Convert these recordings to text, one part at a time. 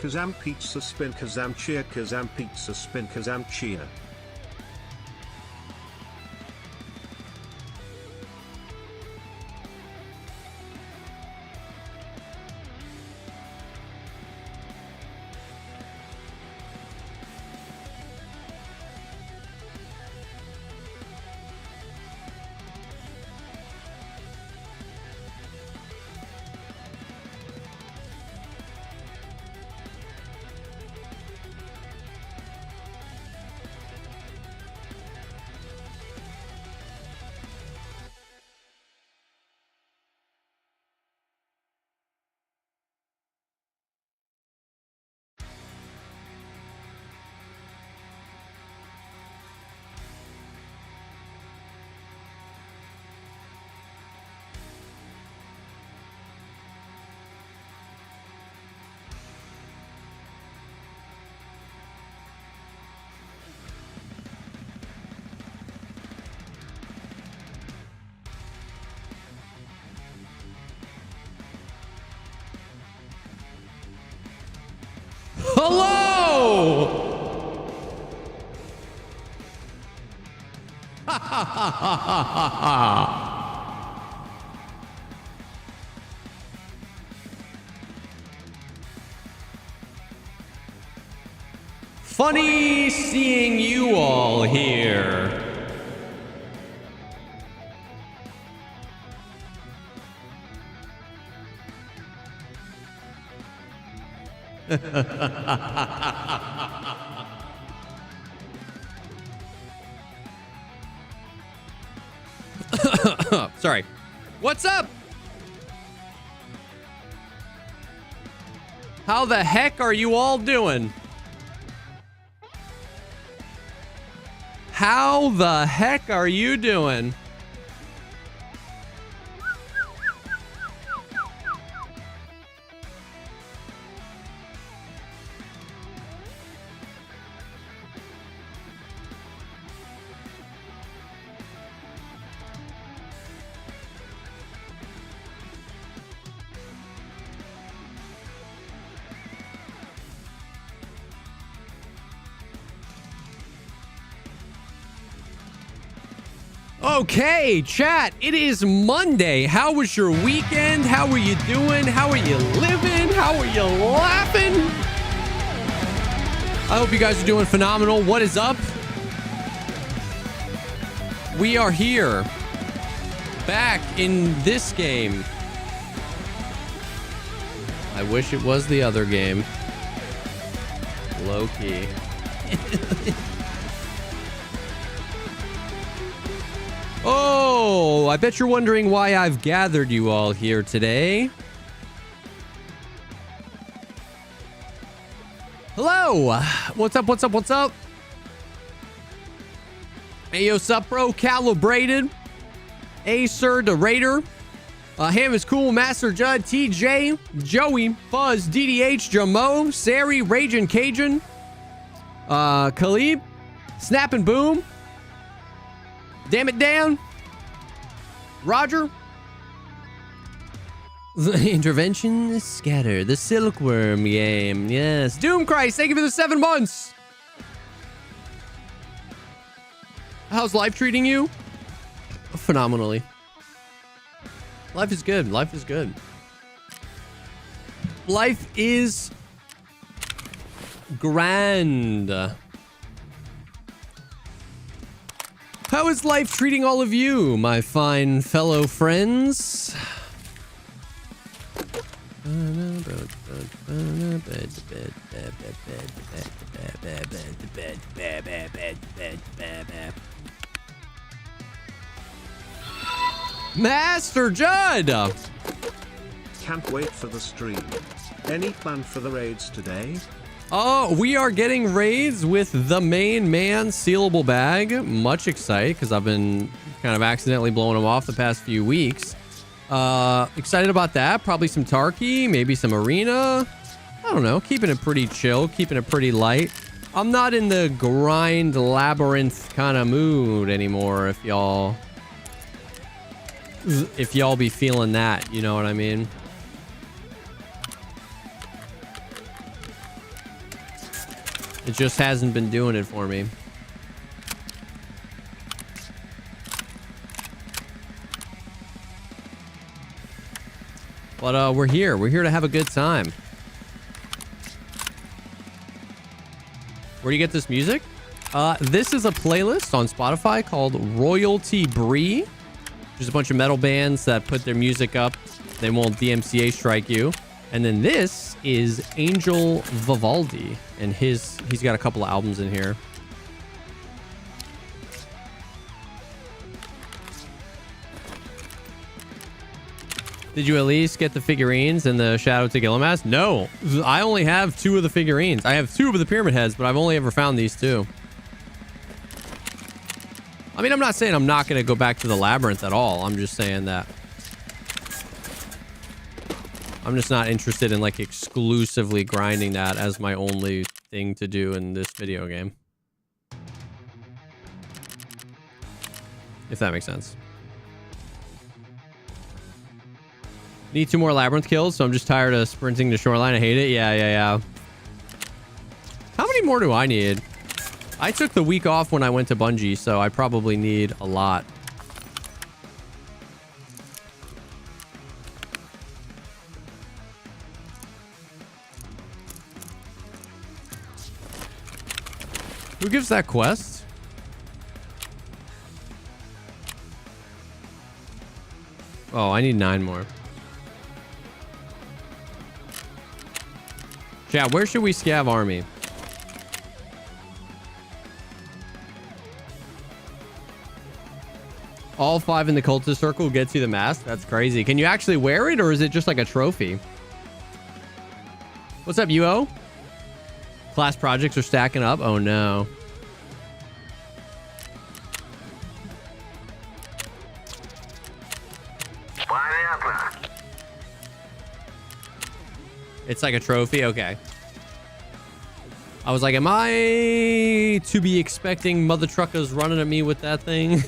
Kazam pizza spin Kazam cheer Kazam pizza spin Kazam cheer. Hello! Ha ha ha ha ha ha! Funny seeing you all here. Sorry. What's up? How the heck are you all doing? How the heck are you doing? Okay, chat, it is Monday. How was your weekend? How are you doing? How are you living? How are you laughing? I hope you guys are doing phenomenal. What is up? We are here. Back in this game. I wish it was the other game. Low-key. Oh, I bet you're wondering why I've gathered you all here today. Hello. What's up? What's up? What's up? Hey, yo, sup, bro? Calibrated. Acer, the Raider. Ham is cool. Master Judd, TJ, Joey, Fuzz, DDH, Jamo, Sari, Raging Cajun, Khalib, Snap and Boom. Damn it, Dan. Roger. The intervention scatter. The silkworm game. Yes. Doom Christ, thank you for the 7 months. How's life treating you? Phenomenally. Life is good. Life is good. Life is grand. How is life treating all of you, my fine fellow friends? Master Judd! Can't wait for the stream. Any plan for the raids today? Oh, we are getting raids with the main man sealable bag. Much excited because I've been kind of accidentally blowing them off the past few weeks. Excited about that. Probably some Tarky, maybe some Arena. I don't know. Keeping it pretty chill, keeping it pretty light. I'm not in the grind labyrinth kind of mood anymore. If y'all be feeling that, you know what I mean? It just hasn't been doing it for me. But we're here. We're here to have a good time. Where do you get this music? This is a playlist on Spotify called Royalty Bree. There's a bunch of metal bands that put their music up. They won't DMCA strike you. And then this is Angel Vivaldi, and he's got a couple of albums in here. Did you at least get the figurines and the Shadow to Gillimass? No, I only have 2 of the figurines. I have 2 of the pyramid heads, but I've only ever found these 2. I mean, I'm not saying I'm not going to go back to the labyrinth at all. I'm just saying that I'm just not interested in like exclusively grinding that as my only thing to do in this video game. If that makes sense. Need 2 more labyrinth kills, so I'm just tired of sprinting to shoreline. I hate it. Yeah. How many more do I need? I took the week off when I went to Bungie, so I probably need a lot. Who gives that quest? Oh, I need 9 more. Chat, where should we scav army? All 5 in the cultist circle gets you the mask? That's crazy. Can you actually wear it, or is it just like a trophy? What's up, UO? Class projects are stacking up. Oh, no. It's like a trophy? Okay. I was like, am I to be expecting mother truckers running at me with that thing?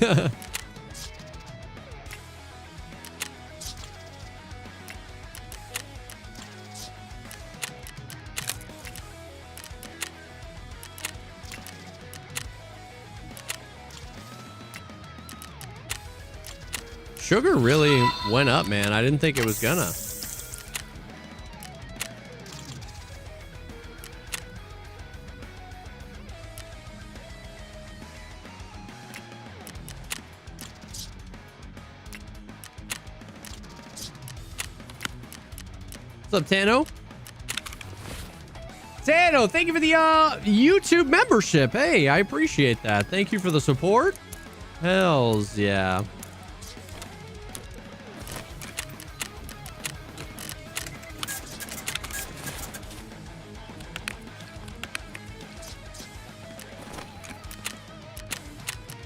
Sugar really went up, man. I didn't think it was gonna. What's up, Tano? Tano, thank you for the YouTube membership. Hey, I appreciate that. Thank you for the support. Hells yeah.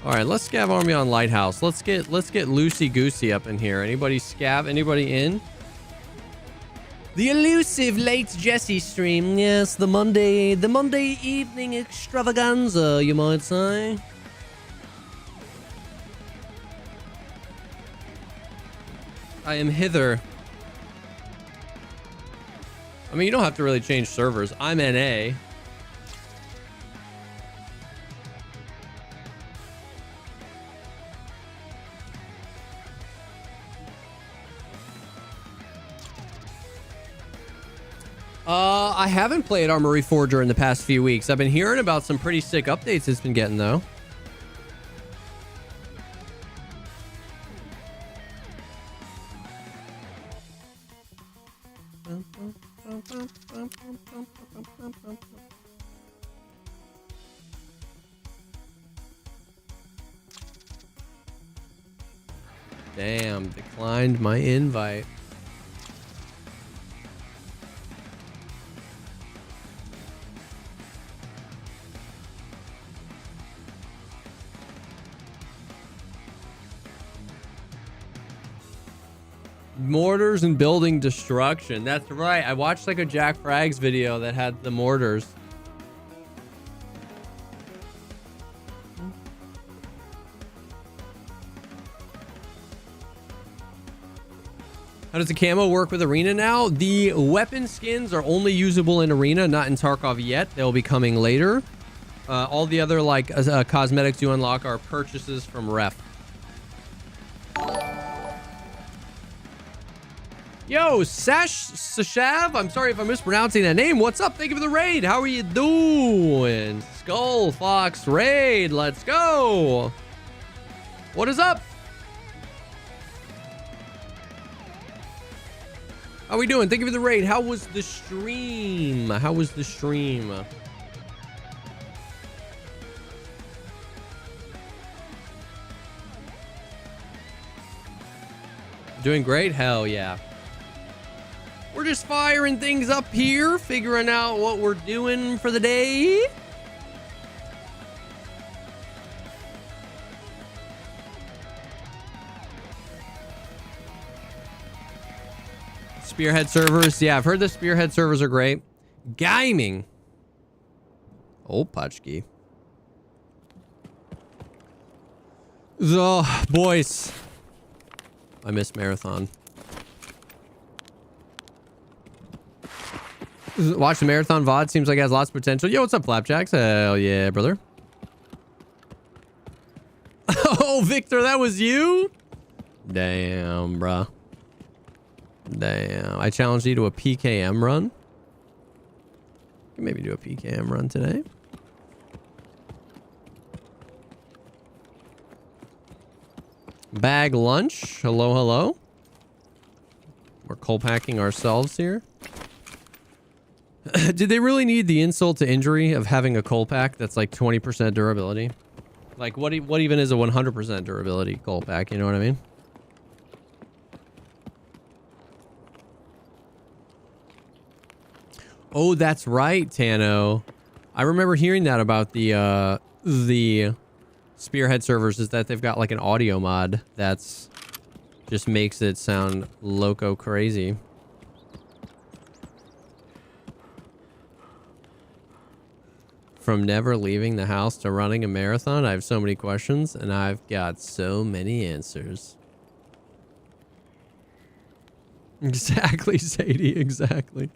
All right, let's scav army on Lighthouse. Let's get loosey goosey up in here. Anybody scav? Anybody in? The elusive late Jesse stream. Yes, the Monday evening extravaganza, you might say. I am hither. I mean, you don't have to really change servers. I'm NA. I haven't played Armory Forger in the past few weeks. I've been hearing about some pretty sick updates it's been getting, though. Damn, declined my invite. Mortars and building destruction. That's right. I watched like a Jack Frags video that had the mortars. How does the camo work with Arena now? The weapon skins are only usable in Arena, not in Tarkov yet. They'll be coming later. All the other like cosmetics you unlock are purchases from Ref. Yo, Sashav, I'm sorry if I'm mispronouncing that name. What's up? Thank you for the raid. How are you doing? Skull Fox raid. Let's go. What is up? How we doing? Thank you for the raid. How was the stream? How was the stream? Doing great? Hell yeah. We're just firing things up here, figuring out what we're doing for the day. Spearhead servers. Yeah, I've heard the Spearhead servers are great. Gaming. Oh, Pachki. The boys. I miss Marathon. Watch the Marathon VOD. Seems like it has lots of potential. Yo, what's up, Flapjacks? Hell yeah, brother. Oh, Victor, that was you? Damn, bruh. Damn. I challenged you to a PKM run. Can maybe do a PKM run today. Bag lunch. Hello, hello. We're coal packing ourselves here. Did they really need the insult to injury of having a coal pack that's like 20% durability? Like, what even is a 100% durability coal pack? You know what I mean? Oh, that's right, Tano. I remember hearing that about the Spearhead servers, is that they've got like an audio mod that's just makes it sound loco crazy. From never leaving the house to running a marathon, I have so many questions and I've got so many answers. Exactly, Sadie, exactly.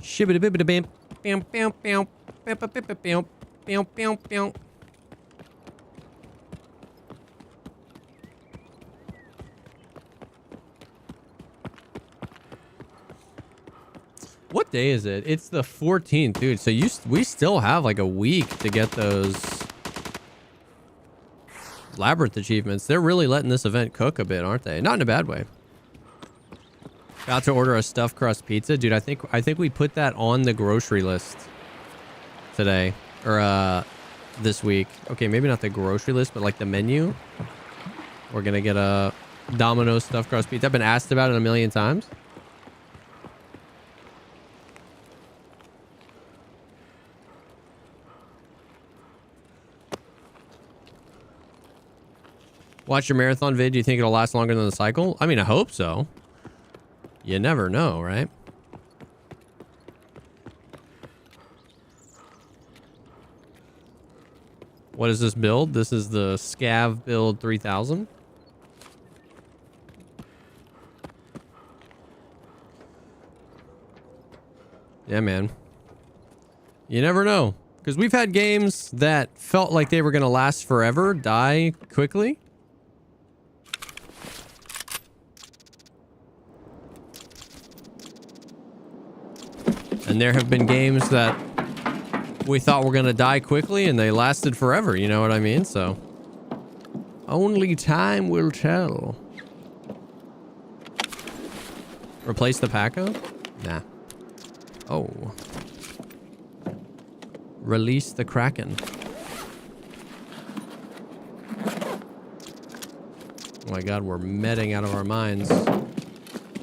Shibbity-bibbity-bam, bam, bam, bam, bam, bam, bam, bam, bam, bam, bam. What day is it? It's the 14th, dude. So we still have like a week to get those Labyrinth achievements. They're really letting this event cook a bit, aren't they? Not in a bad way. Got to order a stuffed crust pizza, dude. I think we put that on the grocery list today or this week. Okay, maybe not the grocery list, but like the menu. We're gonna get a Domino's stuffed crust pizza. I've been asked about it a million times. Watch your marathon vid. Do you think it'll last longer than the cycle? I mean, I hope so. You never know, right? What is this build? This is the Scav build 3000. Yeah, man. You never know. Because we've had games that felt like they were going to last forever, die quickly. And there have been games that we thought were going to die quickly and they lasted forever. You know what I mean? So only time will tell. Replace the Paco? Nah. Oh. Release the Kraken. Oh my god, we're medding out of our minds.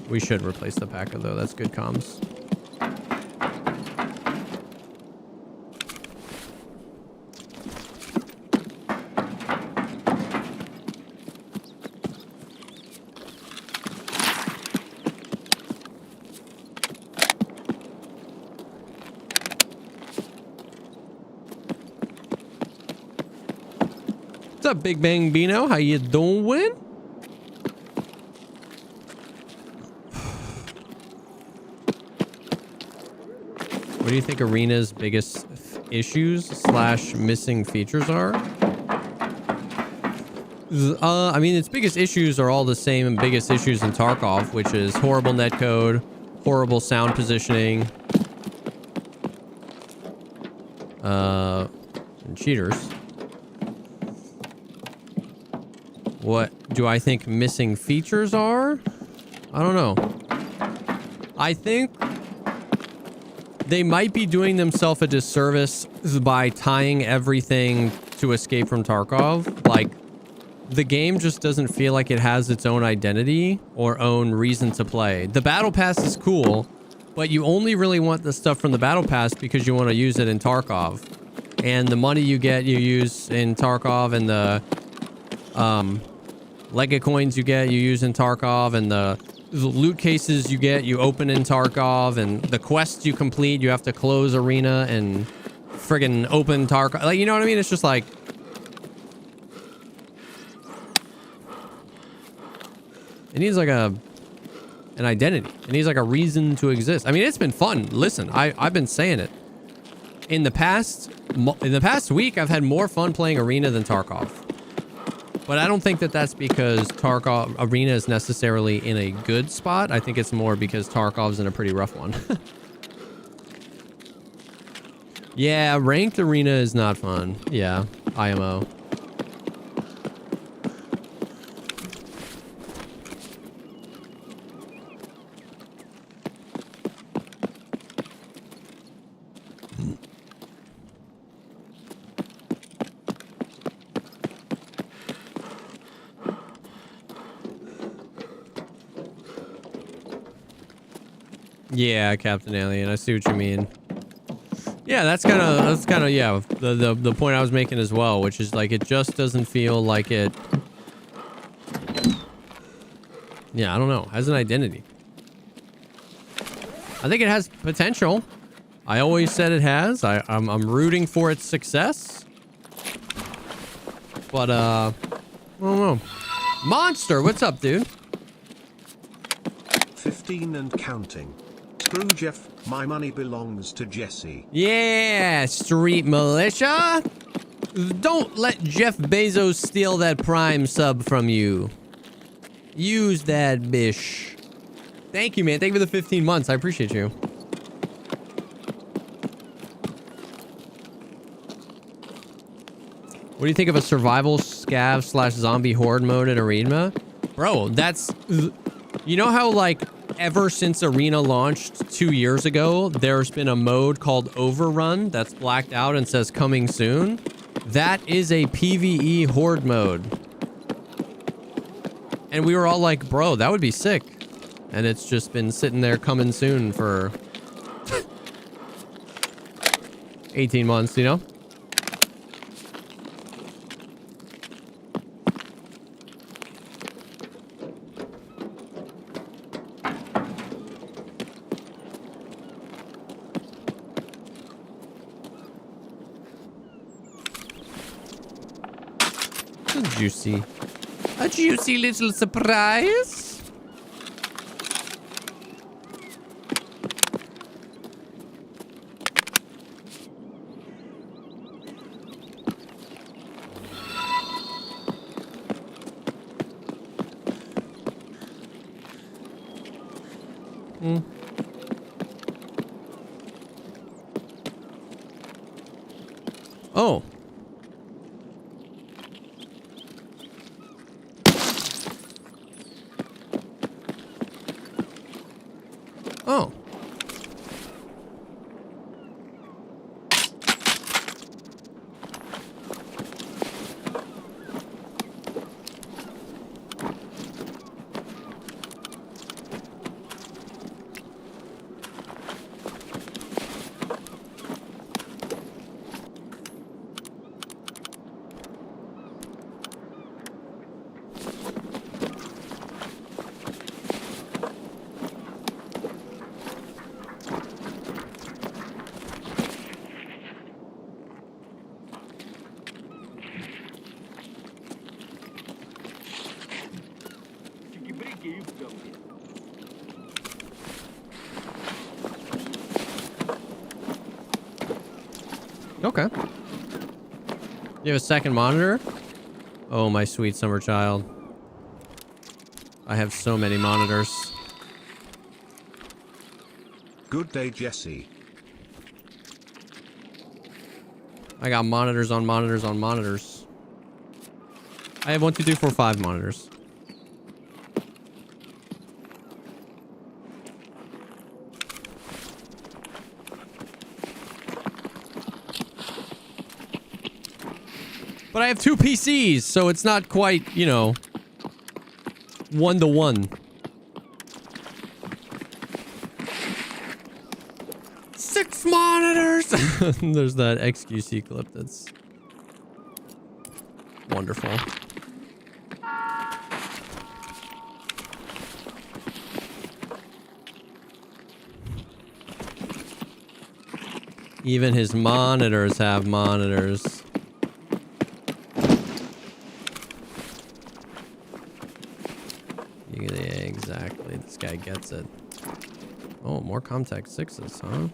We should replace the Paco though. That's good comms. What's up, Big Bang Bino? How you doing? What do you think Arena's biggest issues / missing features are? I mean, its biggest issues are all the same biggest issues in Tarkov, which is horrible netcode, horrible sound positioning, and cheaters. What do I think missing features are? I don't know. I think they might be doing themselves a disservice by tying everything to Escape from Tarkov. Like, the game just doesn't feel like it has its own identity or own reason to play. The Battle Pass is cool, but you only really want the stuff from the Battle Pass because you want to use it in Tarkov. And the money you get, you use in Tarkov, and the Lega coins you get, you use in Tarkov, and the loot cases you get, you open in Tarkov, and the quests you complete, you have to close Arena and friggin' open Tarkov. Like, you know what I mean? It's just like, it needs like an identity. It needs like a reason to exist. I mean, it's been fun. Listen, I've been saying it. In the past week, I've had more fun playing Arena than Tarkov. But I don't think that that's because Tarkov Arena is necessarily in a good spot. I think it's more because Tarkov's in a pretty rough one. Yeah, ranked Arena is not fun. Yeah, IMO. Yeah, Captain Alien. I see what you mean. Yeah, that's kind of yeah, the point I was making as well, which is like, it just doesn't feel like it. Yeah, I don't know. Has an identity. I think it has potential. I always said it has. I'm rooting for its success. But I don't know. Monster, what's up, dude? 15 and counting. Screw Jeff, my money belongs to Jesse. Yeah, street militia. Don't let Jeff Bezos steal that Prime sub from you. Use that bish. Thank you, man. Thank you for the 15 months. I appreciate you. What do you think of a survival scav / zombie horde mode in Arena? Bro, that's... You know how, like, ever since Arena launched 2 years ago, there's been a mode called Overrun that's blacked out and says coming soon? That is a PvE horde mode. And we were all like, bro, that would be sick. And it's just been sitting there coming soon for 18 months, you know? A juicy little surprise. Oh. Oh. Okay. You have a second monitor? Oh, my sweet summer child. I have so many monitors. Good day, Jesse. I got monitors on monitors on monitors. I have 1, 2, 3, 4, 5 monitors. But I have 2 PCs, so it's not quite, you know, 1-to-1. 6 monitors! There's that XQC clip that's wonderful. Even his monitors have monitors. Yeah, exactly. This guy gets it. Oh, more Comtech 6s, huh?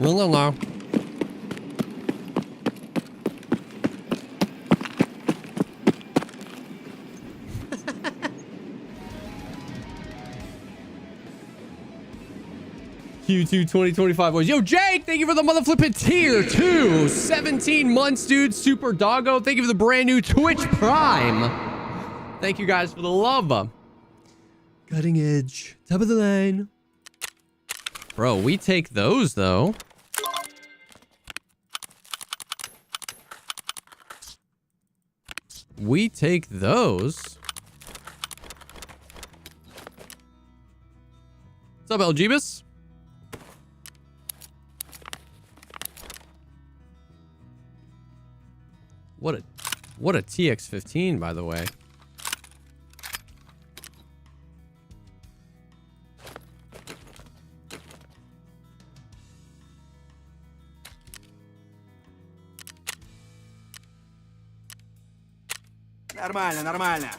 No. Q2 2025 boys. Yo, Jake, thank you for the mother flipping tier 2. 17 months, dude. Super Doggo. Thank you for the brand new Twitch Prime. Thank you guys for the love. Cutting edge. Top of the line. Bro, we take those, though. We take those. What's up, Elgibus? What a TX15, by the way. Нормально.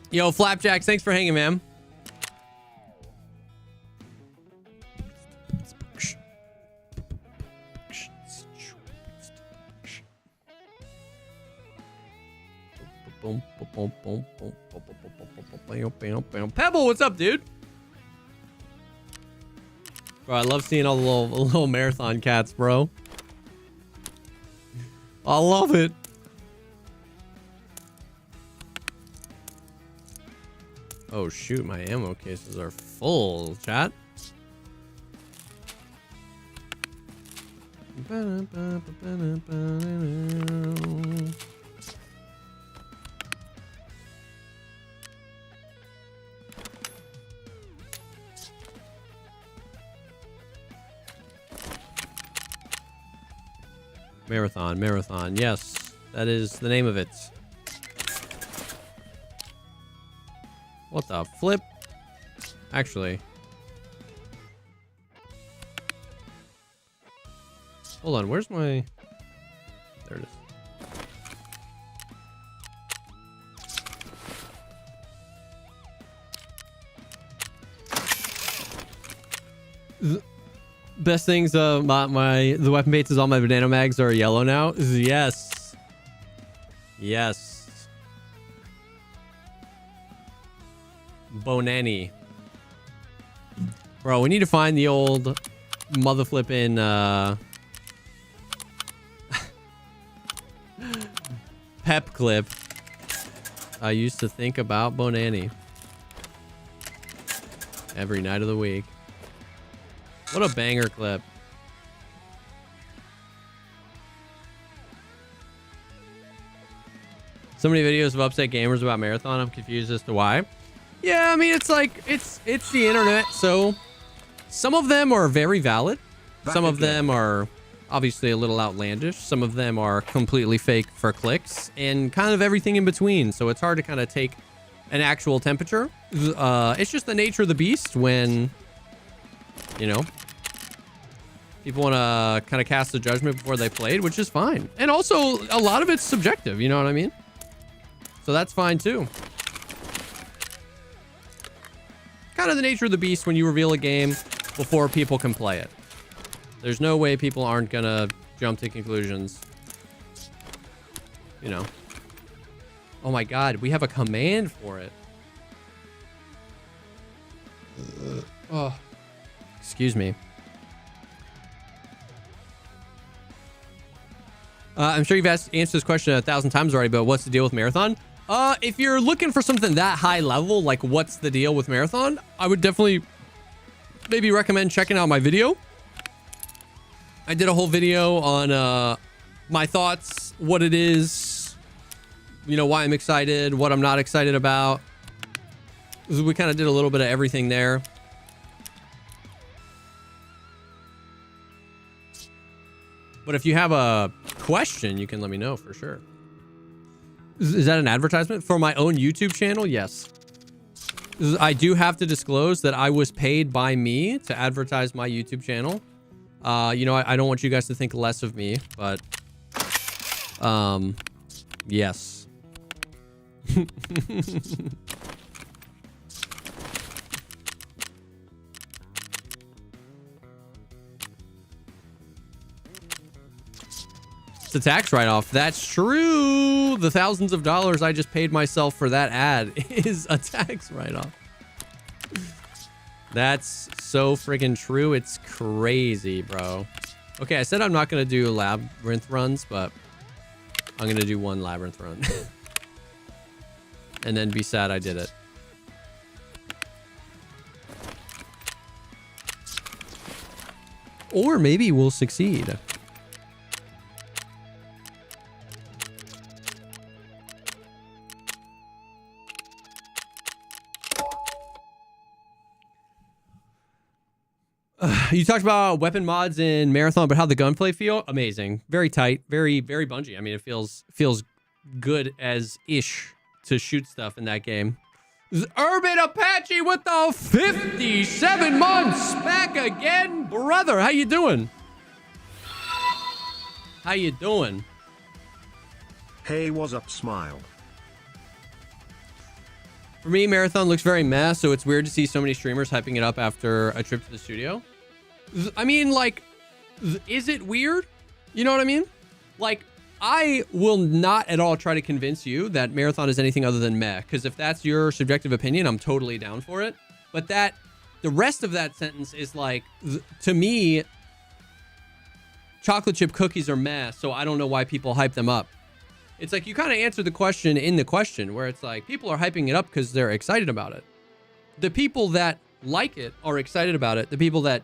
Yo, Flapjacks, thanks for hanging, man. Pebble, what's up, dude? Bro, I love seeing all the little marathon cats, bro. I love it. Oh shoot, my ammo cases are full, chat. Marathon. Yes, that is the name of it. What the flip? Actually. Hold on, where's my... There it is. Best things, the weapon baits is all my banana mags are yellow now. Yes. Yes. Bonani. Bro, we need to find the old mother flipping pep clip. I used to think about Bonani every night of the week. What a banger clip. So many videos of upset gamers about Marathon. I'm confused as to why. Yeah, I mean, it's like, it's the internet. So some of them are very valid. Some of them are obviously a little outlandish. Some of them are completely fake for clicks and kind of everything in between. So it's hard to kind of take an actual temperature. It's just the nature of the beast when, you know, people want to kind of cast a judgment before they played, which is fine. And also, a lot of it's subjective, you know what I mean? So that's fine too. Kind of the nature of the beast when you reveal a game before people can play it. There's no way people aren't gonna jump to conclusions. You know. Oh my god, we have a command for it. Oh. Excuse me. I'm sure you've answered this question 1,000 times already, but what's the deal with Marathon? If you're looking for something that high level, like what's the deal with Marathon, I would definitely maybe recommend checking out my video. I did a whole video on my thoughts, what it is, you know, why I'm excited, what I'm not excited about. We kind of did a little bit of everything there. But if you have a question, you can let me know for sure. Is that an advertisement for my own YouTube channel? Yes. I do have to disclose that I was paid by me to advertise my YouTube channel. You know, I don't want you guys to think less of me, but yes. It's a tax write-off. That's true. The thousands of dollars I just paid myself for that ad is a tax write-off. That's so freaking true. It's crazy, bro. Okay, I said I'm not going to do labyrinth runs, but I'm going to do one labyrinth run. And then be sad I did it. Or maybe we'll succeed. You talked about weapon mods in Marathon, but how the gunplay feel? Amazing. Very tight. Very, very Bungie. I mean, it feels good as ish to shoot stuff in that game. Urban Apache with the 57 months back again, brother. How you doing? How you doing? Hey, what's up, smile? For me, Marathon looks very meh, so it's weird to see so many streamers hyping it up after a trip to the studio. I mean, like, is it weird? You know what I mean? Like, I will not at all try to convince you that Marathon is anything other than meh, because if that's your subjective opinion, I'm totally down for it. But the rest of that sentence is like, to me, chocolate chip cookies are meh, so I don't know why people hype them up. It's like you kind of answered the question in the question, where it's like people are hyping it up because they're excited about it. The people that like it are excited about it. The people that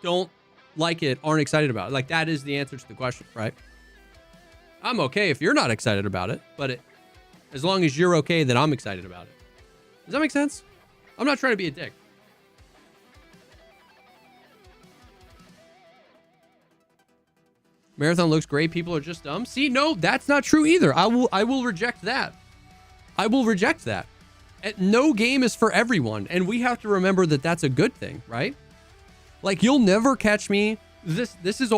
don't like it aren't excited about it. Like, that is the answer to the question, right? I'm okay if you're not excited about it, but as long as you're okay, then I'm excited about it. Does that make sense? I'm not trying to be a dick. Marathon looks great. People are just dumb. See, no, that's not true either. I will reject that. I will reject that. No game is for everyone, and we have to remember that that's a good thing, right? Like, you'll never catch me. This is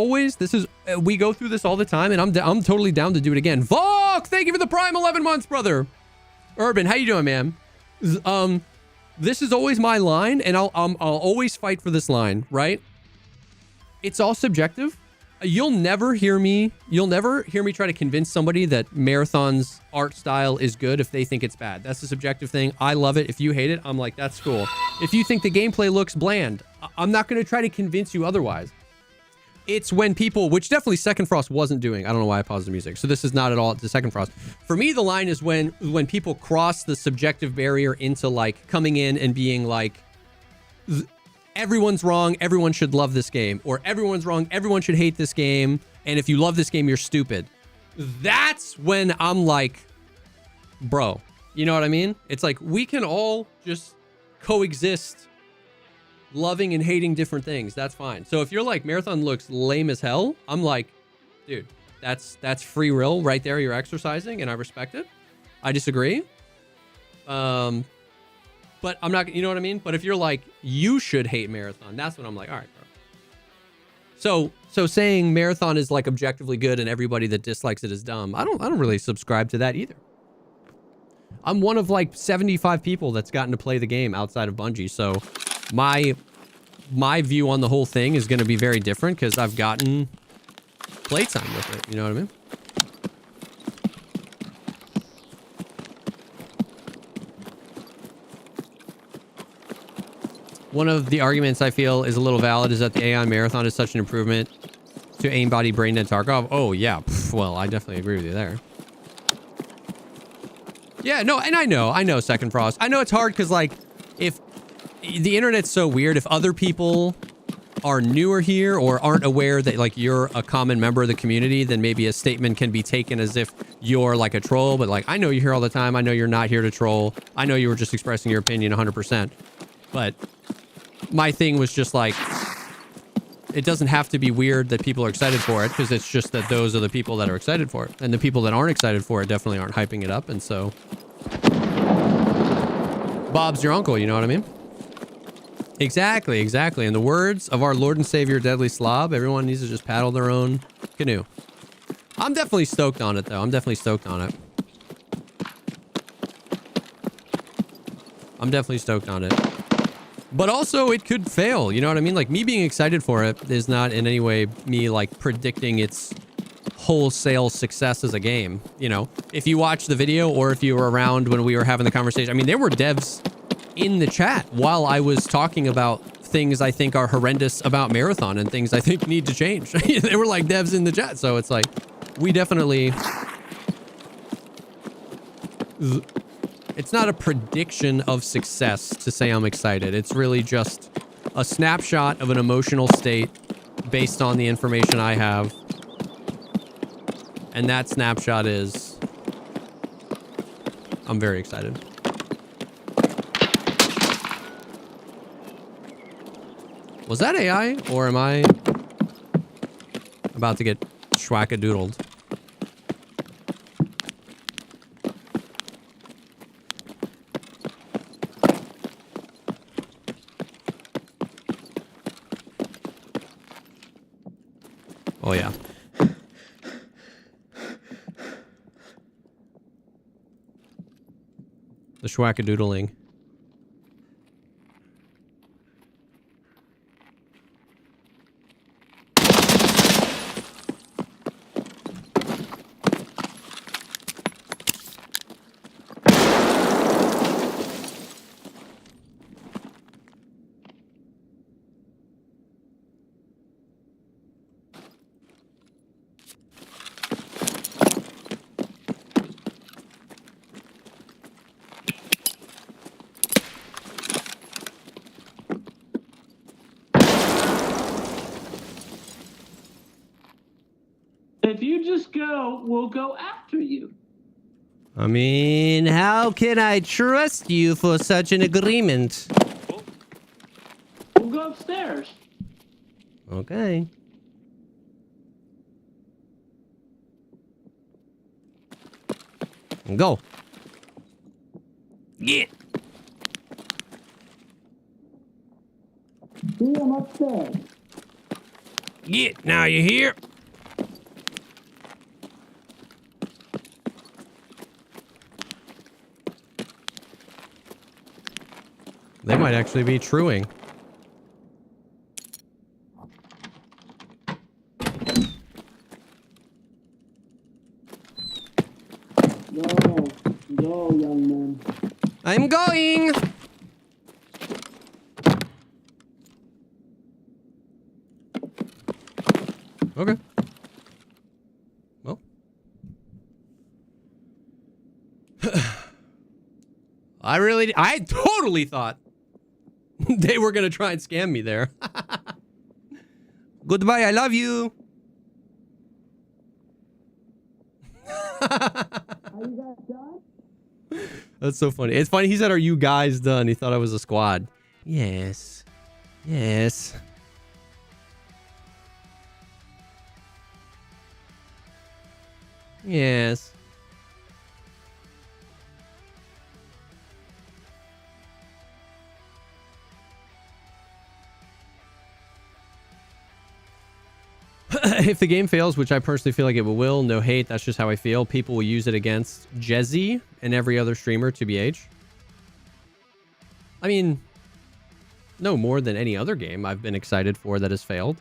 we go through this all the time, and I'm totally down to do it again. Vok, thank you for the prime 11 months, brother. Urban, how you doing, man? This is always my line, and I'll always fight for this line, right? it's all subjective. You'll never hear me try to convince somebody that Marathon's art style is good if they think it's bad. That's a subjective thing. I love it. If you hate it, I'm like, that's cool. If you think the gameplay looks bland, I'm not going to try to convince you otherwise. It's when people, which definitely Second Frost wasn't doing. I don't know why I paused the music. So this is not at all the Second Frost. For me, the line is when people cross the subjective barrier into like coming in and being like, everyone's wrong, everyone should love this game, or everyone's wrong, everyone should hate this game, and if you love this game, you're stupid. That's when I'm like, bro, you know what I mean? It's like, we can all just coexist loving and hating different things. That's fine. So if you're like, Marathon looks lame as hell, I'm like, dude, that's free will right there. You're exercising, and I respect it. I disagree. But I'm not, you know what I mean? But if you're like, you should hate Marathon, that's when I'm like, all right, bro. So saying Marathon is like objectively good and everybody that dislikes it is dumb, I don't really subscribe to that either. I'm one of like 75 people that's gotten to play the game outside of Bungie, so my view on the whole thing is going to be very different because I've gotten playtime with it, you know what I mean? One of the arguments I feel is a little valid is that the AI Marathon is such an improvement to aimbody brain dead Tarkov. Oh, yeah. Well, I definitely agree with you there. Yeah, no, and I know Second Frost. I know it's hard because, like, if the internet's so weird, if other people are newer here or aren't aware that, like, you're a common member of the community, then maybe a statement can be taken as if you're, like, a troll. But, like, I know you're here all the time. I know you're not here to troll. I know you were just expressing your opinion 100%. But my thing was just like, it doesn't have to be weird that people are excited for it, because it's just that those are the people that are excited for it. And the people that aren't excited for it definitely aren't hyping it up. And so Bob's your uncle, you know what I mean? Exactly. In the words of our Lord and Savior, Deadly Slob, everyone needs to just paddle their own canoe. I'm definitely stoked on it, though. I'm definitely stoked on it. But also, it could fail, you know what I mean? Like, me being excited for it is not in any way me, like, predicting its wholesale success as a game, you know? If you watch the video or if you were around when we were having the conversation, I mean, there were devs in the chat while I was talking about things I think are horrendous about Marathon and things I think need to change. They were, like, devs in the chat, so it's like, we definitely... It's not a prediction of success to say I'm excited. It's really just a snapshot of an emotional state based on the information I have. And that snapshot is... I'm very excited. Was that AI? Or am I about to get schwackadoodled? Oh, yeah. The schwackadoodling. If you just go, we'll go after you. I mean, how can I trust you for such an agreement? We'll go upstairs. Okay. Go. Get. See, I'm upstairs. Get. Now you here? They might actually be truing. Go, young man. I'm going. Okay. Well. I totally thought they were going to try and scam me there. Goodbye, I love you. Are you guys done? That's so funny. It's funny. He said, "Are you guys done?" He thought I was a squad. Yes. Yes. Yes. If the game fails, which I personally feel like it will, no hate, that's just how I feel. People will use it against Jesse and every other streamer, TBH. I mean, no more than any other game I've been excited for that has failed.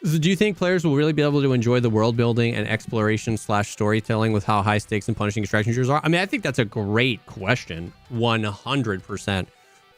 So do you think players will really be able to enjoy the world building and exploration / storytelling with how high stakes and punishing extraction shooters are? I mean, I think that's a great question. 100%.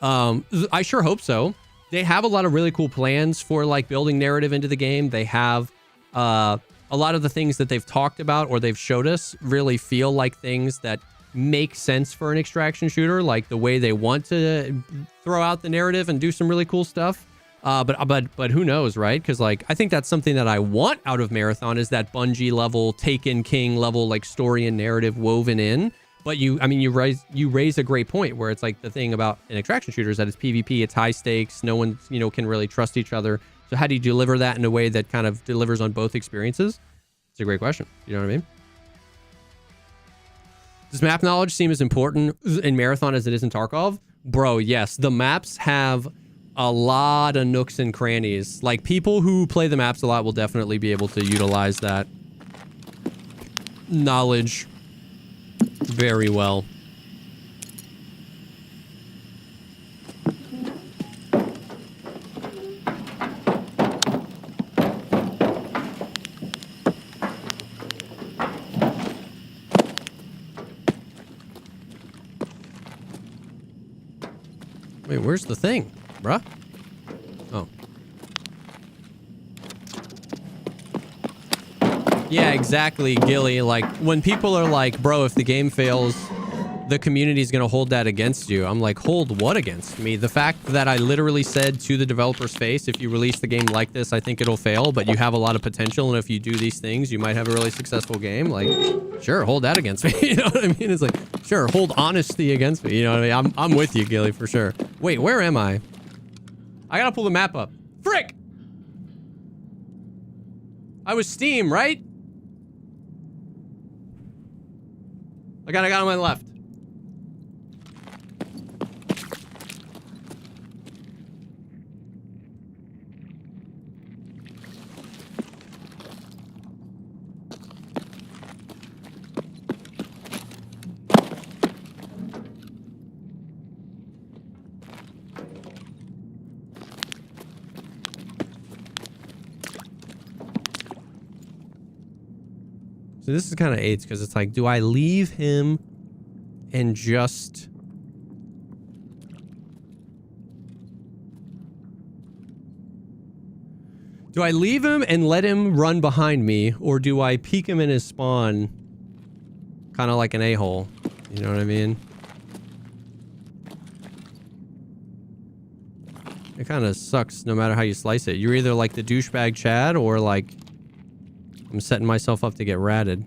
I sure hope so. They have a lot of really cool plans for like building narrative into the game. They have a lot of the things that they've talked about or they've showed us really feel like things that make sense for an extraction shooter, like the way they want to throw out the narrative and do some really cool stuff. But who knows, right? Because like I think that's something that I want out of Marathon is that Bungie level, Taken King level, like story and narrative woven in. But you raise a great point where it's like the thing about an extraction shooter is that it's PvP, it's high stakes, no one can really trust each other. So how do you deliver that in a way that kind of delivers on both experiences? It's a great question. You know what I mean? Does map knowledge seem as important in Marathon as it is in Tarkov? Bro, yes. The maps have a lot of nooks and crannies. Like, people who play the maps a lot will definitely be able to utilize that knowledge very well. Wait, where's the thing, bruh? Oh. Yeah, exactly, Gilly. Like, when people are like, bro, if the game fails, the community's gonna hold that against you. I'm like, hold what against me? The fact that I literally said to the developer's face, if you release the game like this, I think it'll fail, but you have a lot of potential, and if you do these things, you might have a really successful game. Like, sure, hold that against me. You know what I mean? It's like, sure, hold honesty against me. You know what I mean? I'm with you, Gilly, for sure. Wait, where am I? I gotta pull the map up. Frick! I was Steam, right? I got on my left. So this is kind of AIDS because it's like, do I leave him and just... Do I leave him and let him run behind me, or do I peek him in his spawn kind of like an a-hole? You know what I mean? It kind of sucks no matter how you slice it. You're either like the douchebag Chad or like... I'm setting myself up to get ratted.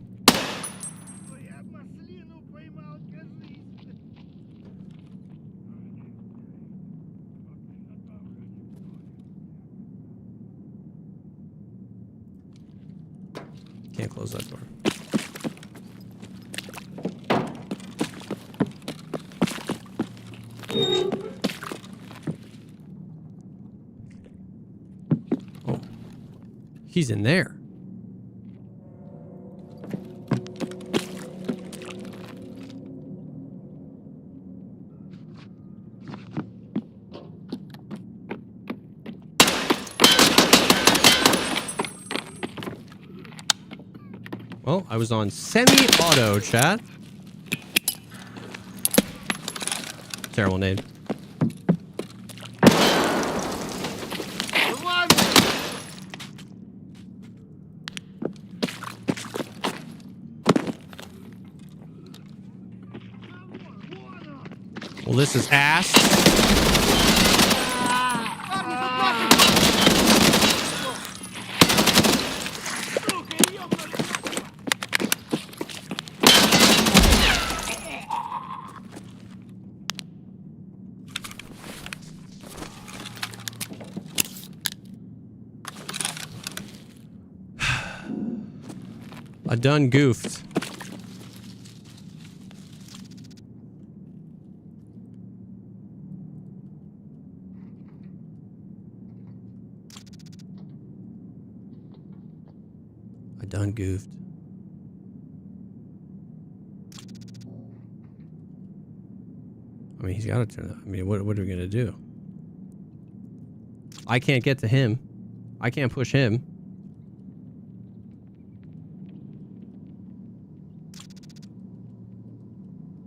Can't close that door. Oh. He's in there. Well, I was on semi-auto, chat. Terrible nade. Well, this is ass. I done goofed. I done goofed. I mean, he's got to turn up. I mean, what are we going to do? I can't get to him. I can't push him.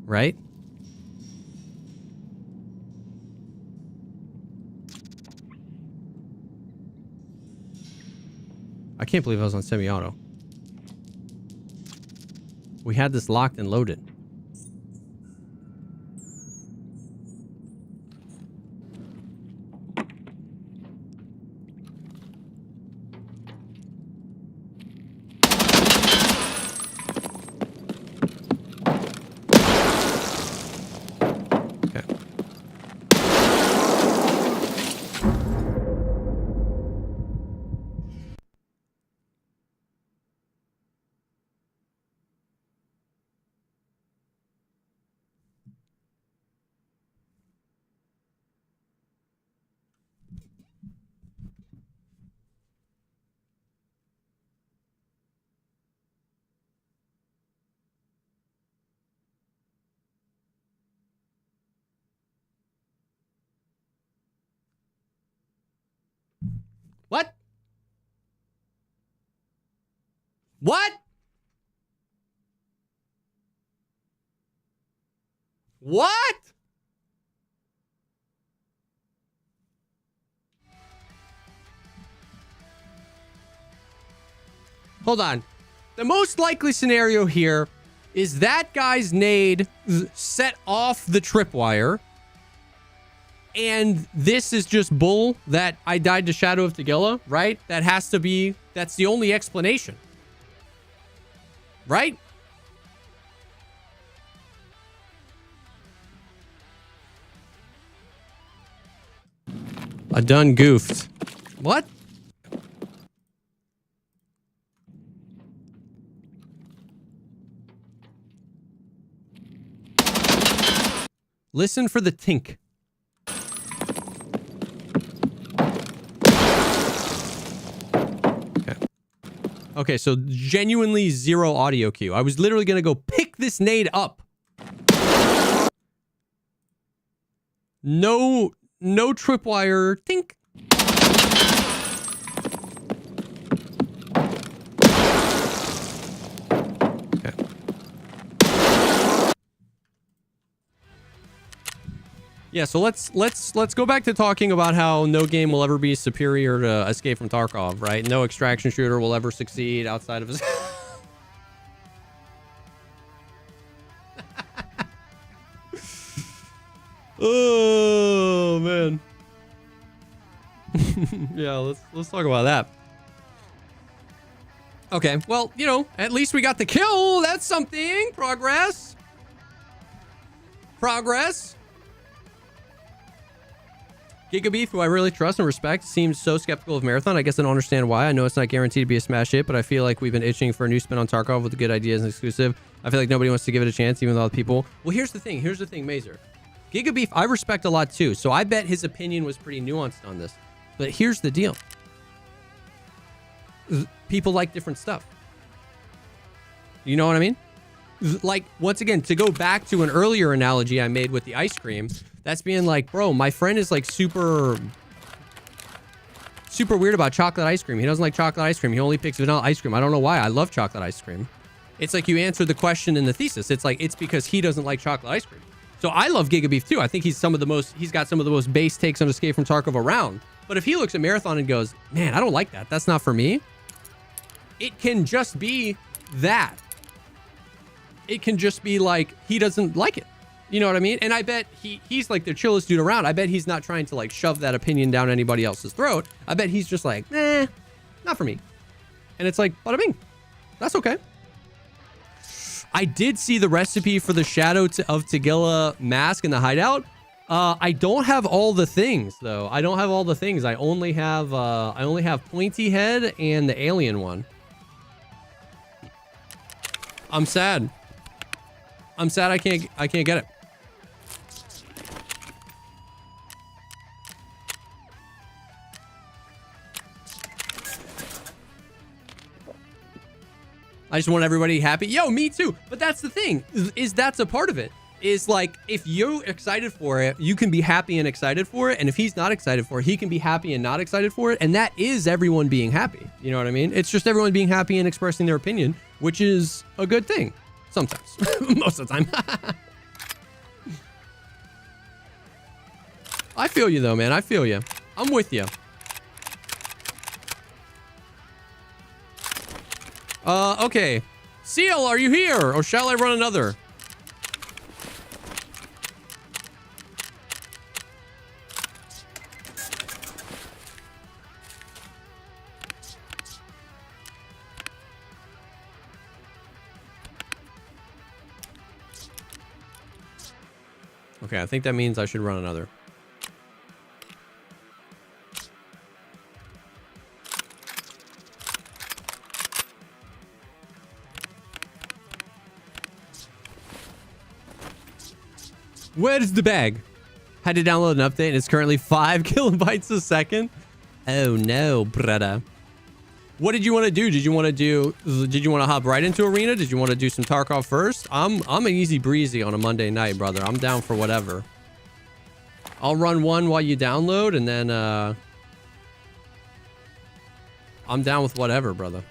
Right? I can't believe I was on semi-auto. We had this locked and loaded. What? What? What? Hold on. The most likely scenario here is that guy's nade set off the tripwire. And this is just bull that I died to Shadow of Tagilla, right? That has to be, that's the only explanation. Right? I done goofed. What? Listen for the tink. Okay, so genuinely zero audio cue. I was literally going to go pick this nade up. No tripwire. Tink. Okay. Yeah, so let's go back to talking about how no game will ever be superior to Escape from Tarkov, right? No extraction shooter will ever succeed outside of his... Oh man. Yeah, let's talk about that. Okay, well, you know, at least we got the kill. That's something. Progress. Progress. Gigabeef, who I really trust and respect, seems so skeptical of Marathon. I guess I don't understand why. I know it's not guaranteed to be a smash hit, but I feel like we've been itching for a new spin on Tarkov with good ideas and exclusive. I feel like nobody wants to give it a chance, even though other people... Well, here's the thing. Here's the thing, Mazer. Gigabeef, I respect a lot too, so I bet his opinion was pretty nuanced on this. But here's the deal. People like different stuff. You know what I mean? Like, once again, to go back to an earlier analogy I made with the ice cream... That's being like, bro, my friend is like super weird about chocolate ice cream. He doesn't like chocolate ice cream. He only picks vanilla ice cream. I don't know why. I love chocolate ice cream. It's like you answered the question in the thesis. It's like, it's because he doesn't like chocolate ice cream. So I love Giga Beef too. I think he's got some of the most base takes on Escape from Tarkov around. But if he looks at Marathon and goes, man, I don't like that. That's not for me. It can just be that. It can just be like, he doesn't like it. You know what I mean? And I bet he's like the chillest dude around. I bet he's not trying to like shove that opinion down anybody else's throat. I bet he's just like, nah, not for me. And it's like, bada bing. That's okay. I did see the recipe for the Shadow of Tagilla mask in the hideout. I don't have all the things though. I don't have all the things. I only have Pointy Head and the alien one. I'm sad. I'm sad I can't get it. I just want everybody happy. Yo, me too. But that's the thing, is that's a part of it. Is like, if you're excited for it, you can be happy and excited for it. And if he's not excited for it, he can be happy and not excited for it. And that is everyone being happy. You know what I mean? It's just everyone being happy and expressing their opinion, which is a good thing. Sometimes. Most of the time. I feel you though, man. I feel you. I'm with you. Okay. Seal, are you here? Or shall I run another? Okay, I think that means I should run another. Where's the bag? Had to download an update and it's currently 5 kilobytes a second. Oh no, brother. What did you want to do? Did you want to hop right into Arena? Did you want to do some Tarkov first? I'm an easy breezy on a Monday night, brother. I'm down for whatever. I'll run one while you download and then I'm down with whatever, brother.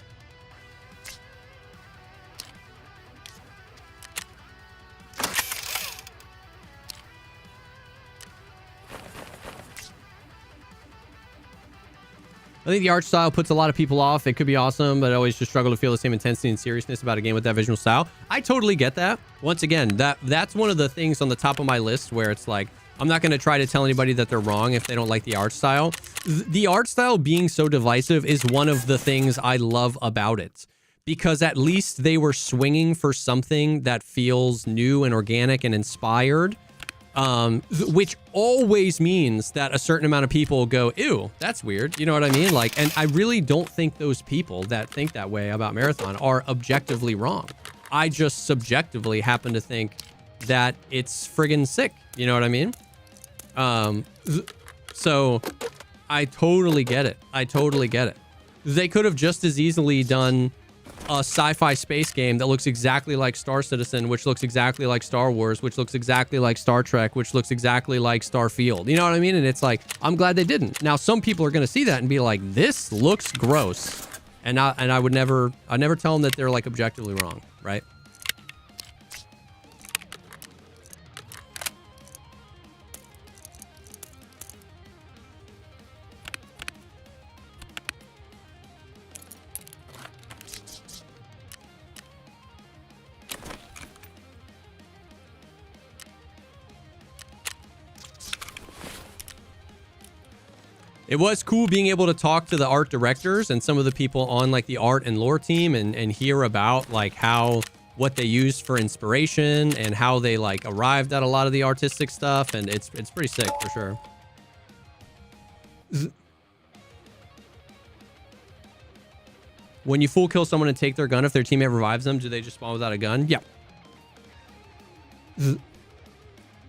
I think the art style puts a lot of people off. It could be awesome, but I always just struggle to feel the same intensity and seriousness about a game with that visual style. I totally get that. Once again, that's one of the things on the top of my list where it's like, I'm not going to try to tell anybody that they're wrong if they don't like the art style. The art style being so divisive is one of the things I love about it, because at least they were swinging for something that feels new and organic and inspired. Which always means that a certain amount of people go, ew, that's weird. You know what I mean? Like, and I really don't think those people that think that way about Marathon are objectively wrong. I just subjectively happen to think that it's friggin' sick. You know what I mean? So I totally get it. I totally get it. They could have just as easily done a sci-fi space game that looks exactly like Star Citizen, which looks exactly like Star Wars, which looks exactly like Star Trek, which looks exactly like Starfield. You know what I mean? And it's like, I'm glad they didn't. Now, some people are going to see that and be like, this looks gross. And I would never tell them that they're like objectively wrong, right? It was cool being able to talk to the art directors and some of the people on like the art and lore team and hear about like what they used for inspiration and how they like arrived at a lot of the artistic stuff. And it's pretty sick for sure. When you full kill someone and take their gun, if their teammate revives them, do they just spawn without a gun? Yeah.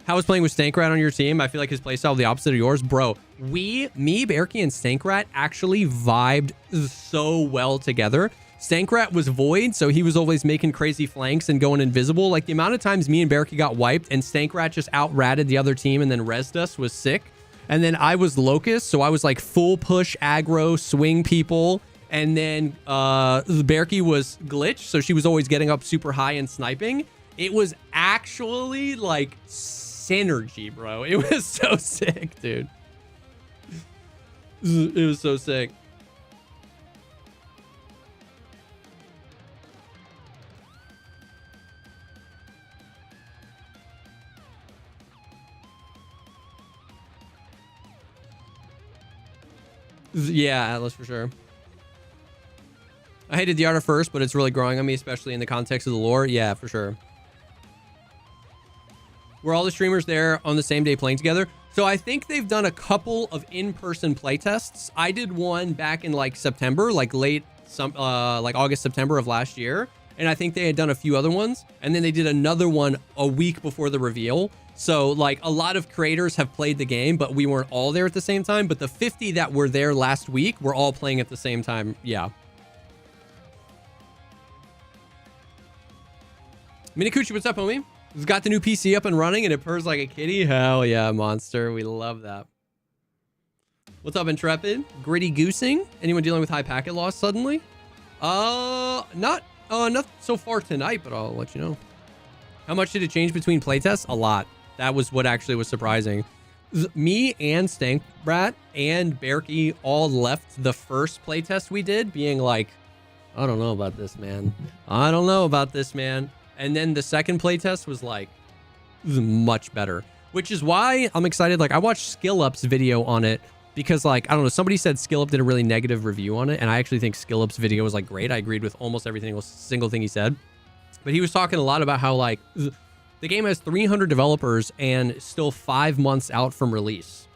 How was playing with Stankrat on your team? I feel like his playstyle the opposite of yours. Bro, me, Berkey, and Stankrat actually vibed so well together. Stankrat was void, so he was always making crazy flanks and going invisible. Like, the amount of times me and Berkey got wiped and Stankrat just out-ratted the other team and then rezzed us was sick. And then I was Locust, so I was like full push aggro, swing people, And then Berkey was glitched, so she was always getting up super high and sniping. It was actually like synergy, bro. It was so sick, dude. It was so sick. Yeah, Atlas for sure. I hated the art at first, but it's really growing on me, especially in the context of the lore. Yeah, for sure. Were all the streamers there on the same day playing together? So I think they've done a couple of in-person playtests. I did one back in like September, like like August, September of last year. And I think they had done a few other ones. And then they did another one a week before the reveal. So like a lot of creators have played the game, but we weren't all there at the same time. But the 50 that were there last week were all playing at the same time. Yeah. Minikuchi, what's up, homie? He's got the new PC up and running and it purrs like a kitty. Hell yeah, monster. We love that. What's up, Intrepid? Gritty goosing? Anyone dealing with high packet loss suddenly? Not so far tonight, but I'll let you know. How much did it change between playtests? A lot. That was what actually was surprising. Me and Stankbrat and Berkey all left the first playtest we did being like, I don't know about this, man. I don't know about this, man. And then the second playtest was like much better, which is why I'm excited. Like I watched SkillUp's video on it because like, I don't know, somebody said SkillUp did a really negative review on it. And I actually think SkillUp's video was like great. I agreed with almost every single thing he said, but he was talking a lot about how like the game has 300 developers and still 5 months out from release.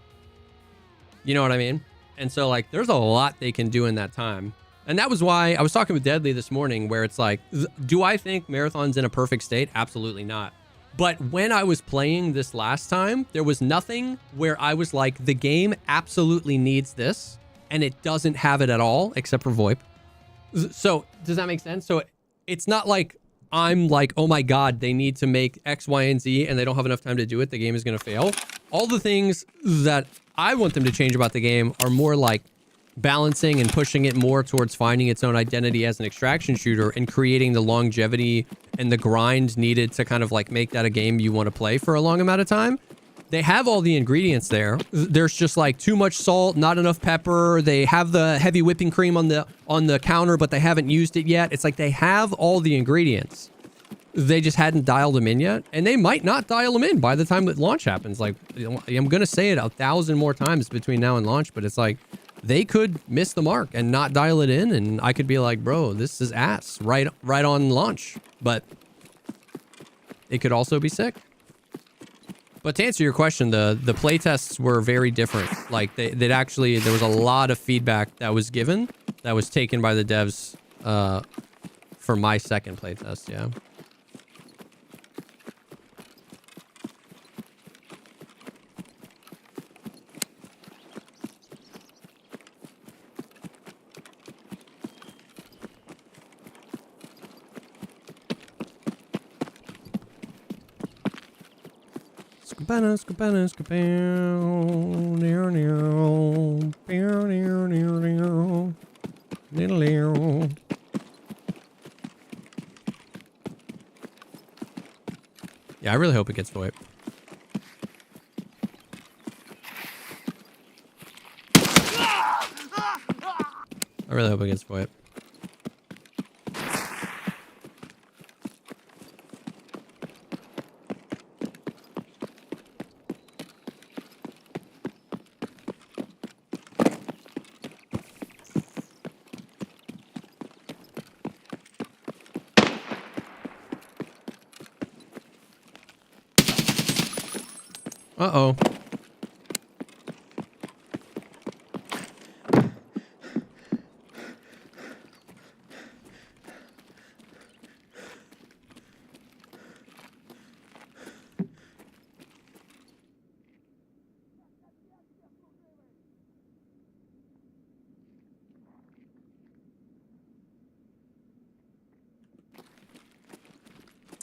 You know what I mean? And so like, there's a lot they can do in that time. And that was why I was talking with Deadly this morning where it's like, do I think Marathon's in a perfect state? Absolutely not. But when I was playing this last time, there was nothing where I was like, the game absolutely needs this and it doesn't have it at all except for VoIP. So does that make sense? So it's not like I'm like, oh my God, they need to make X, Y, and Z and they don't have enough time to do it. The game is going to fail. All the things that I want them to change about the game are more like balancing and pushing it more towards finding its own identity as an extraction shooter and creating the longevity and the grind needed to kind of like make that a game you want to play for a long amount of time. They have all the ingredients there. There's just like too much salt, not enough pepper. They have the heavy whipping cream on the counter, but they haven't used it yet. It's like they have all the ingredients. They just hadn't dialed them in yet, and they might not dial them in by the time that launch happens. Like, I'm going to say it 1,000 more times between now and launch, but it's like, they could miss the mark and not dial it in, and I could be like, bro, this is ass right on launch. But it could also be sick. But to answer your question, the playtests were very different. Like there was a lot of feedback that was given that was taken by the devs for my second playtest. Yeah. Yeah, I really hope it gets VoIP. I really hope it gets VoIP. Uh-oh.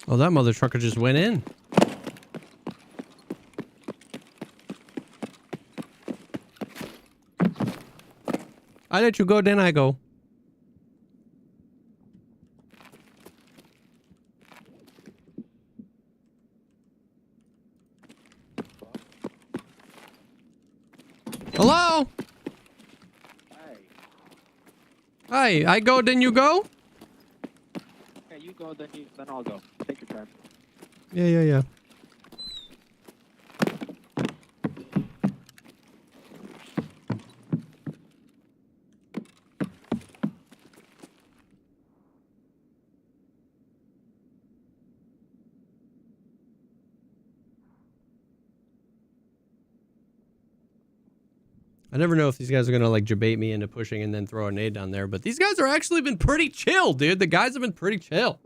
Oh, that mother trucker just went in. I let you go, then I go. Hi, I go, then you go? Yeah, you go, then I'll go. Take your time. Yeah. I never know if these guys are gonna like debate me into pushing and then throw a nade down there, but these guys are actually been pretty chill, dude. The guys have been pretty chill.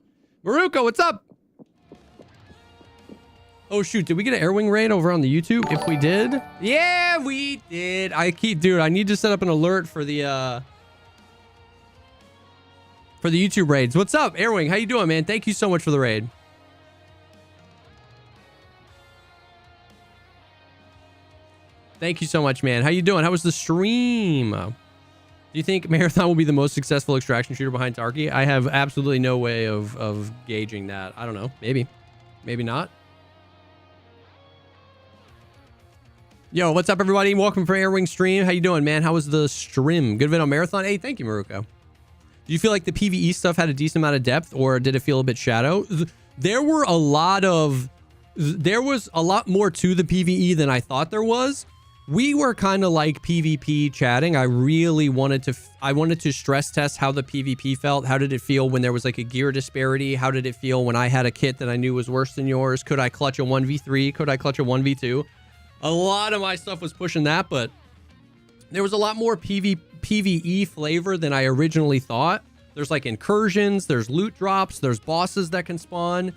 Maruko, what's up? Oh shoot, did we get an air wing raid over on the YouTube? If we did, yeah, we did. Dude, I need to set up an alert for the YouTube raids. What's up, Airwing? How you doing, man? Thank you so much for the raid. Thank you so much, man. How you doing? How was the stream? Do you think Marathon will be the most successful extraction shooter behind Tarky? I have absolutely no way of gauging that. I don't know. Maybe. Maybe not. Yo, what's up, everybody? Welcome for Airwing stream. How you doing, man? How was the stream? Good vid on Marathon? Hey, thank you, Maruko. Do you feel like the PvE stuff had a decent amount of depth, or did it feel a bit shadow? There was a lot more to the PvE than I thought there was. We were kind of like PvP chatting. I really wanted to stress test how the PvP felt. How did it feel when there was like a gear disparity? How did it feel when I had a kit that I knew was worse than yours? Could I clutch a 1v3? Could I clutch a 1v2? A lot of my stuff was pushing that, but there was a lot more PvE flavor than I originally thought. There's like incursions, there's loot drops, there's bosses that can spawn.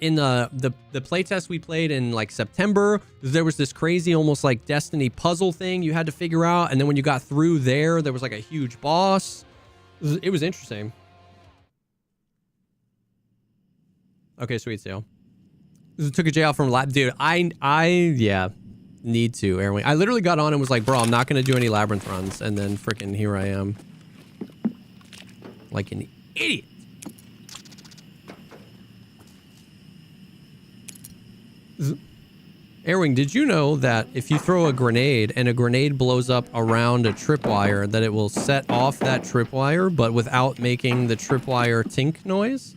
In the playtest we played in like September, there was this crazy almost like Destiny puzzle thing you had to figure out, and then when you got through there was like a huge boss. It was interesting. Okay, sweet sale. Took a J out from lab, dude. Yeah, need to Airwing. I literally got on and was like, bro, I'm not gonna do any labyrinth runs, and then freaking here I am, like an idiot. Airwing, did you know that if you throw a grenade and a grenade blows up around a tripwire, that it will set off that tripwire, but without making the tripwire tink noise?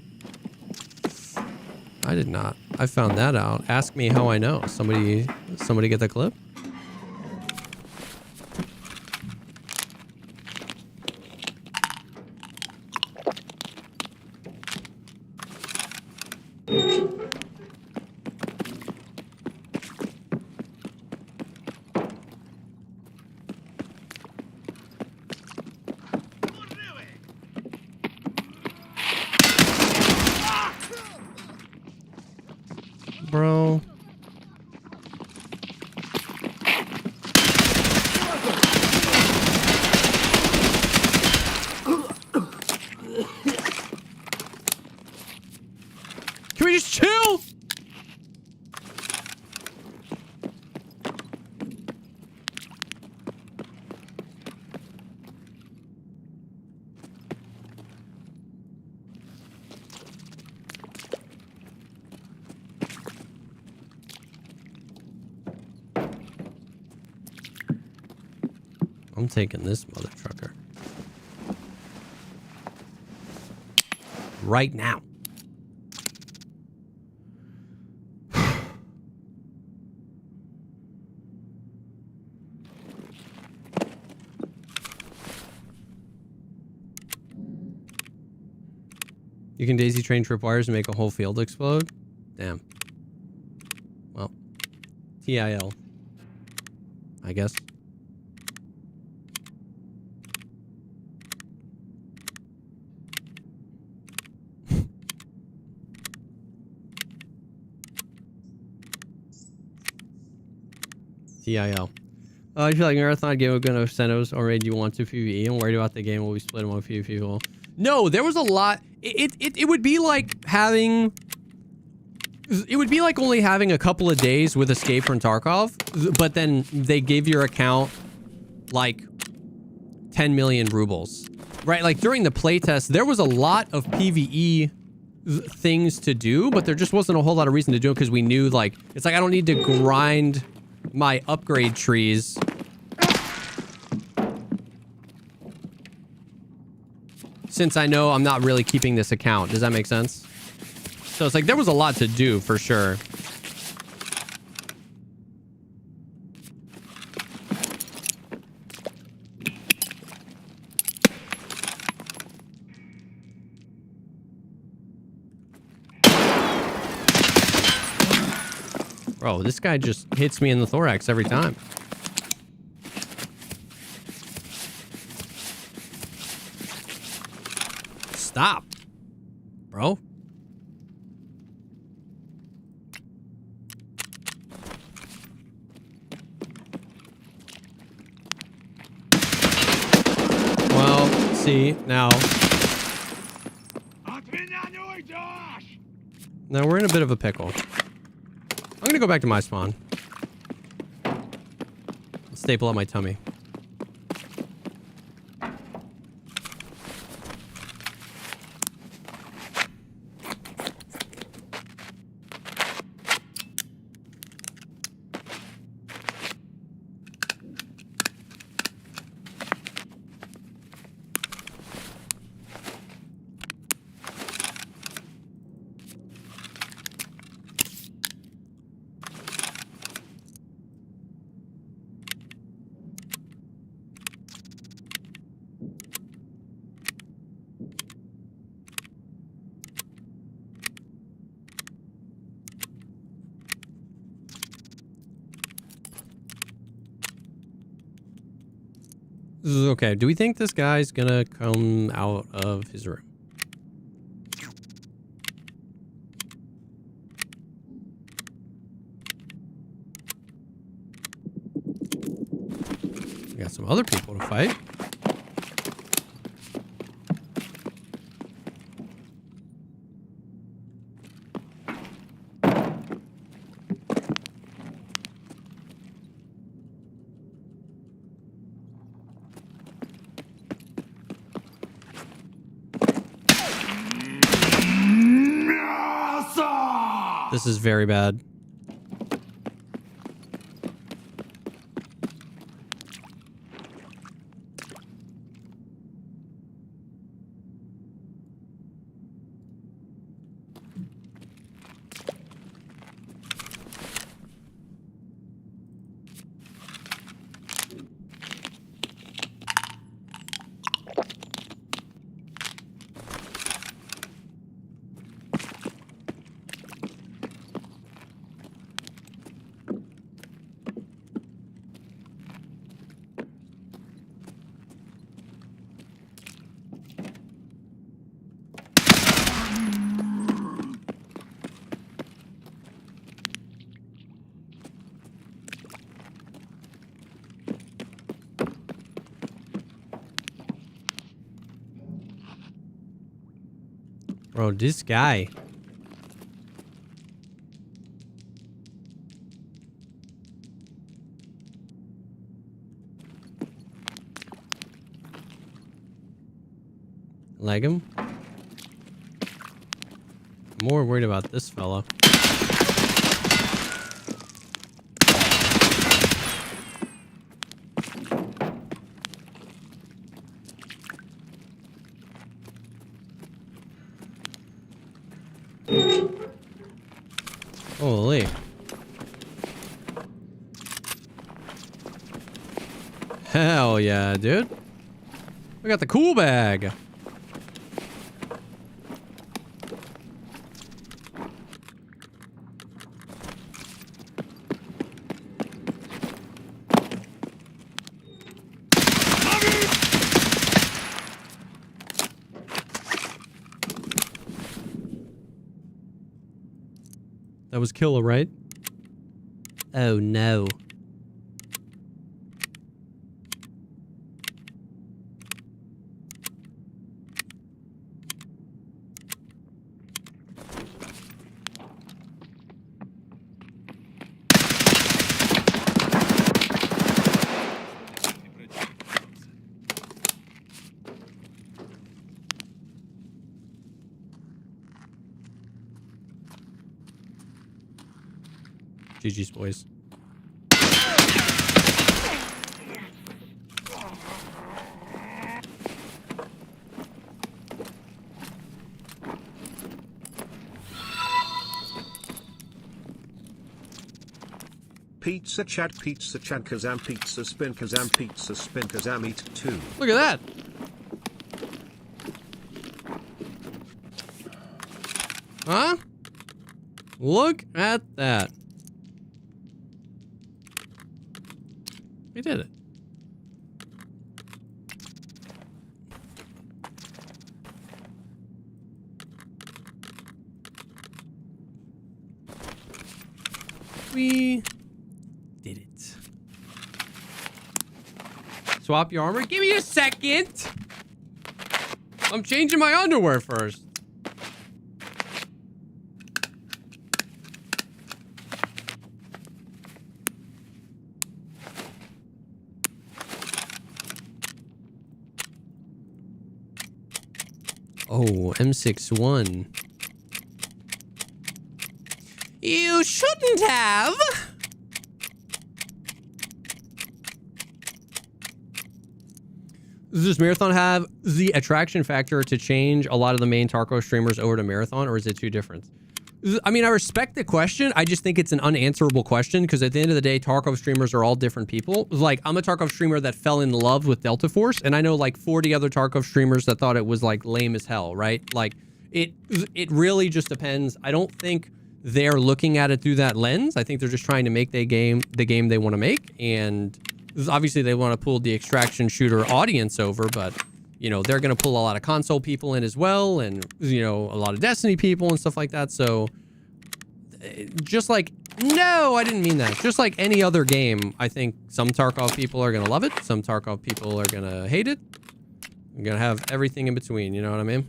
I did not. I found that out. Ask me how I know. Somebody get the clip? Bro. Can we just chill? I'm taking this mother trucker. Right now. You can daisy train tripwires and make a whole field explode? Damn. Well. TIL. I guess. TIL. I feel like Marathon game we're gonna send us already. Do you want to PvE? I'm worried about the game. Will we split among few people? No, there was a lot. It would be like having. It would be like only having a couple of days with Escape from Tarkov, but then they give your account like 10 million rubles, right? Like during the playtest, there was a lot of PvE things to do, but there just wasn't a whole lot of reason to do it because we knew like it's like I don't need to grind my upgrade trees. since I know I'm not really keeping this account. Does that make sense? So it's like there was a lot to do for sure. Bro, this guy just hits me in the thorax every time. Stop, bro. Well, see, now we're in a bit of a pickle. I'm gonna go back to my spawn. Staple up my tummy. Okay, do we think this guy's gonna come out of his room? We got some other people to fight. This is very bad. Bro, this guy. Leg him? I'm more worried about this fella. Holy. Hell yeah, dude. We got the cool bag. That was killer, right? Oh no. GG's, boys. pizza chat Kazam pizza spin Kazam eat 2. Look at that. Huh? Look at that. We did it. We did it. Swap your armor? Give me a second. I'm changing my underwear first. Oh, M61. You shouldn't have. Does this marathon have the attraction factor to change a lot of the main Tarkov streamers over to marathon, or is it too different? I mean, I respect the question. I just think it's an unanswerable question because at the end of the day, Tarkov streamers are all different people. Like, I'm a Tarkov streamer that fell in love with Delta Force, and I know like 40 other Tarkov streamers that thought it was like lame as hell, right? Like, it really just depends. I don't think they're looking at it through that lens. I think they're just trying to make the game they want to make, and obviously they want to pull the extraction shooter audience over, but you know, they're going to pull a lot of console people in as well, and you know, a lot of Destiny people and stuff like that. So just like, no, I didn't mean that. Just like any other game, I think some Tarkov people are going to love it, some Tarkov people are going to hate it. You're going to have everything in between, you know what I mean?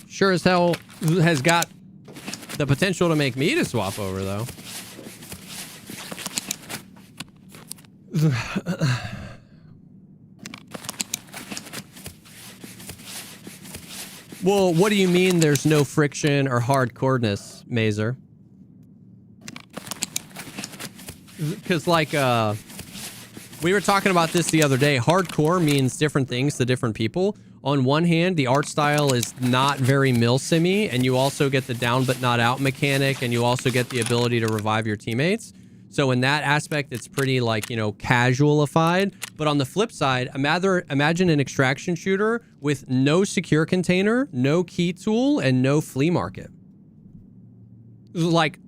Sure as hell has got the potential to make me to swap over, though. Well, what do you mean there's no friction or hardcoreness, Mazer? Because, like, we were talking about this the other day. Hardcore means different things to different people. On one hand, the art style is not very milsimmy, and you also get the down but not out mechanic, and you also get the ability to revive your teammates. So in that aspect, it's pretty, like, you know, casualified. But on the flip side, imagine an extraction shooter with no secure container, no key tool, and no flea market. Like,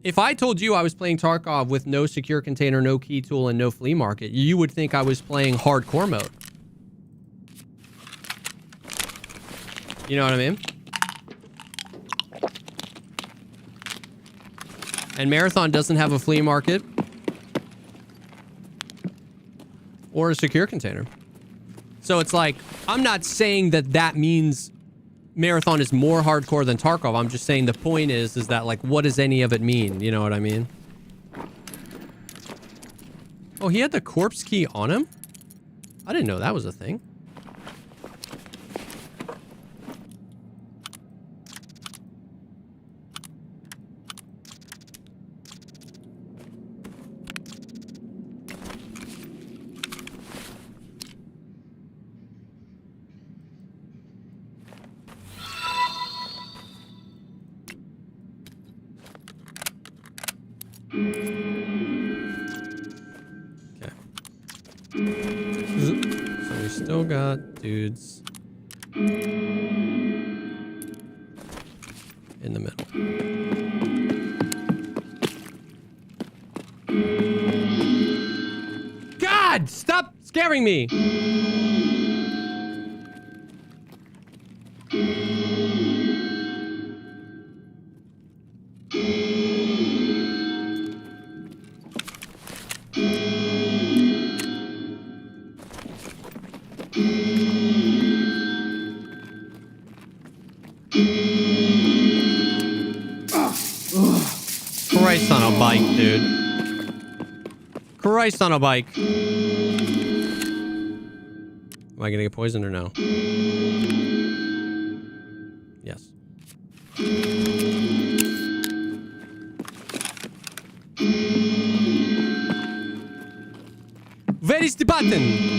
if I told you I was playing Tarkov with no secure container, no key tool, and no flea market, you would think I was playing hardcore mode. You know what I mean? And Marathon doesn't have a flea market or a secure container. So it's like, I'm not saying that that means Marathon is more hardcore than Tarkov. I'm just saying the point is that, like, what does any of it mean? You know what I mean? Oh, he had the corpse key on him? I didn't know that was a thing. Still got dudes in the middle. God, stop scaring me. Christ on a bike, dude. Christ on a bike. Am I gonna get poisoned or no? Yes. Where is the button?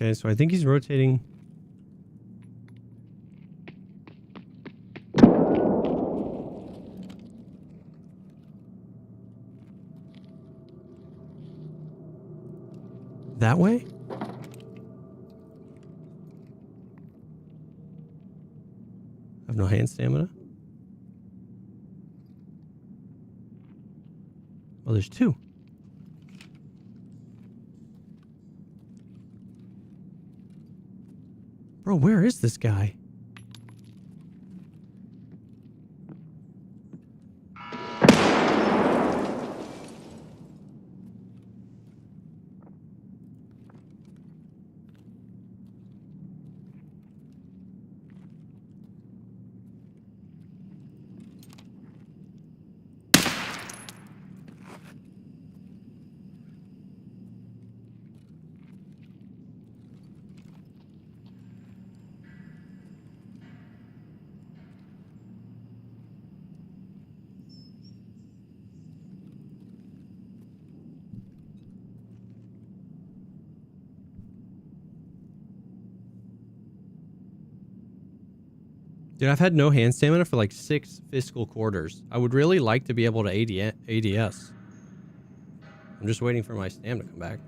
Okay, so I think he's rotating. That way? I have no hand stamina. Oh, there's two. Bro, where is this guy? Dude, I've had no hand stamina for like 6 fiscal quarters. I would really like to be able to ADS. I'm just waiting for my stamina to come back.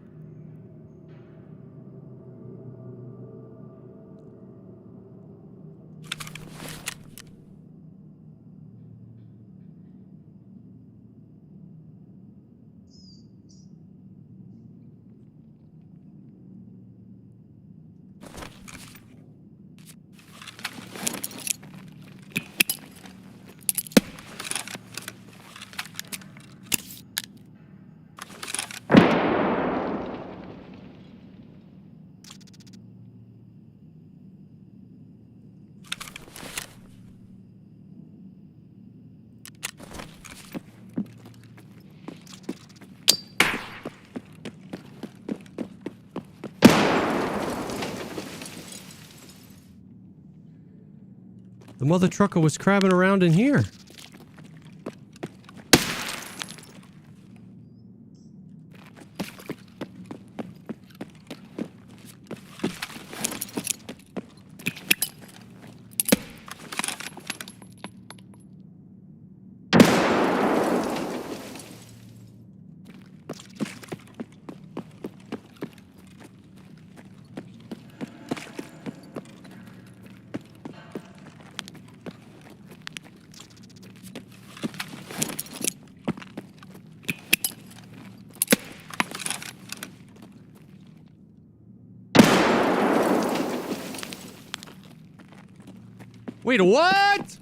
The mother trucker was crabbing around in here. Wait, what?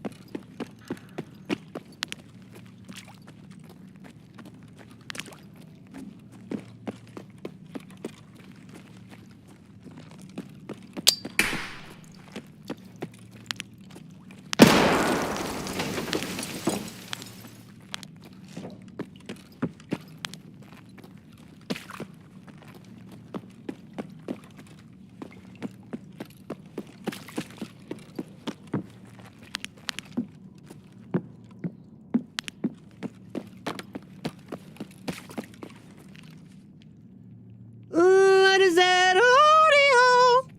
What is that audio?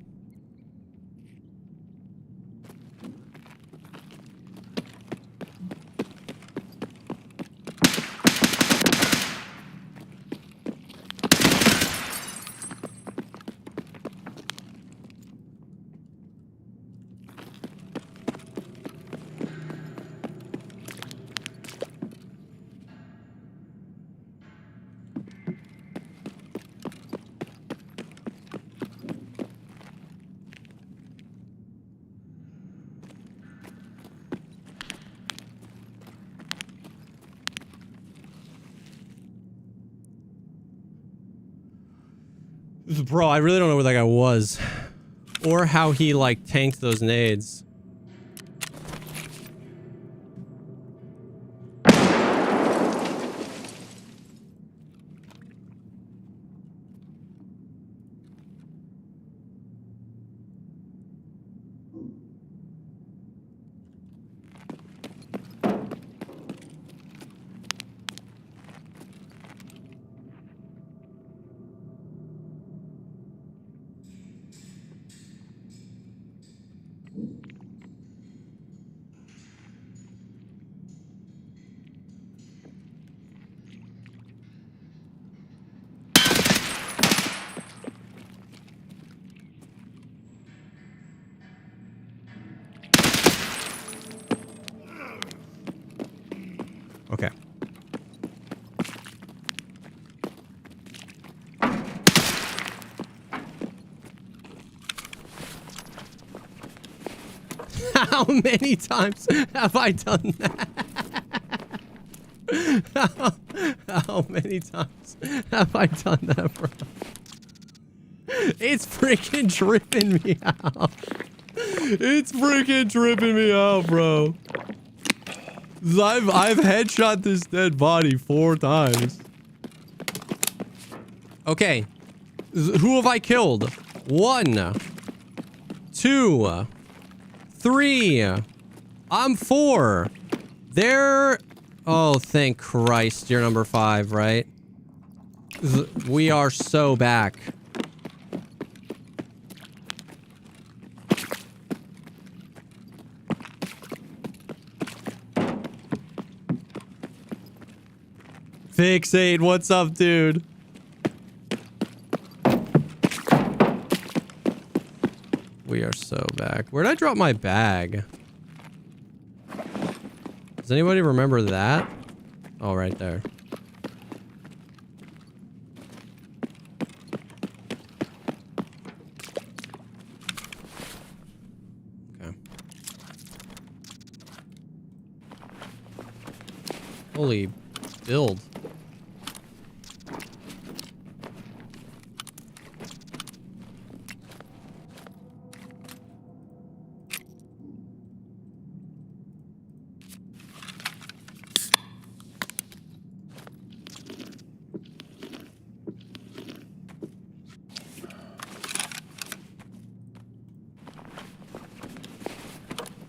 Bro, I really don't know where that guy was. Or how he, like, tanked those nades. How many times have I done that? How many times have I done that, bro? It's freaking tripping me out. It's freaking tripping me out, bro. I've headshot this dead body 4 times. Okay. Who have I killed? 1, 2, 3. I'm 4. There. Oh, thank Christ. You're number 5, right? We are so back. Fixate, what's up, dude? We are so back. Where'd I drop my bag? Does anybody remember that? Oh, right there. Okay. Holy build.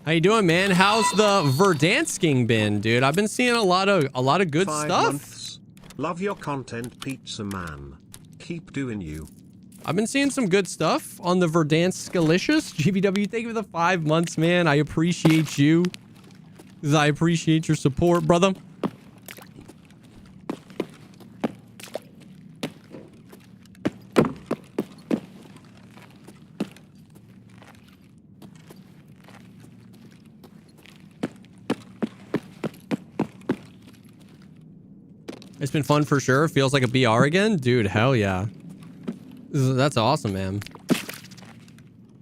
How you doing, man? How's the Verdansking been, dude? I've been seeing a lot of good 5 stuff. months. Love your content, Pizza Man. Keep doing you. I've been seeing some good stuff on the Verdanskalicious. GBW, thank you for the 5 months, man. I appreciate you. I appreciate your support, brother. It's been fun for sure. Feels like a BR again. Dude, hell yeah. That's awesome, man.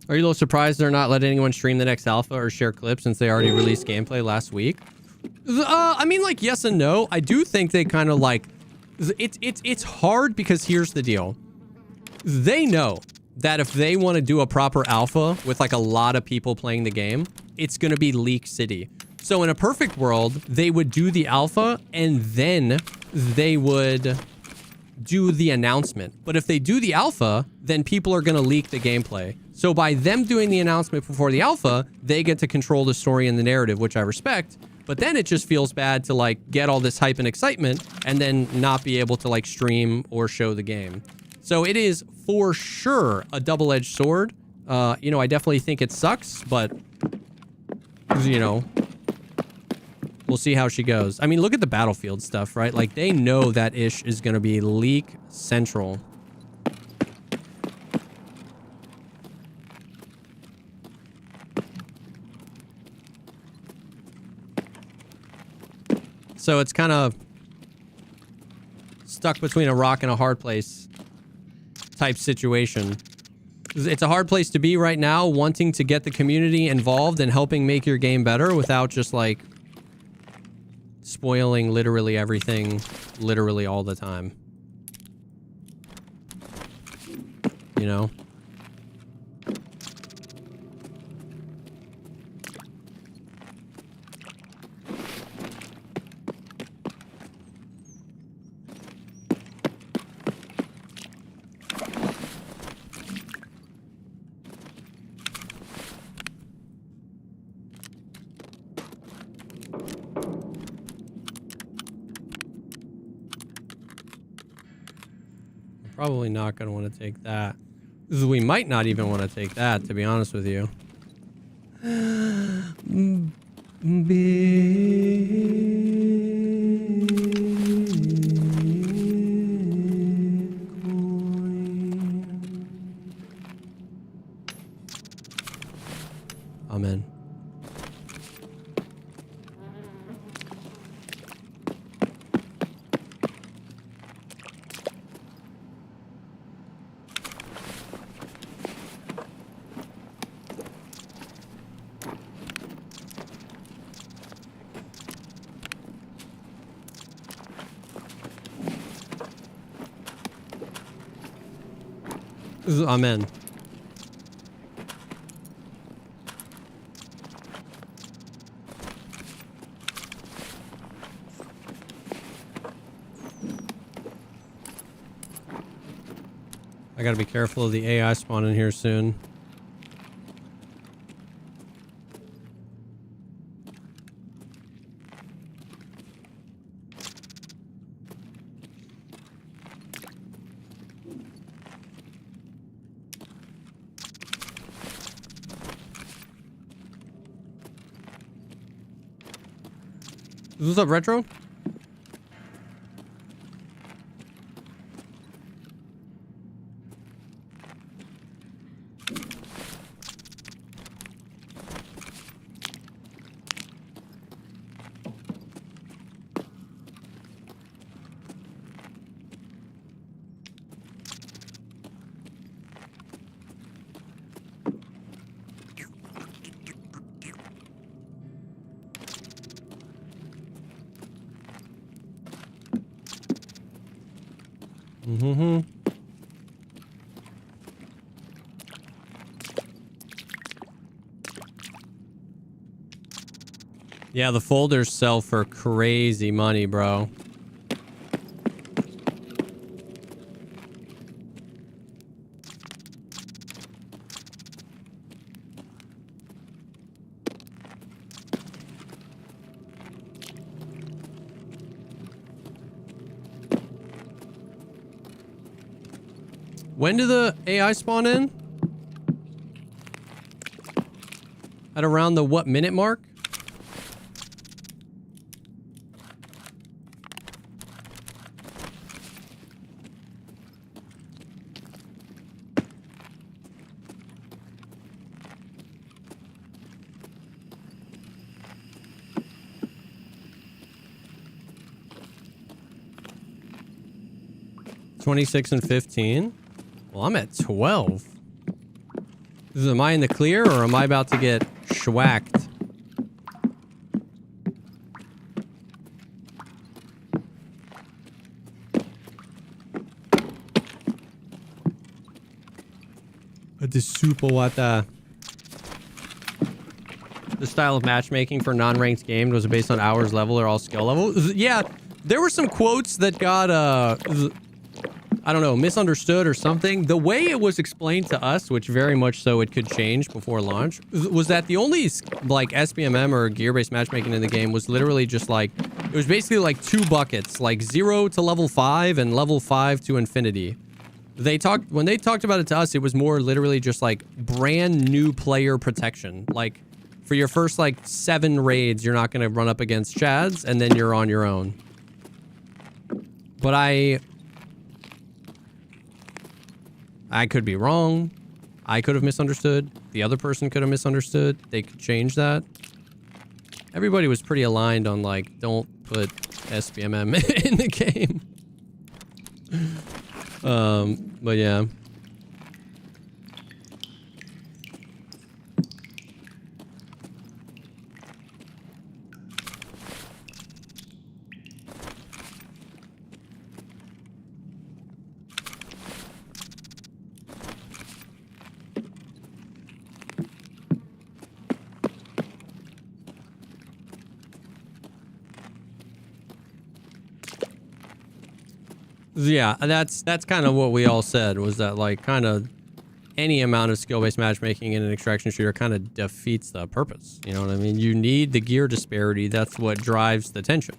Are you a little surprised they're not letting anyone stream the next alpha or share clips since they already released gameplay last week? I mean, like, yes and no. I do think they kind of like... It's hard because here's the deal. They know that if they want to do a proper alpha with like a lot of people playing the game, it's going to be leak city. So in a perfect world, they would do the alpha and then they would do the announcement. But if they do the alpha, then people are going to leak the gameplay. So by them doing the announcement before the alpha, they get to control the story and the narrative, which I respect. But then it just feels bad to like get all this hype and excitement and then not be able to like stream or show the game. So it is for sure a double-edged sword. You know, I definitely think it sucks, but you know, we'll see how she goes. I mean, look at the Battlefield stuff, right? Like, they know that ish is going to be leak central. So it's kind of stuck between a rock and a hard place type situation. It's a hard place to be right now, wanting to get the community involved and helping make your game better without just like spoiling literally everything, literally all the time. You know? Probably not going to want to take that. We might not even want to take that, to be honest with you. Amen. Amen. I gotta be careful of the AI spawn in here soon. What's up, Retro? Mm-hmm. Yeah, the folders sell for crazy money, bro. When do the AI spawn in? At around the what minute mark? $26 and $15. Well, I'm at 12. Am I in the clear or am I about to get schwacked? This super wata. The style of matchmaking for non-ranked games was based on hours level or all skill level. Yeah, there were some quotes that got I don't know, misunderstood or something. The way it was explained to us, which very much so it could change before launch, was that the only like SPMM or gear-based matchmaking in the game was literally just like, it was basically like 2 buckets, like 0 to level 5 and level 5 to infinity. When they talked about it to us, it was more literally just like brand new player protection. Like for your first like 7 raids, you're not going to run up against Chads and then you're on your own. But I could be wrong. I could have misunderstood. The other person could have misunderstood. They could change that. Everybody was pretty aligned on like, don't put SPMM in the game. But yeah. Yeah, that's kind of what we all said, was that like kind of any amount of skill-based matchmaking in an extraction shooter kind of defeats the purpose. You know what I mean? You need the gear disparity. That's what drives the tension.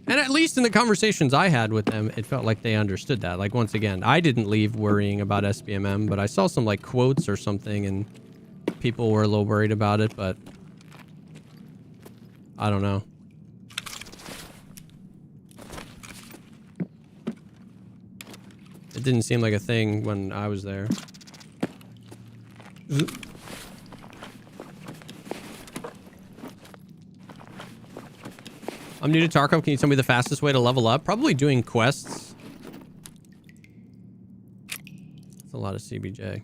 And at least in the conversations I had with them, it felt like they understood that. Like, once again, I didn't leave worrying about SPMM, but I saw some like quotes or something and people were a little worried about it, but I don't know. It didn't seem like a thing when I was there. I'm new to Tarkov. Can you tell me the fastest way to level up? Probably doing quests. That's a lot of CBJ.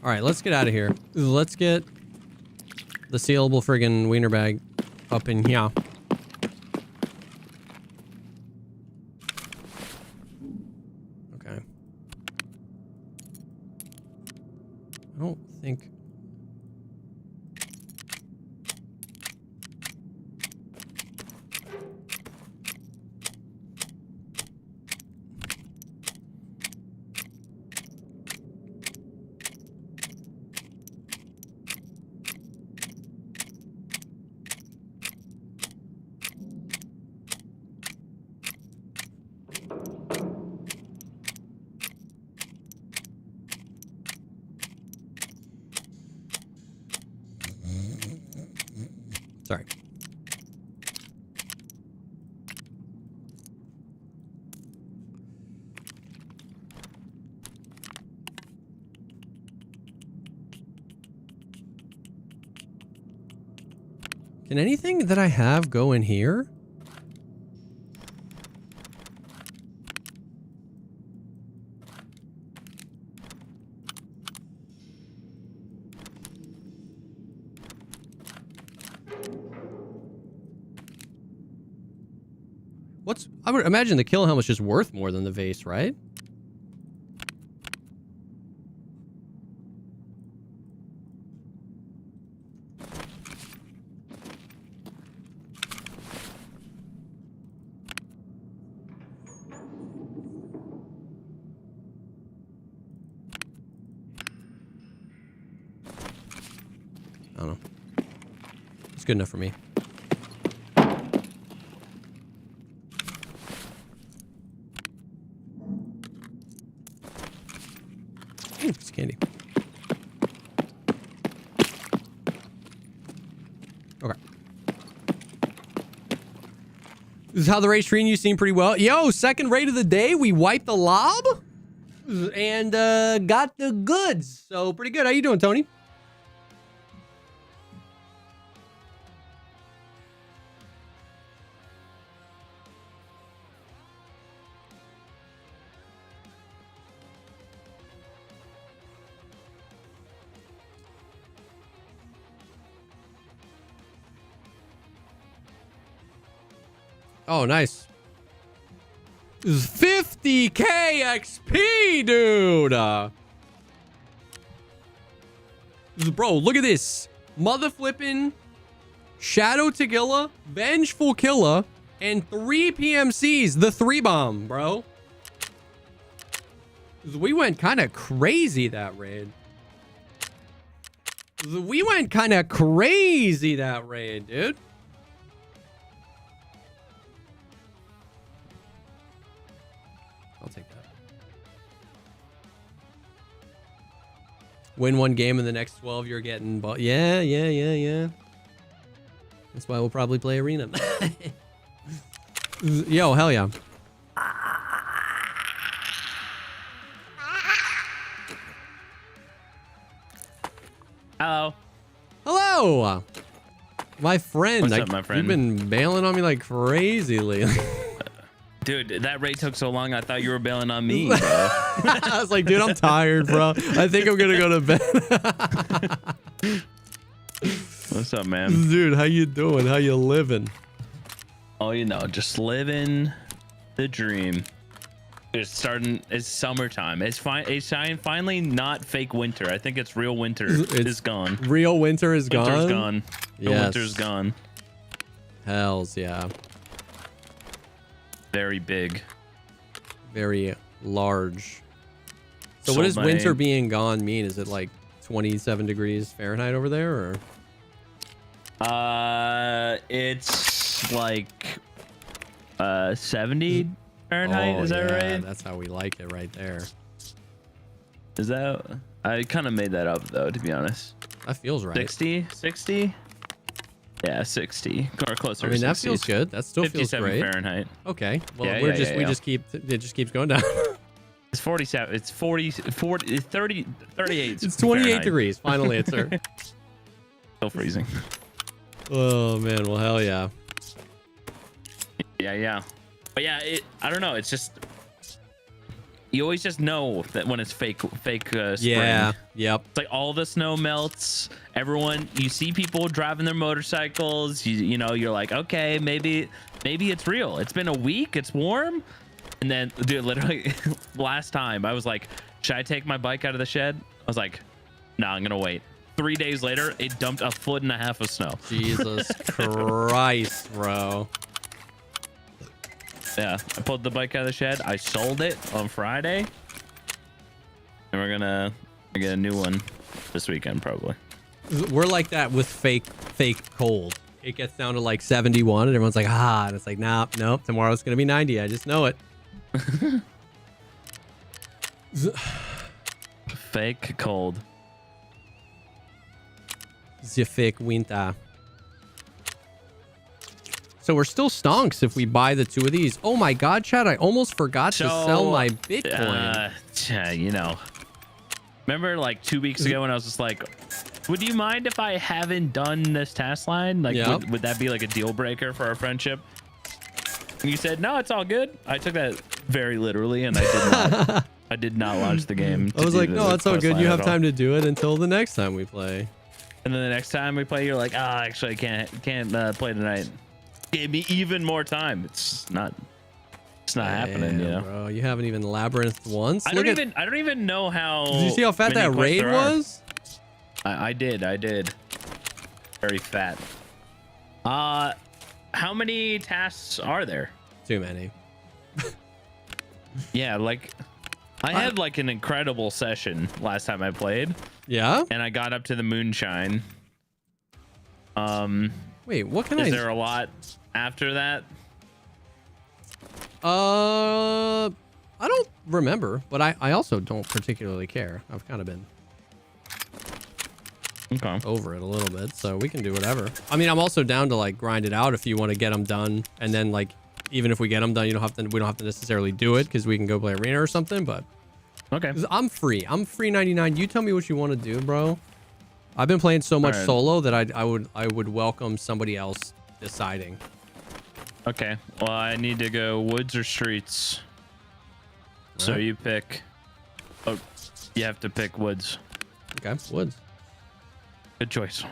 All right, let's get out of here. Let's get the sealable friggin' wiener bag up in here. I don't think. Sorry. Can anything that I have go in here? I would imagine the kill helmet's just worth more than the vase, right? I don't know. It's good enough for me. It's candy. Okay. This is how the raid treating you. Seem pretty well. Yo, second raid of the day. We wiped the lob and got the goods. So pretty good. How you doing, Tony? Oh, nice. This is 50k XP, dude. Bro, look at this. Mother flipping Shadow Tequila, Vengeful Killer, and 3 PMCs. The 3 bomb, bro. We went kind of crazy that raid. We went kind of crazy that raid, dude. I'll take that. Win one game in the next 12, you're getting... Yeah. That's why we'll probably play Arena. Yo, hell yeah. Hello. Hello. My friend. What's up, my friend? You've been bailing on me like crazy lately. Dude, that raid took so long, I thought you were bailing on me, bro. I was like, dude, I'm tired, bro. I think I'm gonna go to bed. What's up, man? Dude, how you doing? How you living? Oh, you know, just living the dream. It's starting. It's summertime. It's fine. It's finally not fake winter. I think it's real winter. It's gone. Real winter is gone. Winter's gone. Real Yes. winter's gone. Hells yeah. Very big. Very large. So So what does my- winter being gone mean? Is it like 27 degrees Fahrenheit over there, or? It's like 70 Fahrenheit. Is that yeah, right? That's how we like it right there. Is that? I kind of made that up though, to be honest. That feels right. 60? Yeah, 60 or closer. I mean, to that 60. feels good. That still feels 57 great. Fahrenheit. Okay. Well, Yeah, we yeah. just keep, it just keeps going down. It's 47. It's 40, 30, 38. It's 28 Fahrenheit. degrees. Final answer. Still freezing. Oh man. Well, hell yeah. Yeah. But yeah, I don't know. It's just, you always just know that when it's fake spring. Yeah. Yep. It's like all the snow melts. Everyone, you see people driving their motorcycles. You know, you're like, okay, maybe it's real. It's been a week. It's warm. And then, dude, literally last time I was like, should I take my bike out of the shed? I was like, No, I'm gonna wait. 3 days later, it dumped 1.5 foot of snow. Jesus Christ, bro. Yeah, I pulled the bike out of the shed. I sold it on Friday, and we're gonna get a new one this weekend probably. We're like that with fake cold. It gets down to like 71 and everyone's like, and it's like, nope, tomorrow's gonna be 90. I just know it. Fake cold. The fake winter. So we're still stonks if we buy the 2 of these. Oh my god, Chad, I almost forgot to sell my Bitcoin. You know, remember like 2 weeks ago when I was just like, would you mind if I haven't done this task line? Like, Yep. would that be like a deal breaker for our friendship? And you said, no, it's all good. I took that very literally, and I did not launch the game. I was like, no, it's all good. You have time to do it until the next time we play. And then the next time we play, you're like, actually, I can't play tonight. Gave me even more time. It's not happening, you know. Bro, you haven't even labyrinthed once. I don't even know how. Did you see how fat that raid was? I did. Very fat. How many tasks are there? Too many. Yeah, like I had like an incredible session last time I played. Yeah. And I got up to the moonshine. Wait, what can Is there a lot after that? I don't remember, but I also don't particularly care. I've kind of been over it a little bit, so we can do whatever. I mean, I'm also down to like grind it out if you want to get them done, and then like even if we get them done, we don't have to necessarily do it because we can go play arena or something. But okay, I'm free 99. You tell me what you want to do, bro. I've been playing so much solo that I would welcome somebody else deciding. Okay, well, I need to go woods or streets. So Right. you pick. Oh, you have to pick woods. Okay, woods. Good choice.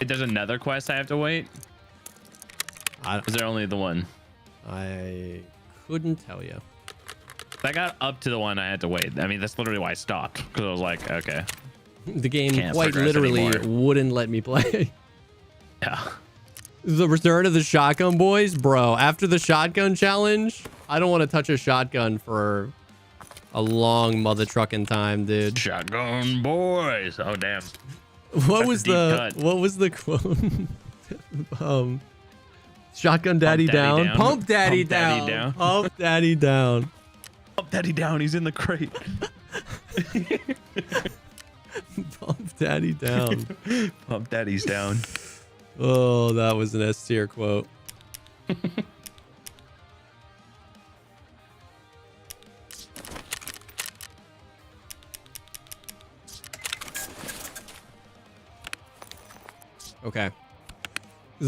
There's another quest I have to wait? Is there only the one? I couldn't tell you. I got up to the one I had to wait. I mean, that's literally why I stopped. Because I was like, okay. The game Can't quite progress literally anymore. wouldn't let me play. Yeah. The return of the shotgun boys, bro. After the shotgun challenge, I don't want to touch a shotgun for a long mother trucking time, dude. Shotgun boys. Oh, damn. What was the quote? Shotgun daddy down. Pump daddy down. Pump daddy down. Pump daddy down. He's in the crate. Pump daddy down. Pump daddy's down. Oh, that was an S tier quote. Okay.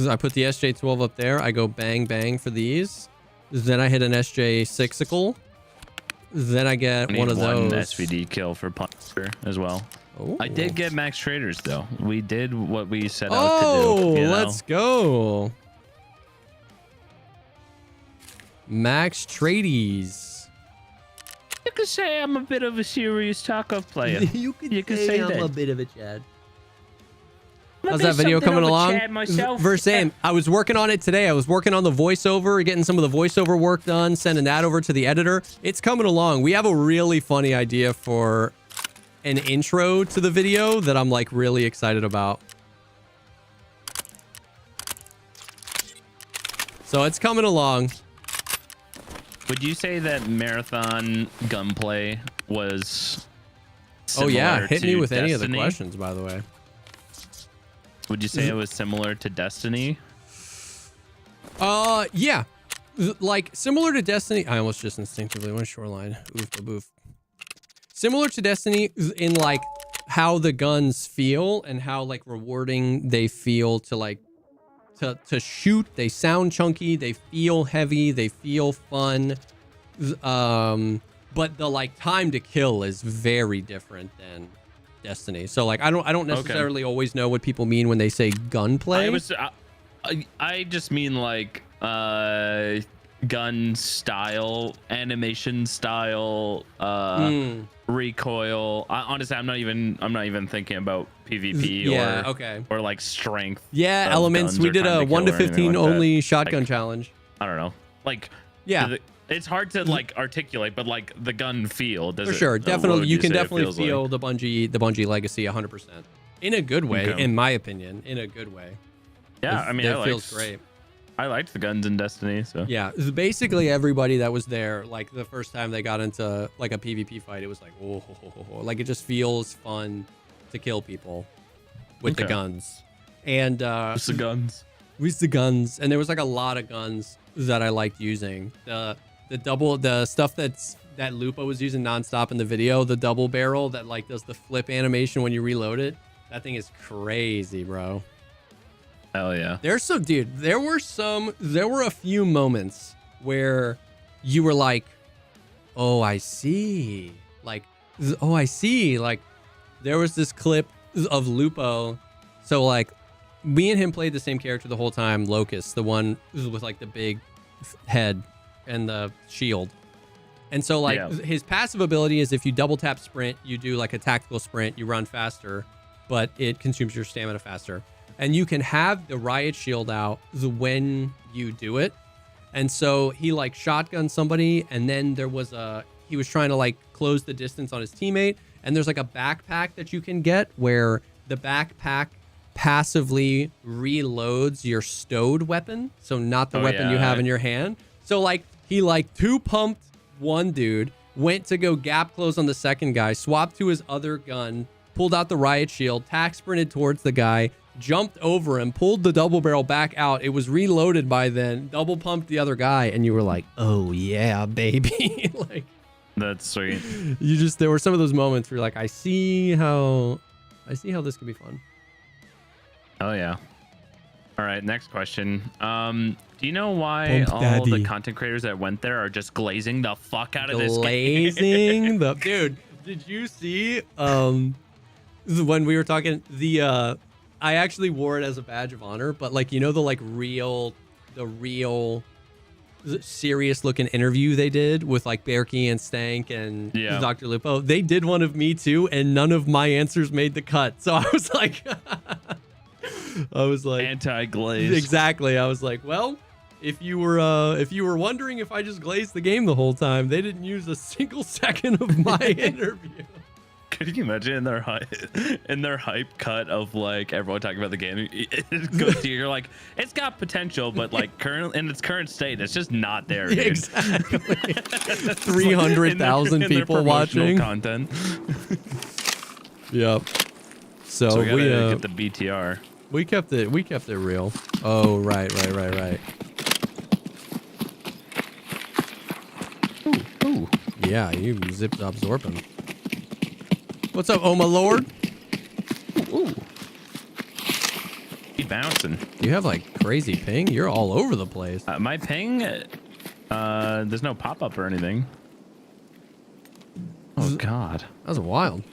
I put the SJ12 up there. I go bang, bang for these. Then I hit an SJ6icle. Then I get one of those. SVD kill for Puncher as well. Oh. I did get max traders though. We did what we set out to do. You know? Let's go. Max tradies. You could say I'm a bit of a serious Tarkov player. you could say I'm that. a bit of a Chad. I'm a How's bit that video something coming of a along? Chad myself. Versame, I was working on it today. I was working on the voiceover, getting some of the voiceover work done, sending that over to the editor. It's coming along. We have a really funny idea for an intro to the video that I'm like really excited about. So it's coming along. Would you say that marathon gunplay was Oh yeah, similar hit me to with any of the Destiny? questions, by the way. Would you say it was similar to Destiny? Yeah. Like similar to Destiny. I almost just instinctively went shoreline. Oof, boof. Similar to Destiny in like how the guns feel and how like rewarding they feel to like to shoot. They sound chunky, they feel heavy, they feel fun. But the like time to kill is very different Destiny. So like I don't necessarily always know what people mean when they say gunplay. I just mean like gun style, animation style, recoil. Honestly, I'm not even thinking about PvP or like strength. Yeah, elements. We did a 1 to 15 only shotgun like, challenge. I don't know. Like it's hard to like articulate, but like the gun feel does for sure. Definitely, you can definitely feel like? the Bungie legacy 100% in a good way, in my opinion. In a good way. Yeah, I mean, it feels great. I liked the guns in Destiny, so yeah, basically everybody that was there, like the first time they got into like a PvP fight, it was like, oh, like it just feels fun to kill people with the guns. And with the guns, and there was like a lot of guns that I liked using. The stuff that Lupo was using nonstop in the video, the double barrel that like does the flip animation when you reload it. That thing is crazy, bro. Hell yeah. There were a few moments where you were like, oh, I see. Like, oh, I see. Like, there was this clip of Lupo. So, like, me and him played the same character the whole time, Locust, the one with, like, the big head and the shield. And so, like, his passive ability is if you double tap sprint, you do, like, a tactical sprint, you run faster, but it consumes your stamina faster. And you can have the riot shield out when you do it. And so he like shotgunned somebody, and then he was trying to like close the distance on his teammate. And there's like a backpack that you can get where the backpack passively reloads your stowed weapon. So not the weapon you have in your hand. So like he like two pumped one dude, went to go gap close on the second guy, swapped to his other gun, pulled out the riot shield, tack sprinted towards the guy, jumped over him, pulled the double barrel back out. It was reloaded by then, double pumped the other guy, and you were like, oh yeah, baby. Like, that's sweet. There were some of those moments where you're like, I see how this could be fun. Oh yeah. All right, next question. Do you know why all the content creators that went there are just glazing the fuck out of this game? Glazing the dude. Did you see when we were talking I actually wore it as a badge of honor, but like, you know, the real serious looking interview they did with like Berkey and Stank and Dr. Lupo, they did one of me too, and none of my answers made the cut. So I was like, anti-glaze. Exactly. I was like, well, if you were wondering if I just glazed the game the whole time, they didn't use a single second of my interview. Could you imagine in their hype cut of like everyone talking about the game? It goes to you're like, it's got potential, but like in its current state, it's just not there. Dude. Exactly. 300,000 people watching content. Yep. So we gotta get the BTR. We kept it real. Oh right. Ooh. Yeah, you zip absorbing. What's up, oh my lord? Ooh. Keep bouncing. You have like crazy ping. You're all over the place. My ping, there's no pop-up or anything. Oh god. That was wild.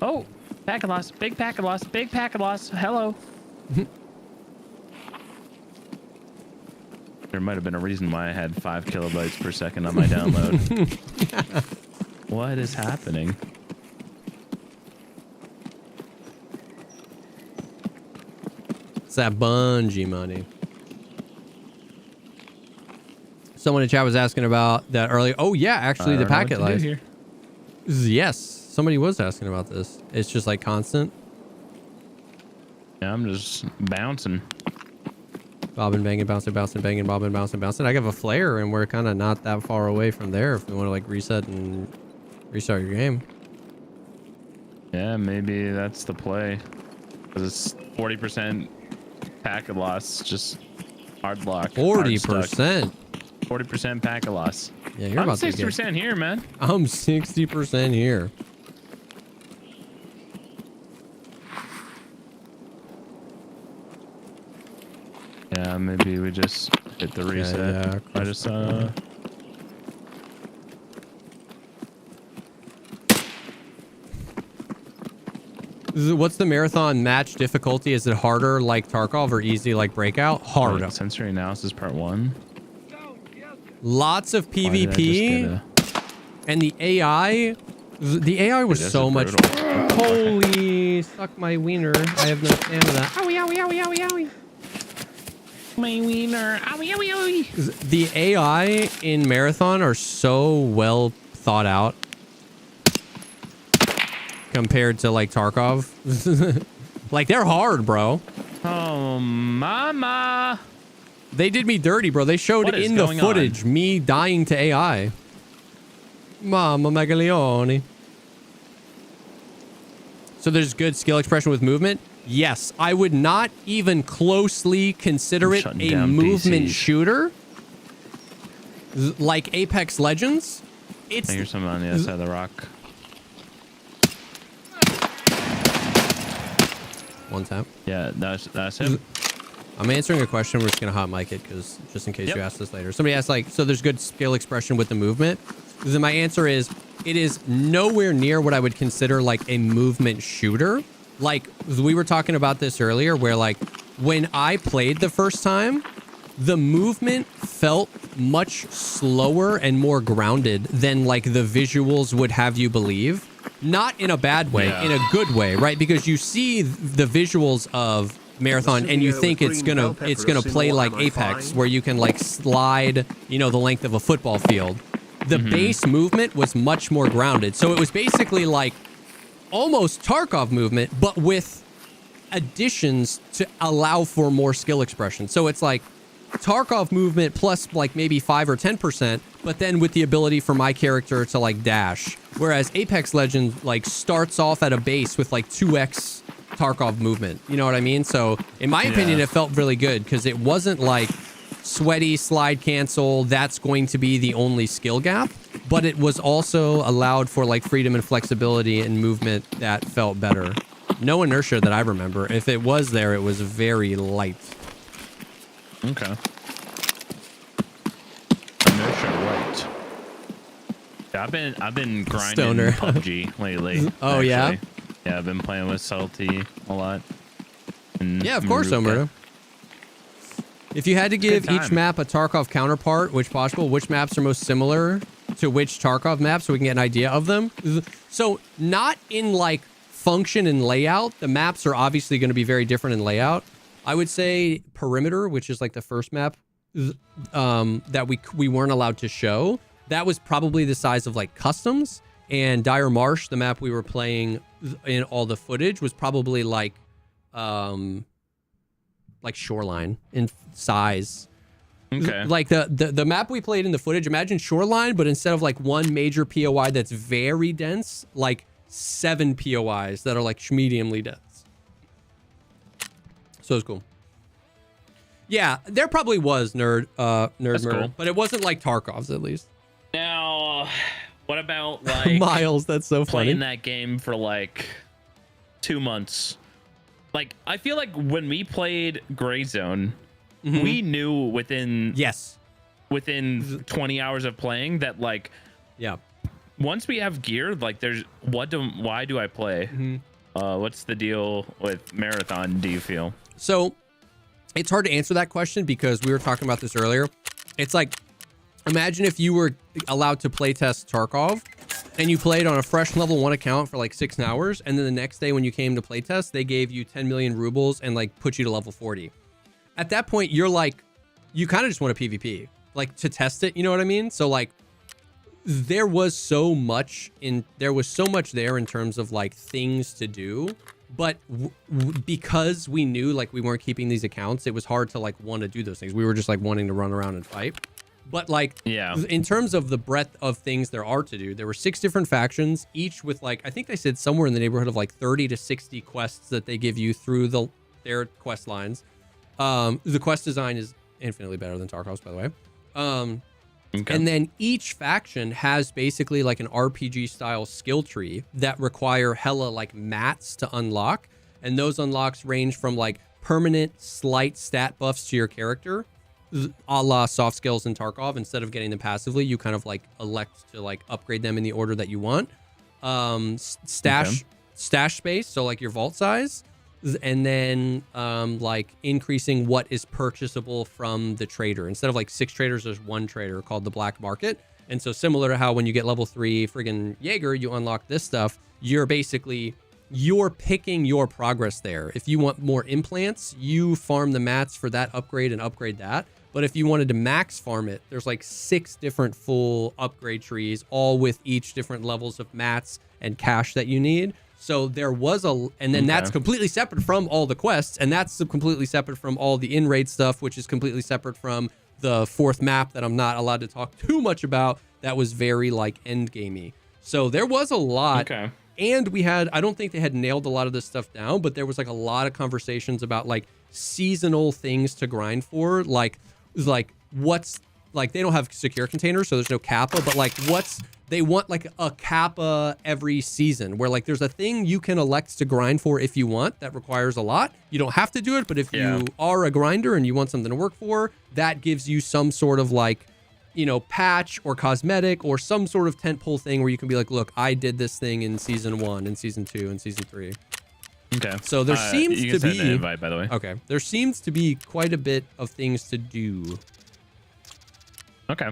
Oh, packet loss. Big packet loss. Big packet loss. Hello. There might have been a reason why I had 5 kilobytes per second on my download. What is happening? It's that Bungie money. Someone in chat was asking about that earlier. Oh yeah, actually the packet life. Yes, somebody was asking about this. It's just like constant. Yeah, I'm just bouncing. Bobbing, banging, bouncing, banging, bobbing, bouncing, bouncing. I have a flare, and we're kind of not that far away from there if we want to like reset and restart your game. Yeah, maybe that's the play. Because it's 40% packet loss, just hard lock. 40%. 40% packet loss. Yeah, you're about 60% here, man. I'm 60% here. Yeah, maybe we just hit the reset. Yeah, I just What's the marathon match difficulty? Is it harder like Tarkov or easy like Breakout? Hard. Wait, sensory analysis part 1. Lots of Why did I just PvP. And the AI, was Dude, so much. brutal. Holy, suck my wiener. I have no stamina. Owie, owie, owie, owie, owie. My wiener. Owie, owie, owie. The AI in Marathon are so well thought out compared to like Tarkov. Like they're hard, bro. Oh, mama. They did me dirty, bro. They showed What is in the going footage me dying to AI. Mama Megaleone. So there's good skill expression with movement? Yes. I would not even closely consider it Shutting a down movement PCs. shooter. Like Apex Legends. It's Here's someone on the other side of the rock. one tap. Yeah, that's him. I'm answering a question. We're just going to hot mic it because just in case Yep. you ask this later. Somebody asked like, so there's good skill expression with the movement. Then my answer is it is nowhere near what I would consider like a movement shooter. Like we were talking about this earlier where like when I played the first time, the movement felt much slower and more grounded than like the visuals would have you believe. Not in a bad way, Yeah. in a good way, right? Because you see the visuals of Marathon and you think it's gonna play like Apex where you can like slide, you know, the length of a football field. The base movement was much more grounded. So it was basically like almost Tarkov movement, but with additions to allow for more skill expression. So it's like Tarkov movement plus like maybe 5 or 10%, but then with the ability for my character to like dash. Whereas Apex Legends like starts off at a base with like 2x Tarkov movement. You know what I mean? So in my opinion, it felt really good because it wasn't like sweaty slide cancel. That's going to be the only skill gap, but it was also allowed for like freedom and flexibility and movement that felt better. No inertia that I remember. If it was there, it was very light. Okay. Inertia, right. Yeah, I've been grinding Stoner. PUBG lately. Oh, yeah? actually. Yeah, I've been playing with Salty a lot. And Yeah, of course, Maruka. Omerta. If you had to give good each time. map a Tarkov counterpart, which possible, which maps are most similar to which Tarkov maps so we can get an idea of them? So not in like function and layout. The maps are obviously going to be very different in layout. I would say Perimeter, which is like the first map that we weren't allowed to show. That was probably the size of like Customs. And Dire Marsh, the map we were playing in all the footage, was probably like Shoreline in size. Okay. Like the map we played in the footage, imagine Shoreline, but instead of like one major POI that's very dense, like 7 POIs that are like mediumly dense. So it's cool. Yeah, there probably was nerd murder, cool. but it wasn't like Tarkov's at least. Now, what about like Miles, that's so funny. playing that game for like 2 months? Like, I feel like when we played Gray Zone, we knew within 20 hours of playing that like, Yeah. once we have gear, like there's why do I play? What's the deal with Marathon, do you feel? So it's hard to answer that question because we were talking about this earlier. It's like, imagine if you were allowed to playtest Tarkov and you played on a fresh level 1 account for like 6 hours. And then the next day when you came to playtest, they gave you 10 million rubles and like put you to level 40. At that point, you're like, you kind of just want a PvP, like to test it. You know what I mean? So like, there was so much there in terms of like things to do, but because we knew like we weren't keeping these accounts, it was hard to like want to do those things. We were just like wanting to run around and fight. But like, Yeah. in terms of the breadth of things there are to do, there were 6 different factions, each with like, I think they said somewhere in the neighborhood of like 30 to 60 quests that they give you through their quest lines. The quest design is infinitely better than Tarkov's, by the way. Okay. And then each faction has basically like an RPG style skill tree that require hella like mats to unlock. And those unlocks range from like permanent slight stat buffs to your character, a la soft skills in Tarkov. Instead of getting them passively, you kind of like elect to like upgrade them in the order that you want. stash space, so like your vault size, and then like increasing what is purchasable from the trader. Instead of like 6 traders, there's 1 trader called the black market. And so similar to how when you get level 3 friggin' Jaeger, you unlock this stuff, you're picking your progress there. If you want more implants, you farm the mats for that upgrade and upgrade that. But if you wanted to max farm it, there's like 6 different full upgrade trees, all with each different levels of mats and cash that you need. So there was and then that's completely separate from all the quests, and that's completely separate from all the in-raid stuff, which is completely separate from the 4th map that I'm not allowed to talk too much about. That was very like end gamey. So there was a lot. Okay. And we had, I don't think they had nailed a lot of this stuff down, but there was like a lot of conversations about like seasonal things to grind for, like what's like, they don't have secure containers, so there's no kappa, but like they want like a kappa every season where like there's a thing you can elect to grind for if you want that requires a lot. You don't have to do it, but if you are a grinder and you want something to work for, that gives you some sort of like, you know, patch or cosmetic or some sort of tentpole thing where you can be like, look, I did this thing in season 1 and season 2 and season 3. Okay. So there seems you to can be send an invite, by the way. Okay. There seems to be quite a bit of things to do. Okay.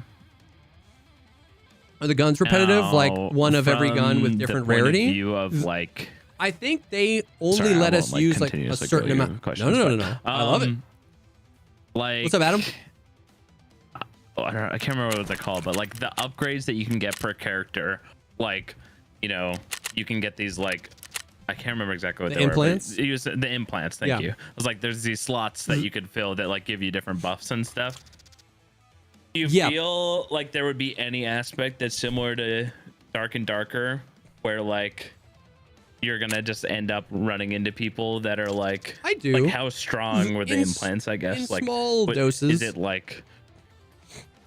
Are the guns repetitive? Now, like one of every gun with different rarity? View of like, I think they only let us use like a certain amount. No. I love it. Like, what's up, Adam? I can't remember what they're called, but like the upgrades that you can get per character, like, you know, you can get these like, I can't remember exactly what they implants? were. Use the implants. Thank you. I was like, there's these slots that you could fill that like give you different buffs and stuff. Do you feel like there would be any aspect that's similar to Dark and Darker, where like you're gonna just end up running into people that are like, I do. Like, how strong were the implants? I guess in like small doses. Is it like?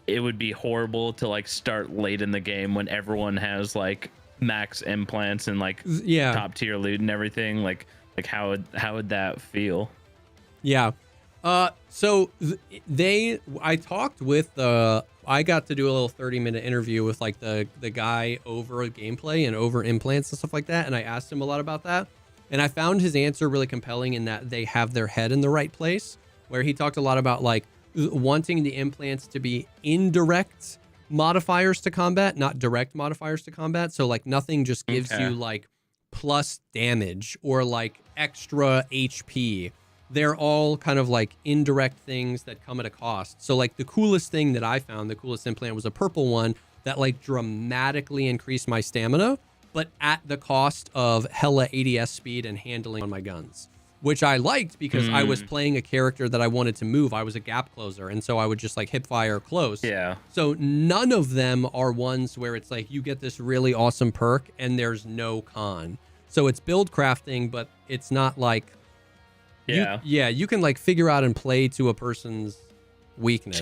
It would be horrible to like start late in the game when everyone has like max implants and like top tier loot and everything. Like how would that feel? Yeah. So I talked with I got to do a little 30-minute interview with like the guy over gameplay and over implants and stuff like that, and I asked him a lot about that, and I found his answer really compelling in that they have their head in the right place, where he talked a lot about like wanting the implants to be indirect modifiers to combat, not direct modifiers to combat. So like nothing just gives you like plus damage or like extra HP. They're all kind of like indirect things that come at a cost. So like the coolest thing that I found, the coolest implant was a purple one that like dramatically increased my stamina, but at the cost of hella ADS speed and handling on my guns, which I liked because I was playing a character that I wanted to move. I was a gap closer, and so I would just like hip fire close. Yeah. So none of them are ones where it's like you get this really awesome perk and there's no con. So it's build crafting, but it's not like you can like figure out and play to a person's weakness.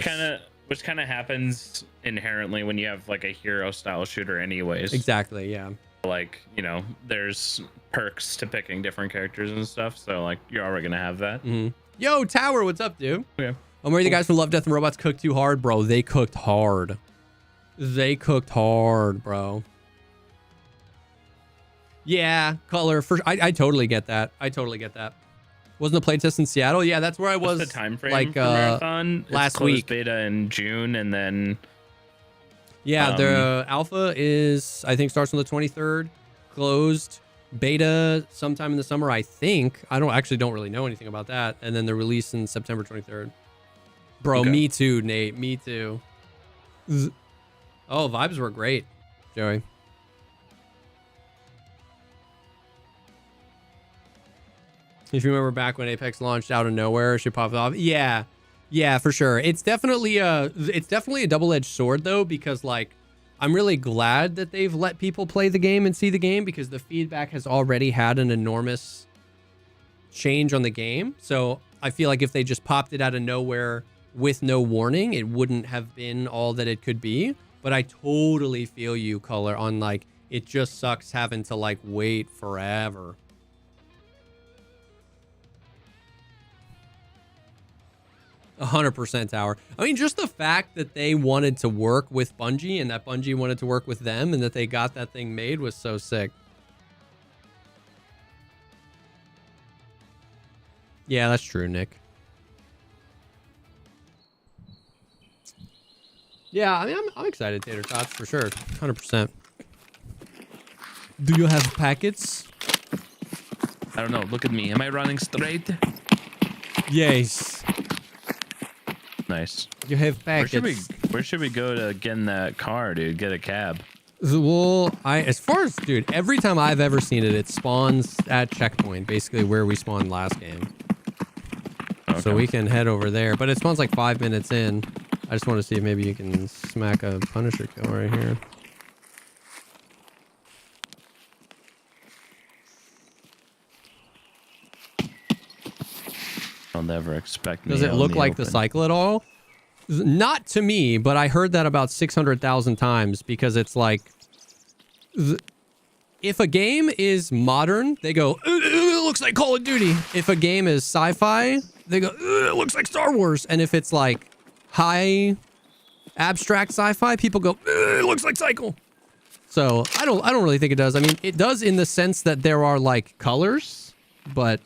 Which kind of happens inherently when you have like a hero style shooter anyways. Exactly, yeah. Like, you know, there's perks to picking different characters and stuff, so like you're already gonna have that. Yo, Tower, what's up, dude? Yeah. I'm ready. The guys from Love, Death, and Robots cook too hard, bro. They cooked hard. They cooked hard, bro. Yeah, color for I totally get that. I totally get that. Wasn't a playtest in Seattle? Yeah, that's where I was. What's the time frame like for Marathon? Last it's closed week. Beta in June, and then the alpha is, I think, starts on the 23rd. Closed beta sometime in the summer, I think. I don't really know anything about that. And then the release in September 23rd. Bro, me too, Nate. Me too. Oh, vibes were great, Joey. If you remember back when Apex launched out of nowhere, she popped off. Yeah, for sure. It's definitely a double-edged sword though, because like I'm really glad that they've let people play the game and see the game, because the feedback has already had an enormous change on the game. So I feel like if they just popped it out of nowhere with no warning, it wouldn't have been all that it could be. But I totally feel you, Color, on like it just sucks having to like wait forever. 100% Tower. I mean, just the fact that they wanted to work with Bungie and that Bungie wanted to work with them and that they got that thing made was so sick. Yeah, that's true, Nick. Yeah, I mean, I'm excited, Tater Tots, for sure. 100%. Do you have packets? I don't know. Look at me. Am I running straight? Yes. Nice. You have packets. Where should we go to get in that car, dude? Get a cab. Well, as far as, dude, every time I've ever seen it, it spawns at checkpoint, basically where we spawned last game. Okay. So we can head over there, but it spawns like 5 minutes in. I just want to see if maybe you can smack a Punisher kill right here. I'll never expect me. Does it look like the cycle at all? Not to me, but I heard that about 600,000 times because it's like, if a game is modern, they go, it looks like Call of Duty. If a game is sci-fi, they go, it looks like Star Wars. And if it's like high abstract sci-fi, people go, it looks like Cycle. So I don't really think it does. I mean, it does in the sense that there are like colors, but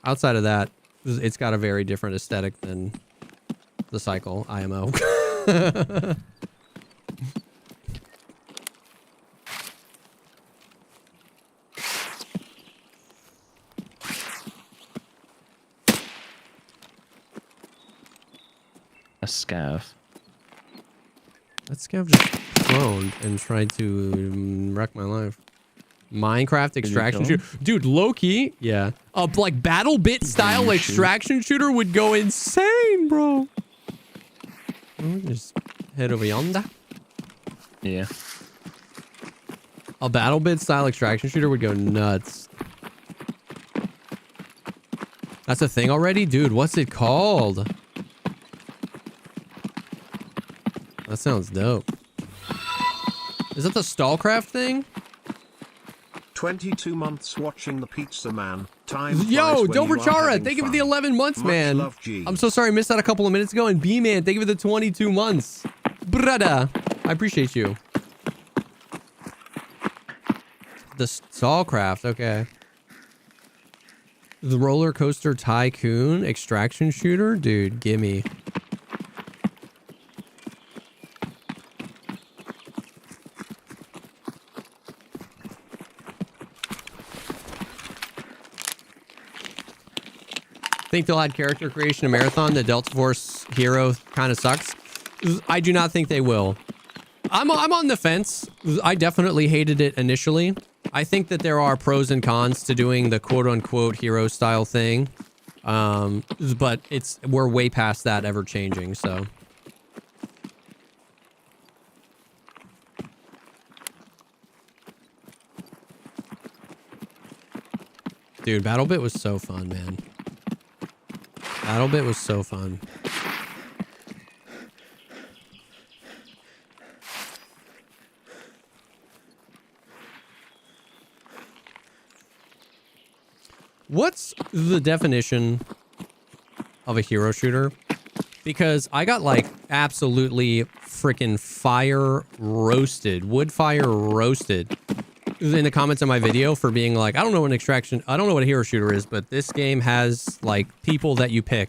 outside of that, it's got a very different aesthetic than the Cycle IMO. A scav. That scav just cloned and tried to wreck my life. Minecraft extraction shooter. Dude, low-key, yeah. Like battle bit style extraction shooter would go insane, bro. We'll just head over yonder. Yeah. A battle bit style extraction shooter would go nuts. That's a thing already? Dude, what's it called? That sounds dope. Is that the Stallcraft thing? 22 months watching the Pizza Man. Time. Yo, Dobrachara, thank you for the 11 months, man. Love, I'm so sorry I missed that a couple of minutes ago. And B-Man, thank you for the 22 months. Brother, I appreciate you. The Stallcraft, okay. The Roller Coaster Tycoon extraction shooter? Dude, gimme. Think they'll add character creation to Marathon. The Delta Force hero kind of sucks. I do not think they will. I'm on the fence. I definitely hated it initially. I think that there are pros and cons to doing the quote-unquote hero style thing. But we're way past that ever changing, so. Dude, BattleBit was so fun, man. BattleBit was so fun. What's the definition of a hero shooter? Because I got like absolutely freaking wood fire roasted in the comments on my video for being like, I don't know what a hero shooter is, but this game has like people that you pick.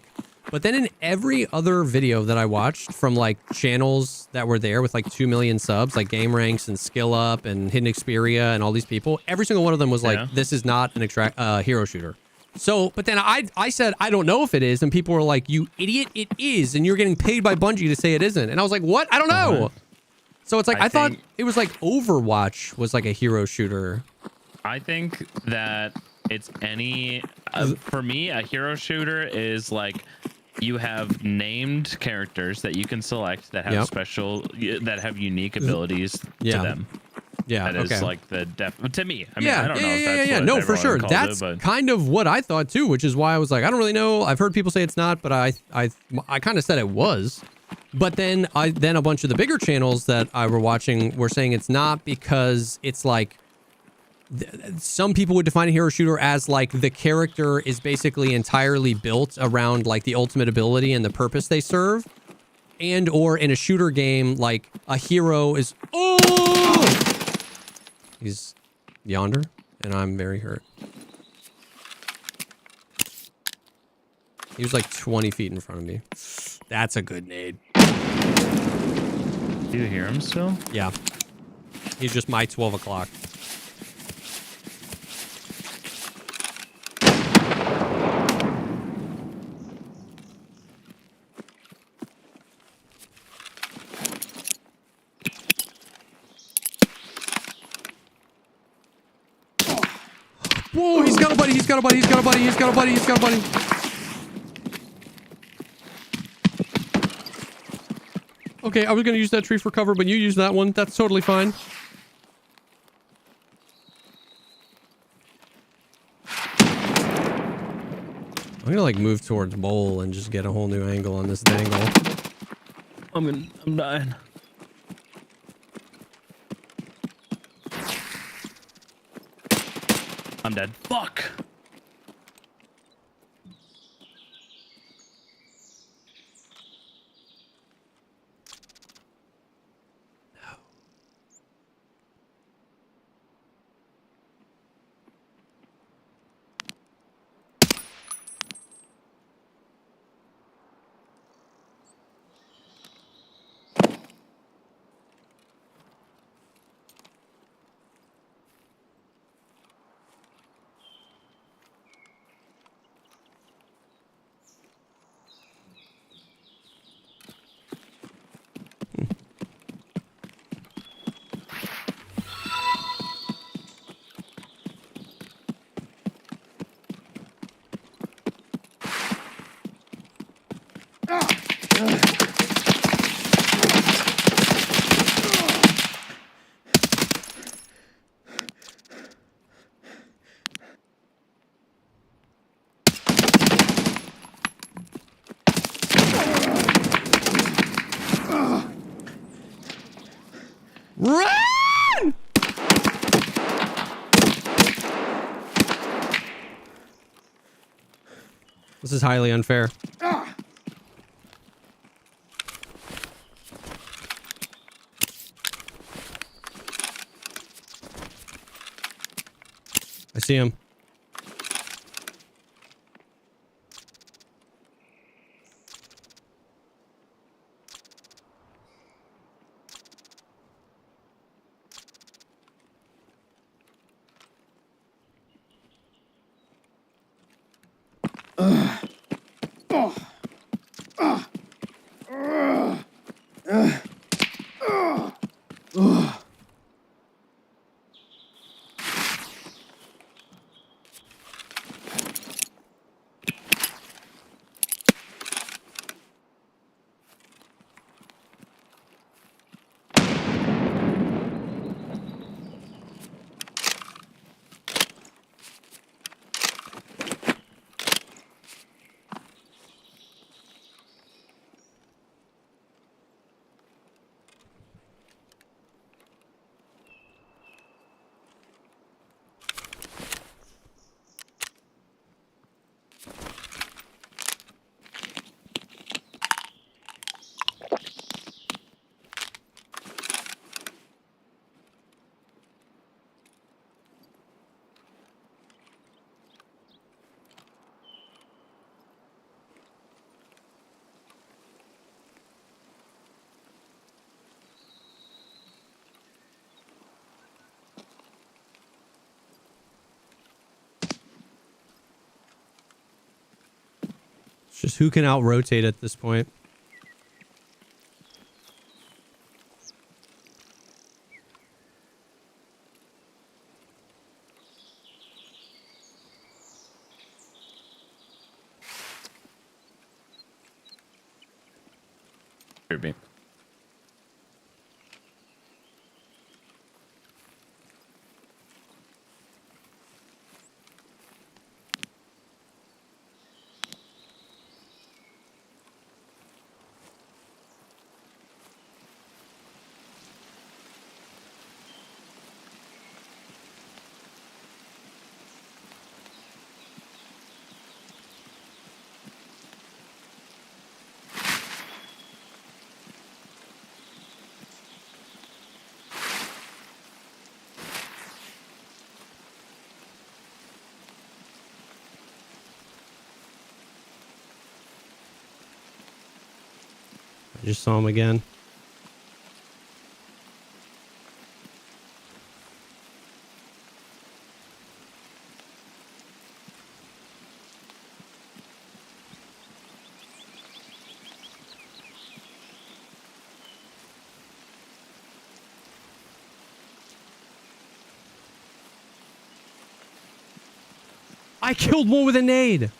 But then in every other video that I watched from like channels that were there with like 2 million subs, like Game Ranks and Skill Up and Hidden Xperia and all these people, every single one of them was like, this is not an hero shooter. So, but then I said, I don't know if it is. And people were like, you idiot, it is. And you're getting paid by Bungie to say it isn't. And I was like, what? I don't know. So it's like, I thought it was like Overwatch was like a hero shooter. I think that it's for me, a hero shooter is like you have named characters that you can select that have that have unique abilities to them. Yeah, that is like the to me. I mean, I don't know if that's what no, for everyone sure. calls That's it, but kind of what I thought too, which is why I was like, I don't really know. I've heard people say it's not, but I kind of said it was. But then a bunch of the bigger channels that I were watching were saying it's not because it's like some people would define a hero shooter as like the character is basically entirely built around like the ultimate ability and the purpose they serve. And or in a shooter game, like a hero is he's yonder and I'm very hurt. He was like 20 feet in front of me. That's a good nade. Do you hear him still? Yeah. He's just my 12 o'clock. Whoa, he's got a buddy, he's got a buddy, he's got a buddy, he's got a buddy, he's got a buddy. Okay, I was gonna use that tree for cover, but you use that one. That's totally fine. I'm gonna like move towards bowl and just get a whole new angle on this dangle. I'm dying. I'm dead. Fuck. Run! This is highly unfair. I see him. It's just who can out-rotate at this point. Creepy. Just saw him again. I killed one with a nade.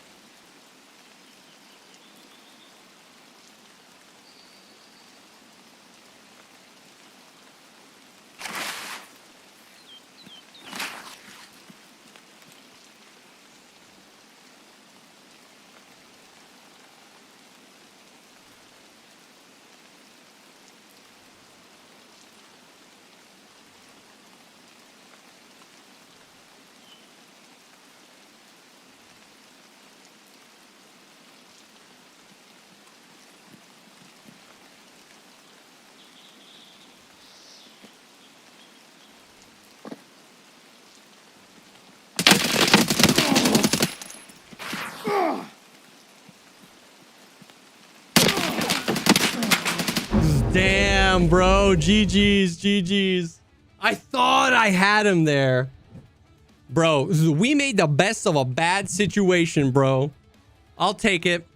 Damn, bro. GG's. I thought I had him there. Bro, we made the best of a bad situation, bro. I'll take it.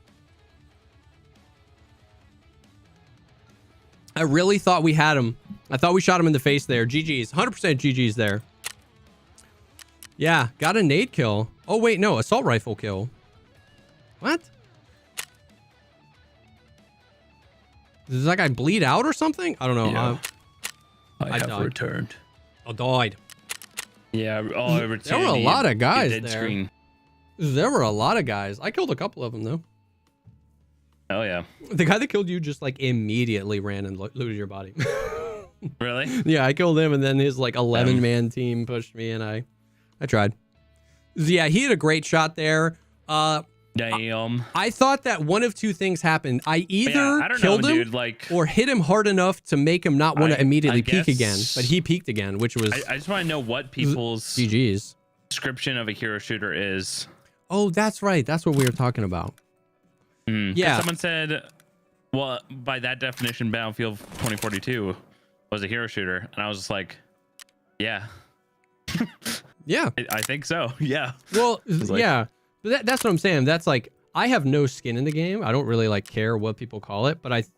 I really thought we had him. I thought we shot him in the face there. GG's. 100% GG's there. Yeah, got a nade kill. Oh, wait, no. Assault rifle kill. What? Does that guy bleed out or something? I don't know. Yeah. I have died. returned. I died. Yeah, I returned. There were a lot of guys there. Screen. There were a lot of guys. I killed a couple of them, though. Oh, yeah. The guy that killed you just, like, immediately ran and looted your body. Really? Yeah, I killed him, and then his, like, 11-man team pushed me, and I tried. Yeah, he had a great shot there. Damn. I thought that one of two things happened. I either killed him like, or hit him hard enough to make him not want to immediately peek guess, again. But he peeked again, which was... I just want to know what people's GG's description of a hero shooter is. Oh, that's right. That's what we were talking about. Yeah. Someone said, well, by that definition, Battlefield 2042 was a hero shooter. And I was just like, yeah. Yeah. I think so. Yeah. Well, like, yeah. But that's what I'm saying. That's like, I have no skin in the game. I don't really like care what people call it, but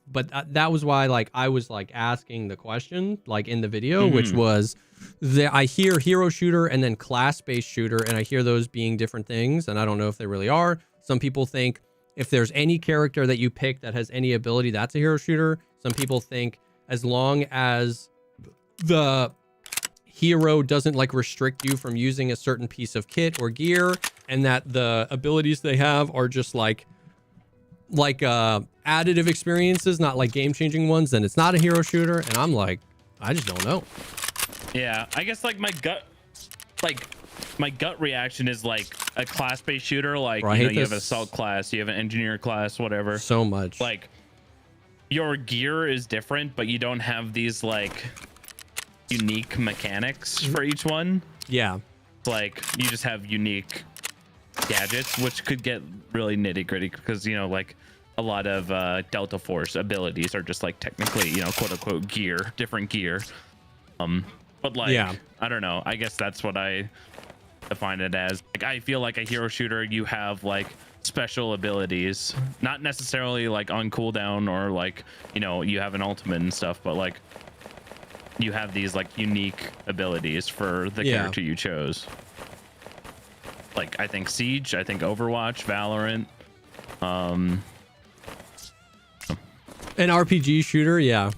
that was why like I was like asking the question like in the video, which was I hear hero shooter and then class-based shooter, and I hear those being different things, and I don't know if they really are. Some people think if there's any character that you pick that has any ability, that's a hero shooter. Some people think as long as the hero doesn't like restrict you from using a certain piece of kit or gear, and that the abilities they have are just like additive experiences, not like game-changing ones, then it's not a hero shooter. And I'm like, I just don't know. Yeah, I guess like my gut reaction is like a class-based shooter, like Bro, you have an assault class, you have an engineer class, whatever. So much. Like your gear is different, but you don't have these like unique mechanics for each one. Yeah. Like you just have unique gadgets, which could get really nitty-gritty because like a lot of Delta Force abilities are just like technically quote unquote gear, different gear. But like, yeah, I don't know, I guess that's what I define it as. Like I feel like a hero shooter, you have like special abilities, not necessarily like on cooldown or like you have an ultimate and stuff, but like you have these like unique abilities for the character you chose. Like I think Siege, I think Overwatch, Valorant, an RPG shooter. Yeah,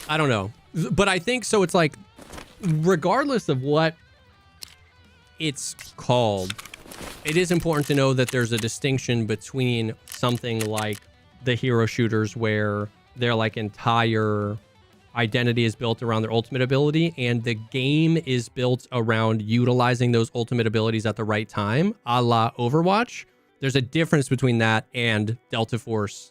I don't know, but I think so. It's like regardless of what it's called, it is important to know that there's a distinction between something like the hero shooters where their like entire identity is built around their ultimate ability, and the game is built around utilizing those ultimate abilities at the right time, a la Overwatch. There's a difference between that and Delta Force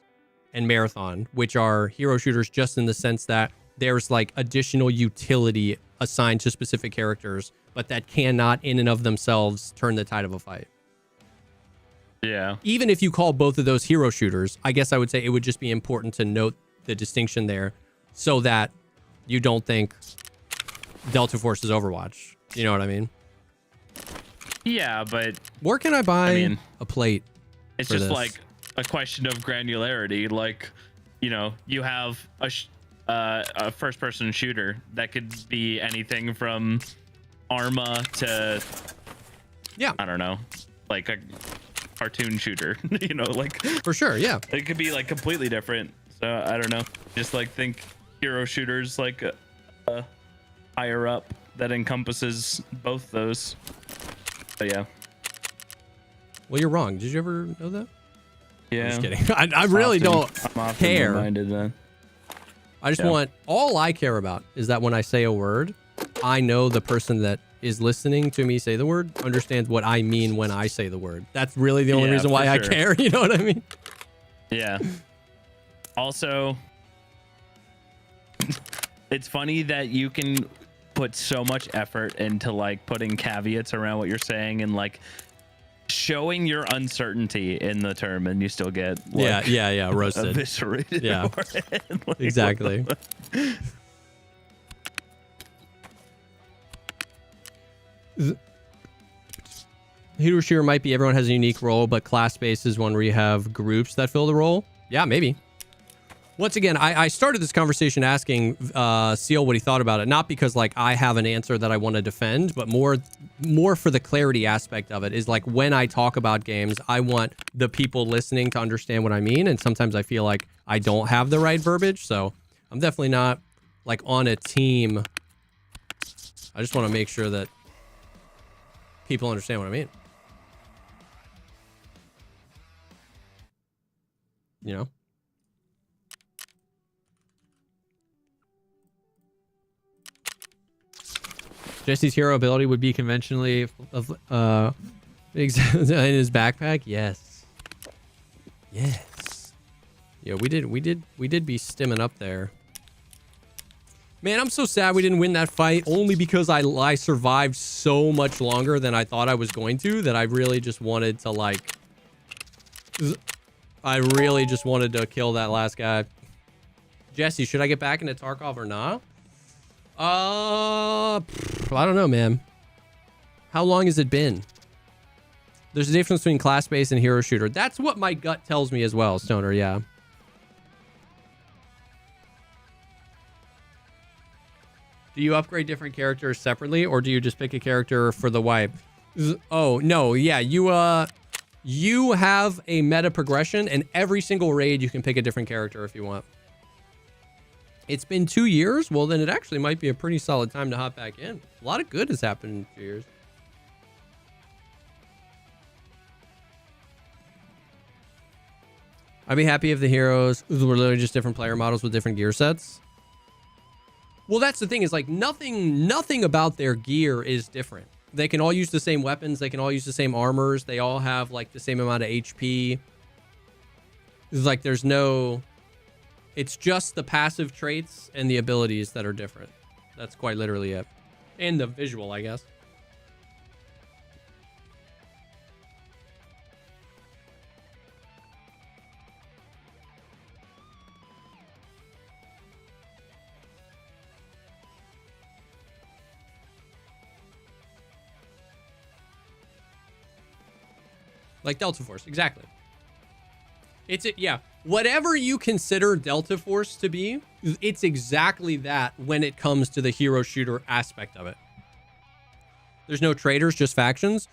and Marathon, which are hero shooters just in the sense that there's like additional utility assigned to specific characters, but that cannot in and of themselves turn the tide of a fight. Yeah. Even if you call both of those hero shooters, I guess I would say it would just be important to note the distinction there so that you don't think Delta Force is Overwatch. You know what I mean? Yeah, but where can I buy a plate? It's just like a question of granularity. Like, you know, you have a first-person shooter that could be anything from Arma to, I don't know, like a cartoon shooter. You know, like for sure, yeah. It could be like completely different. So I don't know. Just like think hero shooters like higher up that encompasses both those. But yeah. Well, you're wrong. Did you ever know that? Yeah. I'm just kidding. I really don't care. Then. I just want, all I care about is that when I say a word, I know the person that is listening to me say the word understands what I mean when I say the word. That's really the only reason why I care. You know what I mean? Yeah. Also, it's funny that you can put so much effort into like putting caveats around what you're saying and like showing your uncertainty in the term, and you still get like, roasted, eviscerated. Yeah, like, exactly. Hero shooter might be everyone has a unique role, but class-based is one where you have groups that fill the role. Yeah, maybe. Once again, I started this conversation asking Seal what he thought about it, not because like I have an answer that I want to defend, but more for the clarity aspect of it. Is like when I talk about games, I want the people listening to understand what I mean, and sometimes I feel like I don't have the right verbiage, so I'm definitely not like on a team. I just want to make sure that people understand what I mean. You know? Jesse's hero ability would be conventionally in his backpack. Yes. Yes. Yeah, we did be stimming up there. Man, I'm so sad we didn't win that fight, only because I survived so much longer than I thought I was going to, that I really just wanted to like kill that last guy. Jesse, should I get back into Tarkov or not? I don't know, man. How long has it been? There's a difference between class-based and hero shooter. That's what my gut tells me as well, Stoner, yeah. Do you upgrade different characters separately, or do you just pick a character for the wipe? Oh, no, yeah, you have a meta progression, and every single raid you can pick a different character if you want. It's been 2 years? Well, then it actually might be a pretty solid time to hop back in. A lot of good has happened in 2 years. I'd be happy if the heroes were literally just different player models with different gear sets. Well, that's the thing, is like nothing about their gear is different. They can all use the same weapons. They can all use the same armors. They all have like the same amount of HP. It's like there's no... It's just the passive traits and the abilities that are different. That's quite literally it. And the visual, I guess. Like Delta Force, exactly. Yeah. Whatever you consider Delta Force to be, it's exactly that when it comes to the hero shooter aspect of it. There's no traders, just factions.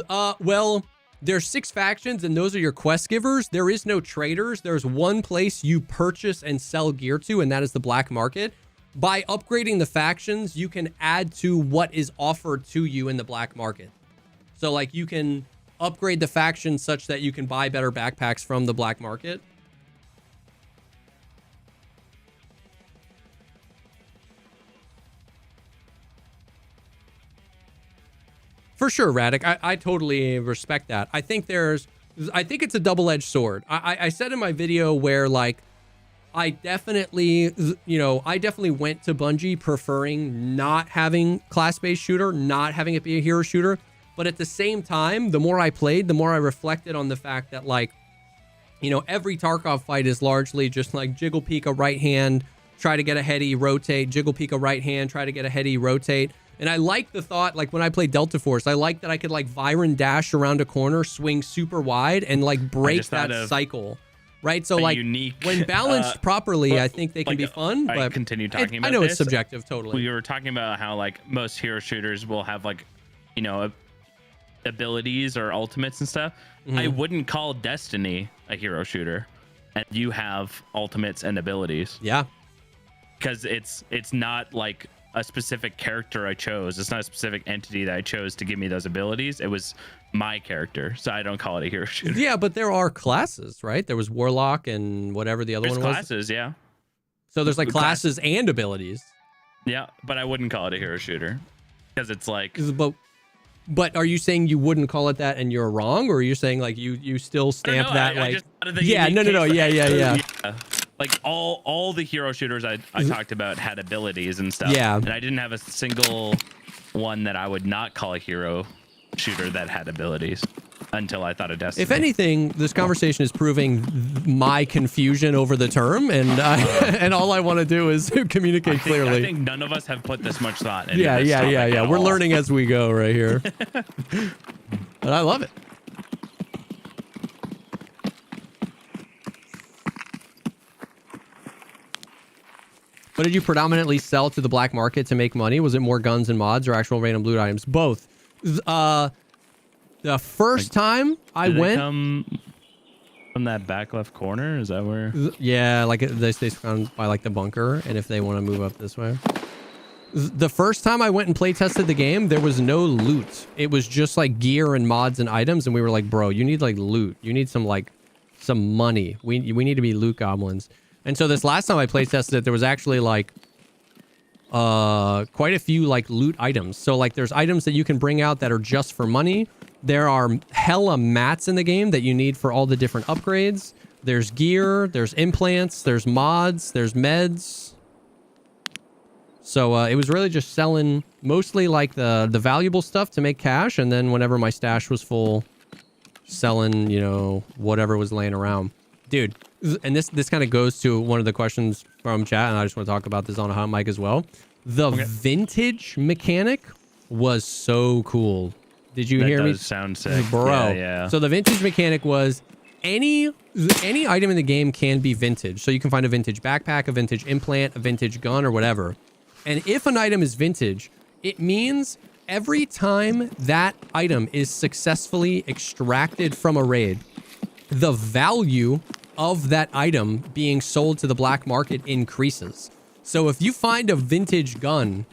Well, there's 6 factions, and those are your quest givers. There is no traders. There's one place you purchase and sell gear to, and that is the black market. By upgrading the factions, you can add to what is offered to you in the black market. So, like, you can upgrade the faction such that you can buy better backpacks from the black market. For sure, Radic. I totally respect that. I think it's a double-edged sword. I said in my video where, like, I definitely went to Bungie preferring not having class-based shooter, not having it be a hero shooter. But at the same time, the more I played, the more I reflected on the fact that, like, you know, every Tarkov fight is largely just like jiggle peek a right hand, try to get a heady, rotate, jiggle peek a right hand, try to get a heady, rotate. And I like the thought, like when I play Delta Force, I like that I could like Viren dash around a corner, swing super wide, and like break that cycle. Right? So like when balanced properly, I think they can be fun. But continue talking about I know this. it's subjective, totally. We were talking about how like most hero shooters will have like, you know, abilities or ultimates and stuff. I wouldn't call Destiny a hero shooter, and you have ultimates and abilities. Yeah. Because it's not like a specific character I chose. It's not a specific entity that I chose to give me those abilities. It was my character, so I don't call it a hero shooter. Yeah, but there are classes, right? There was Warlock and whatever the other one was. Classes, yeah. So there's like classes and abilities. Yeah, but I wouldn't call it a hero shooter because it's like. But are you saying you wouldn't call it that and you're wrong, or are you saying like you still stamp that like? Yeah, no, yeah. Like all the hero shooters I talked about had abilities and stuff. Yeah. And I didn't have a single one that I would not call a hero shooter that had abilities until I thought of Destiny. If anything, this conversation is proving my confusion over the term, and and all I want to do is communicate clearly. I think none of us have put this much thought into Yeah. We're learning as we go right here. And I love it. What did you predominantly sell to the black market to make money? Was it more guns and mods or actual random loot items? Both. The first time I went from that back left corner, is that where? Yeah, like they stay found by like the bunker, and if they want to move up this way. The first time I went and play tested the game, there was no loot. It was just like gear and mods and items, and we were like, bro, you need like loot. You need some money. We need to be loot goblins. And so this last time I play tested it, there was actually like quite a few like loot items. So like there's items that you can bring out that are just for money. There are hella mats in the game that you need for all the different upgrades. There's gear, there's implants, there's mods, there's meds. So it was really just selling mostly like the valuable stuff to make cash, and then whenever my stash was full, selling, you know, whatever was laying around. Dude, and this kind of goes to one of the questions from chat, and I just want to talk about this on a hot mic as well. The vintage mechanic was so cool. Did you hear me? That does sound sick. Bro. Yeah. So the vintage mechanic was any item in the game can be vintage. So you can find a vintage backpack, a vintage implant, a vintage gun, or whatever. And if an item is vintage, it means every time that item is successfully extracted from a raid, the value of that item being sold to the black market increases. So if you find a vintage gun,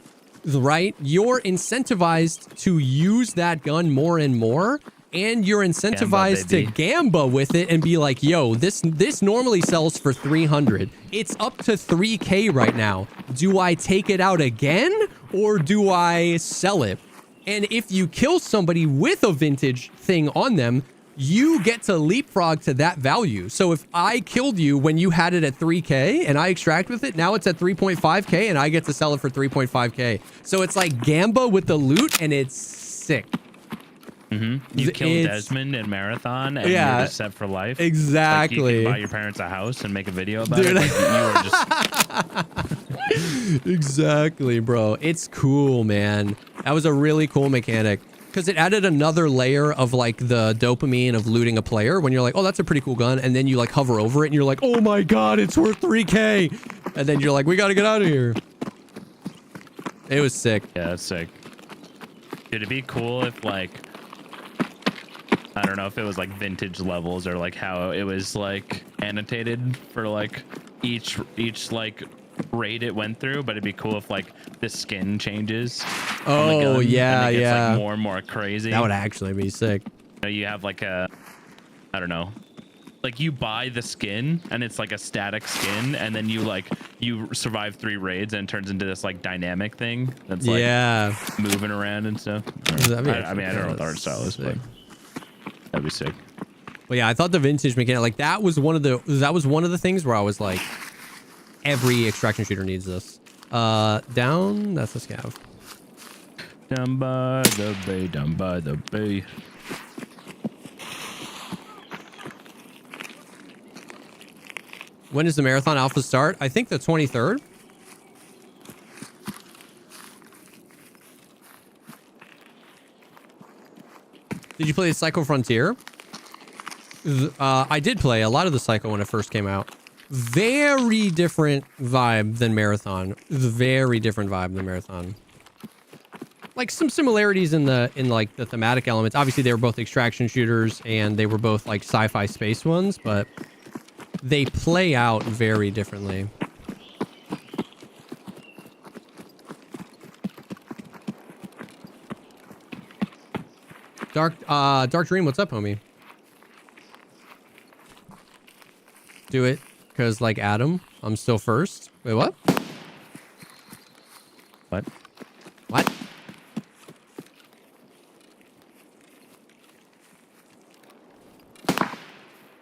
right, you're incentivized to use that gun more and more, and you're incentivized to gamba with it and be like, yo, this normally sells for 300. It's up to 3K right now. Do I take it out again, or do I sell it? And if you kill somebody with a vintage thing on them, you get to leapfrog to that value. So if I killed you when you had it at 3K and I extract with it, now it's at 3.5K and I get to sell it for 3.5K. So it's like gamba with the loot, and it's sick. You killed Desmond in Marathon, and you're just set for life. Exactly. Like you can buy your parents a house and make a video about it. Like you were just... Exactly, bro. It's cool, man. That was a really cool mechanic, because it added another layer of like the dopamine of looting a player when you're like, oh, that's a pretty cool gun. And then you like hover over it and you're like, oh my God, it's worth 3K. And then you're like, we got to get out of here. It was sick. Yeah, that's sick. Dude, it'd be cool if like, I don't know if it was like vintage levels or like how it was like annotated for like each like raid it went through, but it'd be cool if like the skin changes. Oh yeah, and it gets, yeah. like, more and more crazy. That would actually be sick. You know, you have like a, I don't know, like you buy the skin and it's like a static skin, and then you survive 3 raids and it turns into this like dynamic thing that's like moving around and stuff. I mean, I don't know what the art style is, but that'd be sick. But yeah, I thought the vintage mechanic, like that was one of the things where I was like, every extraction shooter needs this. Down, that's the scav. Down by the bay, down by the bay. When does the Marathon Alpha start? I think the 23rd. Did you play the Psycho Frontier? I did play a lot of the Psycho when it first came out. Very different vibe than Marathon. Very different vibe than Marathon. Like some similarities in like the thematic elements. Obviously, they were both extraction shooters and they were both like sci-fi space ones, but they play out very differently. Dark Dream, what's up, homie? Do it, because like Adam, I'm still first. Wait, what? What? What?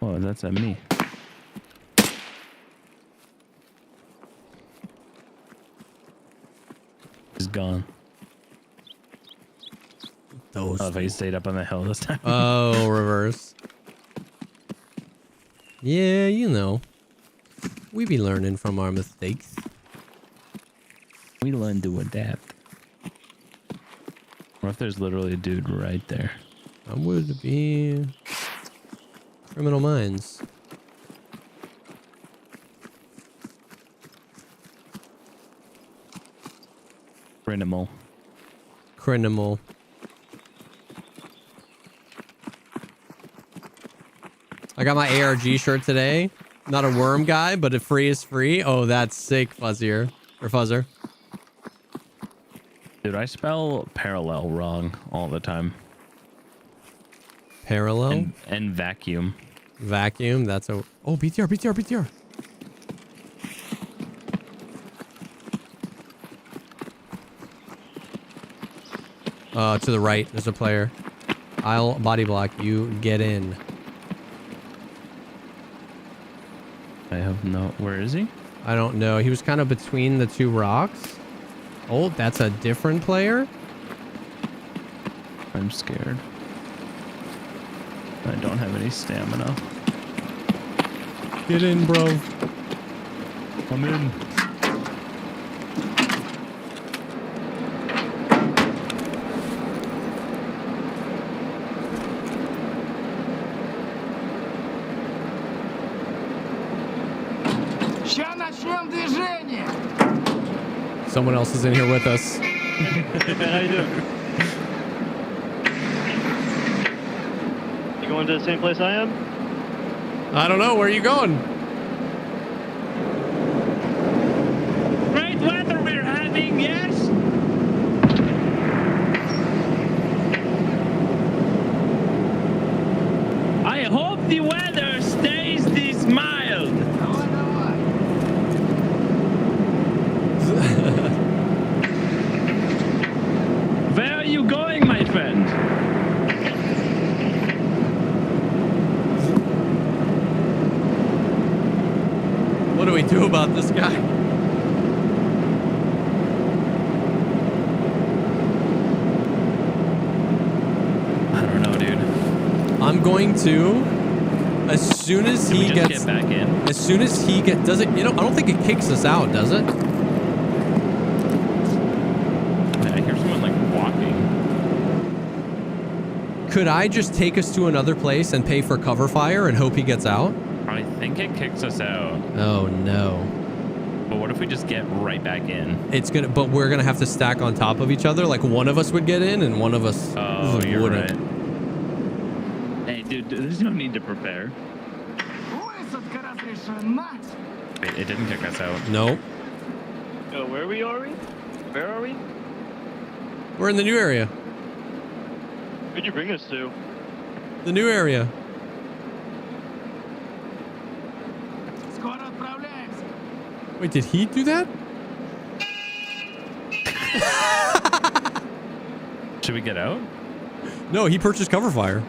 Oh, that's at me. He's gone. Those. Oh, if he stayed up on the hill this time. Oh, reverse. Yeah, you know. We be learning from our mistakes. We learn to adapt. What if there's literally a dude right there? I would be Criminal Minds. Criminal. Criminal. I got my ARG shirt today. Not a worm guy, but a free is free. Oh, that's sick, Fuzzier. Or Fuzzer. Dude, I spell parallel wrong all the time. Parallel? And vacuum. Vacuum, that's a... Oh, BTR, BTR, BTR. To the right, there's a player. I'll body block. You get in. I have no... Where is he? I don't know. He was kind of between the two rocks. Oh, that's a different player? I'm scared. I don't have any stamina. Get in, bro. I'm in. Someone else is in here with us. How you doing? You going to the same place I am? I don't know. Where are you going? Great weather we're having, yes? I hope the weather stays this mild. Where are you going, my friend? What do we do about this guy? I don't know, dude. I'm going to, as soon as he gets, get back in. As soon as he gets, does it? You know, I don't think it kicks us out, does it? I hear someone like walking. Could I just take us to another place and pay for cover fire and hope he gets out? I think it kicks us out. Oh no. But what if we just get right back in? It's gonna, but we're gonna have to stack on top of each other. Like one of us would get in and one of us You're wouldn't. right. Hey, dude, there's no need to prepare. Wait, it didn't kick us out. Nope. Where are we? Where are we? We're in the new area. Where'd you bring us to? The new area. Wait, did he do that? Should we get out? No, he purchased cover fire.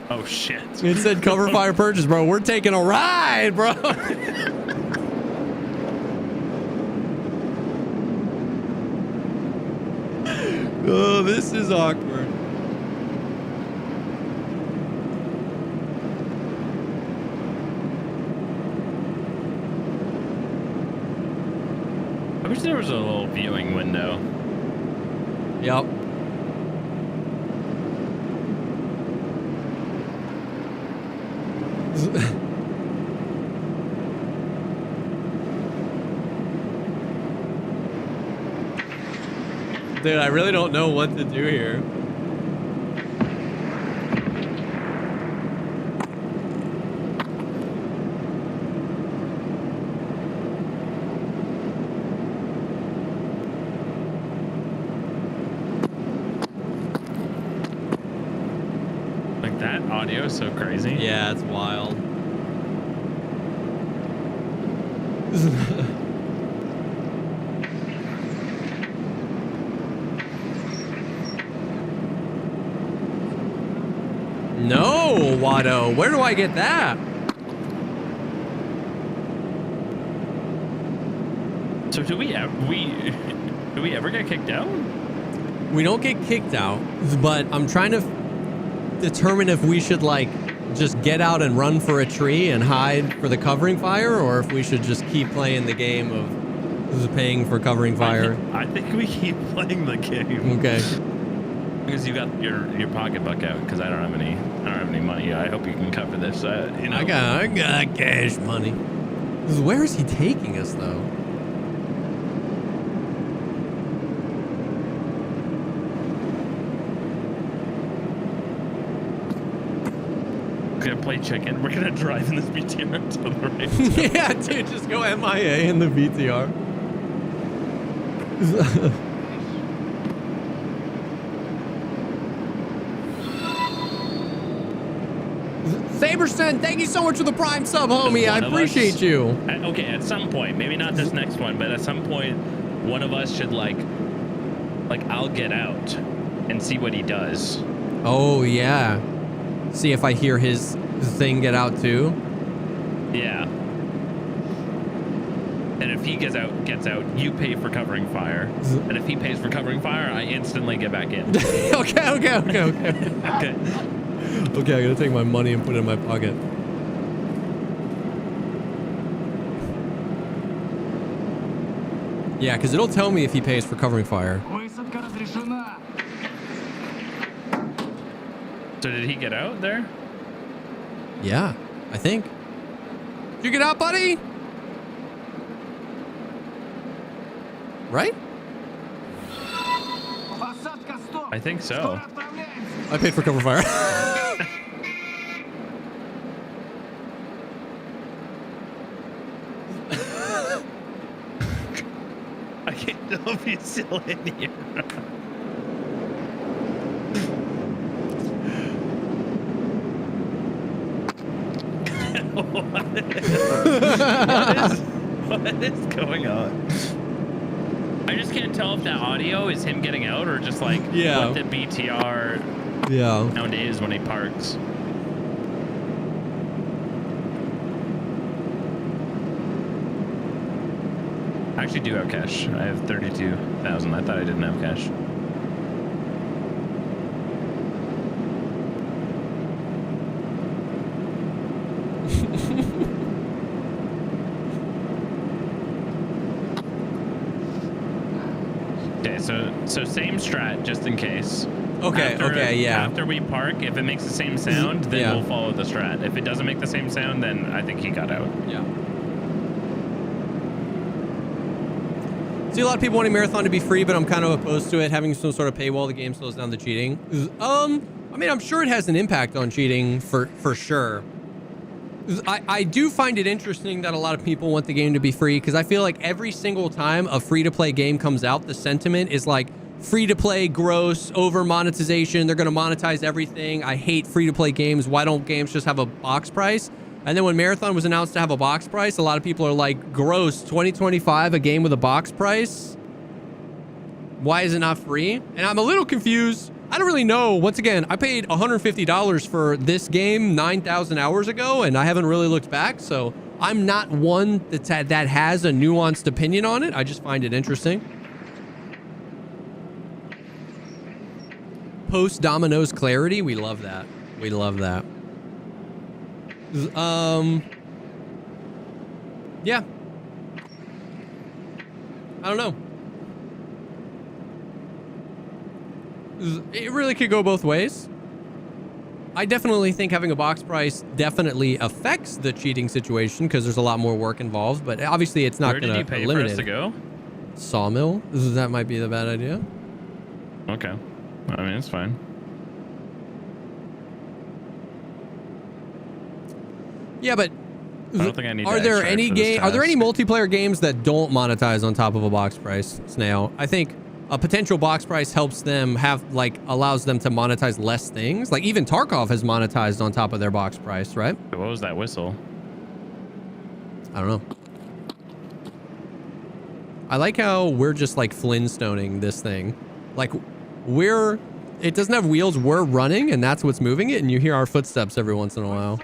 Oh shit. It said cover fire purchase, bro. We're taking a ride, bro. Oh, this is awkward. there was a little viewing window. Yep. Dude, I really don't know what to do here. Like that audio is so crazy. Yeah, it's wild. No, Watto. Where do I get that? So do we ever get kicked out? We don't get kicked out, but I'm trying to determine if we should like just get out and run for a tree and hide for the covering fire, or if we should just keep playing the game of paying for covering fire. I think we keep playing the game. Okay. Because you got your pocketbook out. Because I don't have any money. I hope you can cover this. You know. I got cash money. Where is he taking us though? We're gonna play chicken. We're gonna drive in this BTR until the rain. Yeah, dude, just go MIA in the VTR. Saberson, thank you so much for the Prime sub, homie. I appreciate you. Okay, at some point, maybe not this next one, but at some point, one of us should like I'll get out and see what he does. Oh yeah. See if I hear his thing get out too. Yeah. And if he gets out, you pay for covering fire. And if he pays for covering fire, I instantly get back in. Okay. Okay. Okay, I gotta take my money and put it in my pocket. Yeah, because it'll tell me if he pays for covering fire. So did he get out there? Yeah, I think. Did you get out, buddy? Right? I think so. I paid for cover fire. I can't know if he's still in here. What is going on? I just can't tell if that audio is him getting out or just like what the BTR sound is when he parks. I actually do have cash. I have 32,000. I thought I didn't have cash. Okay, so same strat just in case. Okay, yeah. After we park, if it makes the same sound, then we'll follow the strat. If it doesn't make the same sound, then I think he got out. Yeah. See, a lot of people wanting Marathon to be free, but I'm kind of opposed to it having some sort of paywall. The game slows down the cheating. I mean, I'm sure it has an impact on cheating for sure. I do find it interesting that a lot of people want the game to be free, because I feel like every single time a free-to-play game comes out, the sentiment is like, free-to-play, gross, over monetization, they're going to monetize everything. I hate free-to-play games. Why don't games just have a box price? And then when Marathon was announced to have a box price, a lot of people are like, gross, 2025, a game with a box price? Why is it not free? And I'm a little confused. I don't really know. Once again, I paid $150 for this game 9,000 hours ago, and I haven't really looked back, so I'm not one that has a nuanced opinion on it. I just find it interesting. Post Domino's clarity, we love that. We love that. Yeah. I don't know. It really could go both ways. I definitely think having a box price definitely affects the cheating situation because there's a lot more work involved, but obviously it's not going to eliminate. Where did you pay for us to go? Sawmill? That might be the bad idea. Okay. I mean, it's fine. Yeah, but I don't think I need are to there extract any for this are there any task. multiplayer games that don't monetize on top of a box price, Snail? I think a potential box price helps them have, like, allows them to monetize less things. Like, even Tarkov has monetized on top of their box price, right? What was that whistle? I don't know. I like how we're just like Flintstoning this thing. Like, it doesn't have wheels, we're running, and that's what's moving it, and you hear our footsteps every once in a while.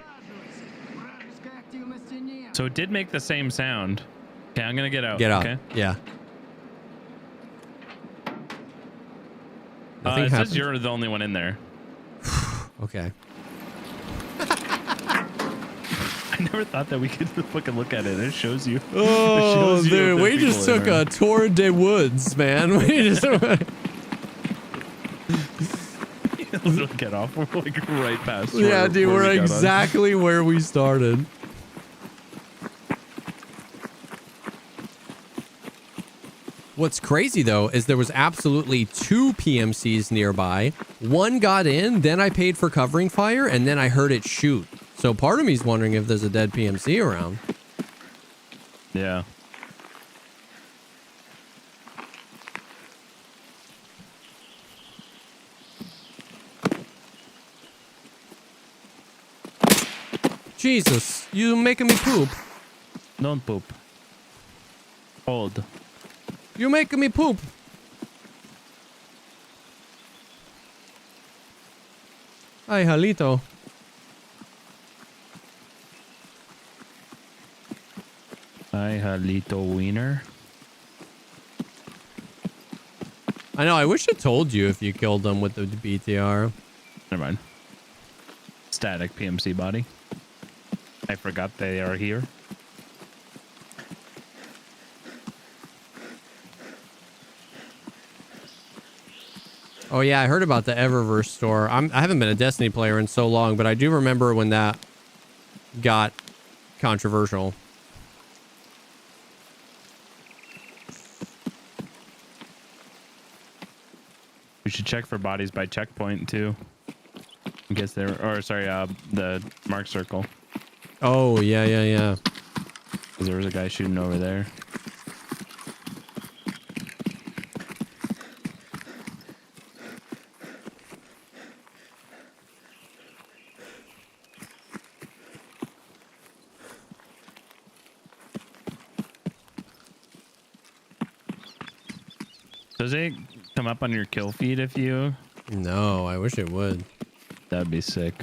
So it did make the same sound. Okay, I'm gonna get out. Get out. Okay. Yeah. It says you're the only one in there. Okay. I never thought that we could fucking look at it. It shows you. Oh, shows you dude, if we there's just people in took a tour de woods, man. We just Literally get off. We're like right past. yeah, dude, where we're we got on. exactly where we started. What's crazy, though, is there was absolutely 2 PMCs nearby. One got in, then I paid for covering fire, and then I heard it shoot. So part of me is wondering if there's a dead PMC around. Yeah. Jesus, you making me poop. Don't poop. Hold. You making me poop. Hi, Halito. Hi, Halito Wiener. I know, I wish it told you if you killed them with the BTR. Never mind. Static PMC body. I forgot they are here. Oh yeah, I heard about the Eververse store. I haven't been a Destiny player in so long, but I do remember when that got controversial. We should check for bodies by checkpoint too. I guess there, or sorry, the mark circle. Oh yeah, yeah, yeah. Because there was a guy shooting over there. Does it come up on your kill feed if you? No, I wish it would. That'd be sick.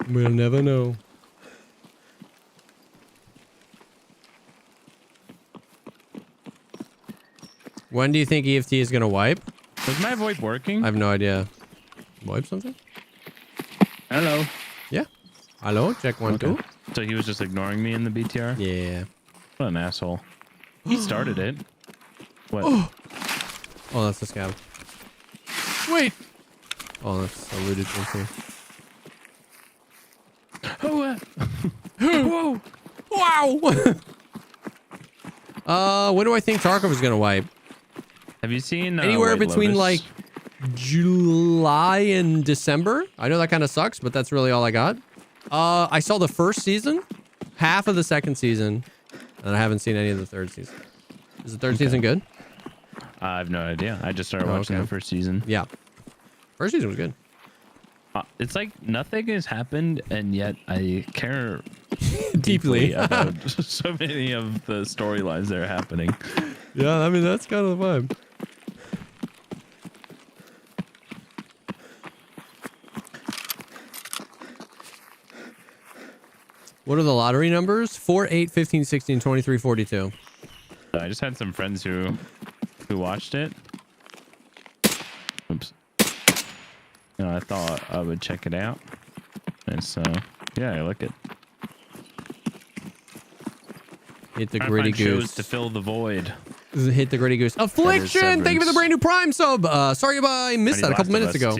We'll never know. When do you think EFT is going to wipe? Was my VoIP working? I have no idea. Wipe something? Hello. Yeah. Hello? Check 1, 2. So he was just ignoring me in the BTR? Yeah. What an asshole. He started it. What? Oh, that's the scab. Wait. Oh, that's alluded to too. Oh, Whoa. Wow. When do I think Tarkov is going to wipe? have you seen Anywhere White between Lotus? like July and December. I know that kind of sucks, but that's really all I got. I saw the first season, half of the second season, and I haven't seen any of the third season. Is the third season good? I have no idea. I just started watching okay. the first season. Yeah. First season was good. It's like nothing has happened, and yet I care Deeply. about so many of the storylines that are happening. Yeah, I mean, that's kind of the vibe. What are the lottery numbers? 4, 8, 15, 16, 23, 42. I just had some friends who watched it. Oops. I thought I would check it out. And so, yeah, I like it. Hit the Trying to gritty find shows goose to fill the void. Hit the gritty goose. Affliction. Thank you for the brand new Prime sub. Sorry I missed that a couple minutes ago.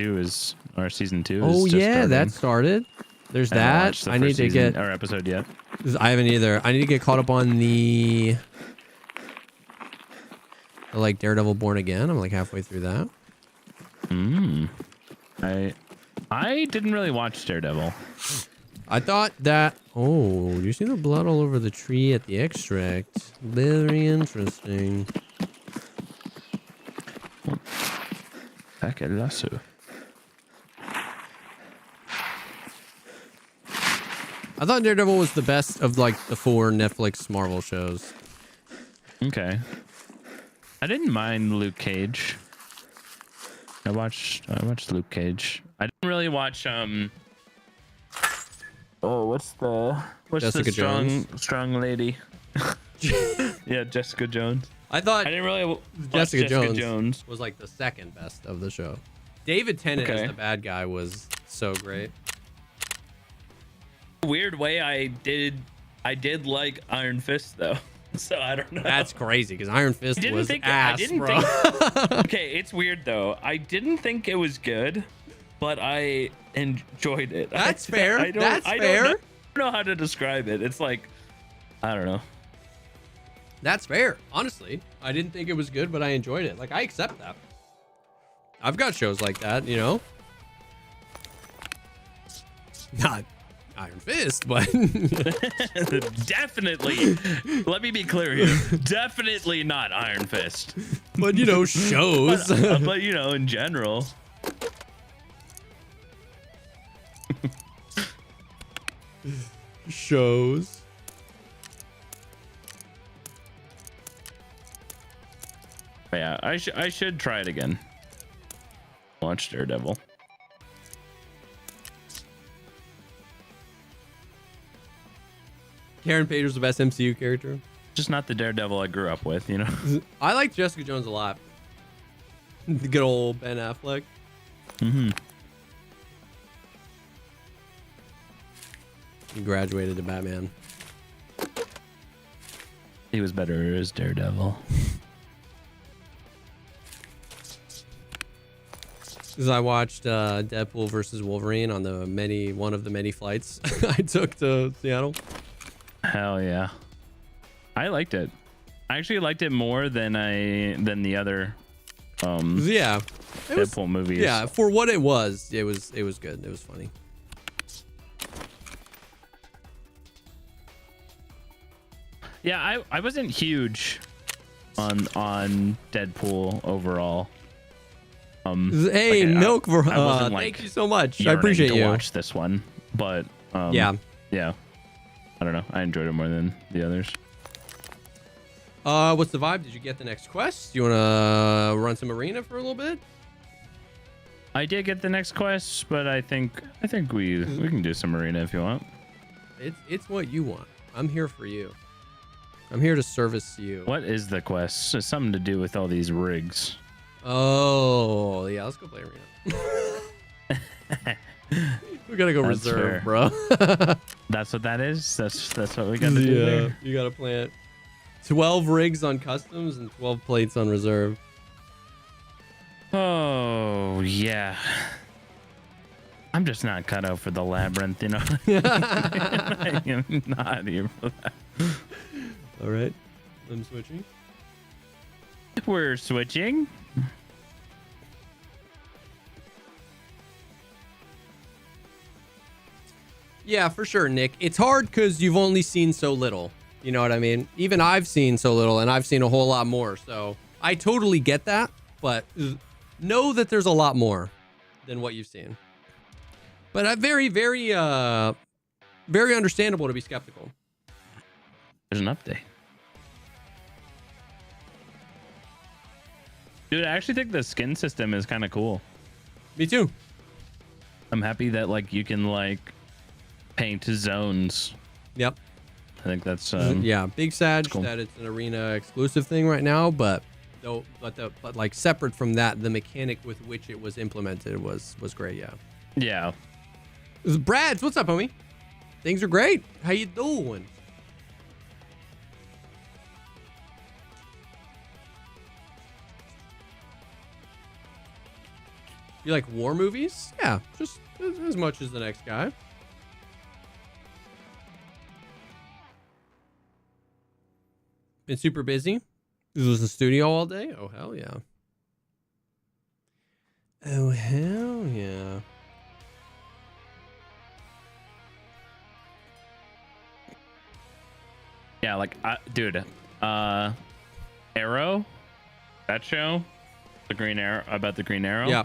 Season 2 Oh is just yeah, starting. that started. There's that. I need to get our episode yet. I haven't either. I need to get caught up on the like Daredevil Born Again. I'm like halfway through that. I didn't really watch Daredevil. I thought that. Oh, do you see the blood all over the tree at the extract? Very interesting. Back at Lasso. I thought Daredevil was the best of like the 4 Netflix Marvel shows. Okay. I didn't mind Luke Cage. I watched Luke Cage. I didn't really watch what's Jessica the Jones? strong lady? Yeah, Jessica Jones. I thought I didn't really watch Jessica Jones was like the second best of the show. David Tennant as the bad guy was so great. Weird way I did like Iron Fist though. So I don't know. That's crazy because Iron Fist was ass, bro. Okay, it's weird though. I didn't think it was good, but I enjoyed it. That's fair. I don't know how to describe it. It's like, I don't know. That's fair. Honestly, I didn't think it was good, but I enjoyed it. Like, I accept that. I've got shows like that, you know? Not Iron Fist, but... Definitely. Let me be clear here. Definitely not Iron Fist. But, you know, shows. But you know, in general. Shows. But yeah, I should try it again. Watch Daredevil. Karen Pager's the best MCU character. Just not the Daredevil I grew up with, you know. I like Jessica Jones a lot. The good old Ben Affleck. Mm-hmm. He graduated to Batman. He was better as Daredevil. Because I watched Deadpool versus Wolverine on one of the many flights I took to Seattle. Hell yeah. I liked it. I actually liked it more than the other yeah, Deadpool movies. Yeah, for what it was good. It was funny. Yeah, I wasn't huge on Deadpool overall. Hey, like, Milk, thank you so much. I appreciate you. Watch this one, but yeah, I don't know. I enjoyed it more than the others. What's the vibe? Did you get the next quest? You want to run some arena for a little bit? I did get the next quest, but I think we can do some arena if you want. It's what you want. I'm here for you. I'm here to service you. What is the quest? It's something to do with all these rigs. Oh, yeah, let's go play arena. We gotta go reserve, bro. That's what that is. That's what we gotta do there. You gotta plant 12 rigs on customs and 12 plates on reserve. Oh yeah. I'm just not cut out for the labyrinth, you know. I am not here for that. All right, I'm switching. We're switching. Yeah, for sure, Nick. It's hard because you've only seen so little. You know what I mean? Even I've seen so little, and I've seen a whole lot more. So I totally get that, but know that there's a lot more than what you've seen. But very, very, very understandable to be skeptical. There's an update. Dude, I actually think the skin system is kind of cool. Me too. I'm happy that like you can like paint zones. Yep. I think that's yeah, big sad cool. that it's an arena exclusive thing right now, but though, but like separate from that, the mechanic with which it was implemented was great. Yeah. Yeah. Brads, what's up, homie? Things are great. How you doing? You like war movies? Yeah, just as much as the next guy. Been super busy. This was the studio all day. Oh, hell yeah. Oh, hell yeah. Yeah, like, dude, Arrow, that show, the Green Arrow, about the Green Arrow. Yeah.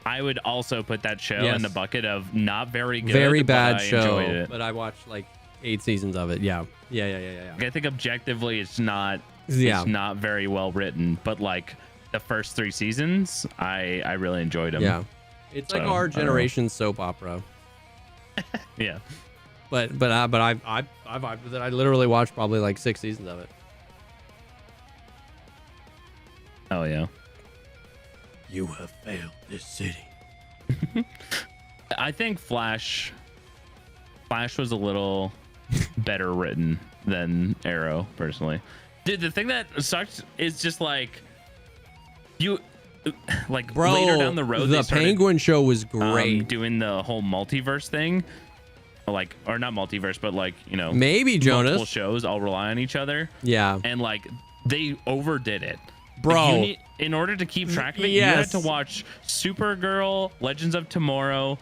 I would also put that show in the bucket of not very good. Very bad but I show. enjoyed it. But I watched like 8 seasons of it. Yeah. Yeah. I think objectively it's not very well written, but like the first 3 seasons, I really enjoyed them. Yeah. It's like our generation soap opera. Yeah. But I vibed with it. I literally watched probably like 6 seasons of it. Oh yeah. You have failed this city. I think Flash was a little better written than Arrow, personally. Dude, the thing that sucks is just like bro, later down the road, the Penguin show was great. Doing the whole multiverse thing, like, or not multiverse, but like, you know, maybe Jonas multiple shows all rely on each other. Yeah, and like they overdid it, bro. In order to keep track of it, you had to watch Supergirl, Legends of Tomorrow,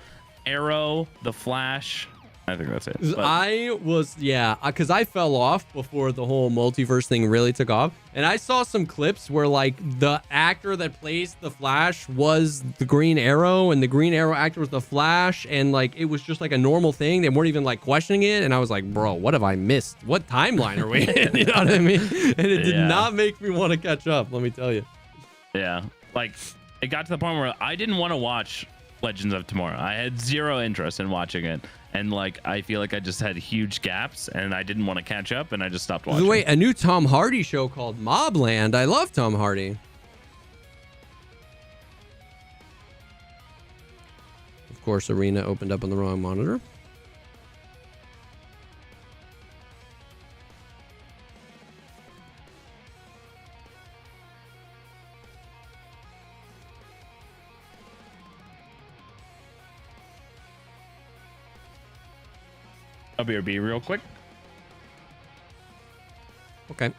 Arrow, The Flash. I think that's it. Because I fell off before the whole multiverse thing really took off. And I saw some clips where like the actor that plays the Flash was the Green Arrow and the Green Arrow actor was the Flash. And like, it was just like a normal thing. They weren't even like questioning it. And I was like, bro, what have I missed? What timeline are we in? You know what I mean? And it did not make me want to catch up. Let me tell you. Yeah. Like it got to the point where I didn't want to watch Legends of Tomorrow. I had zero interest in watching it. And like, I feel like I just had huge gaps and I didn't want to catch up and I just stopped watching. Wait, a new Tom Hardy show called Mobland. I love Tom Hardy. Of course, Arena opened up on the wrong monitor. I'll BRB real quick. Okay.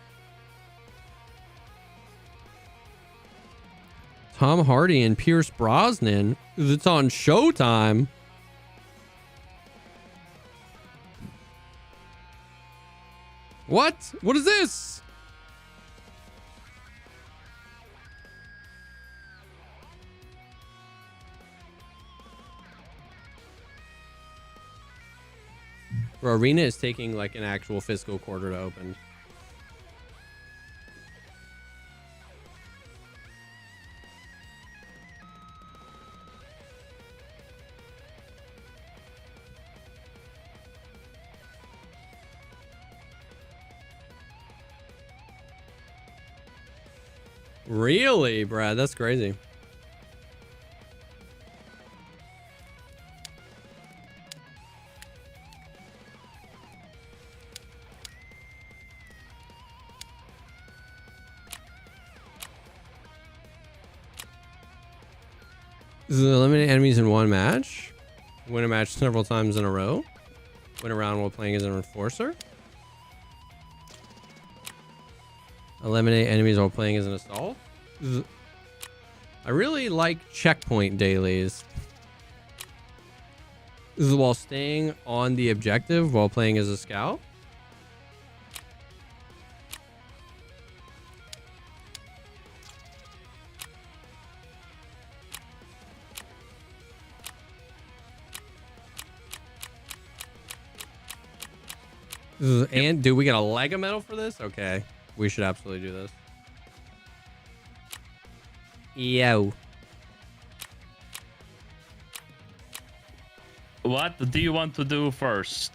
Tom Hardy and Pierce Brosnan. It's on Showtime. What? What is this? Bro, Arena is taking like an actual fiscal quarter to open. Really, Brad? That's crazy. Eliminate enemies in one match. Win a match several times in a row. Win a round while playing as an enforcer. Eliminate enemies while playing as an assault. I really like checkpoint dailies. This is while staying on the objective while playing as a scout. And do we get a Lego medal for this? Okay. We should absolutely do this. Yo. What do you want to do first?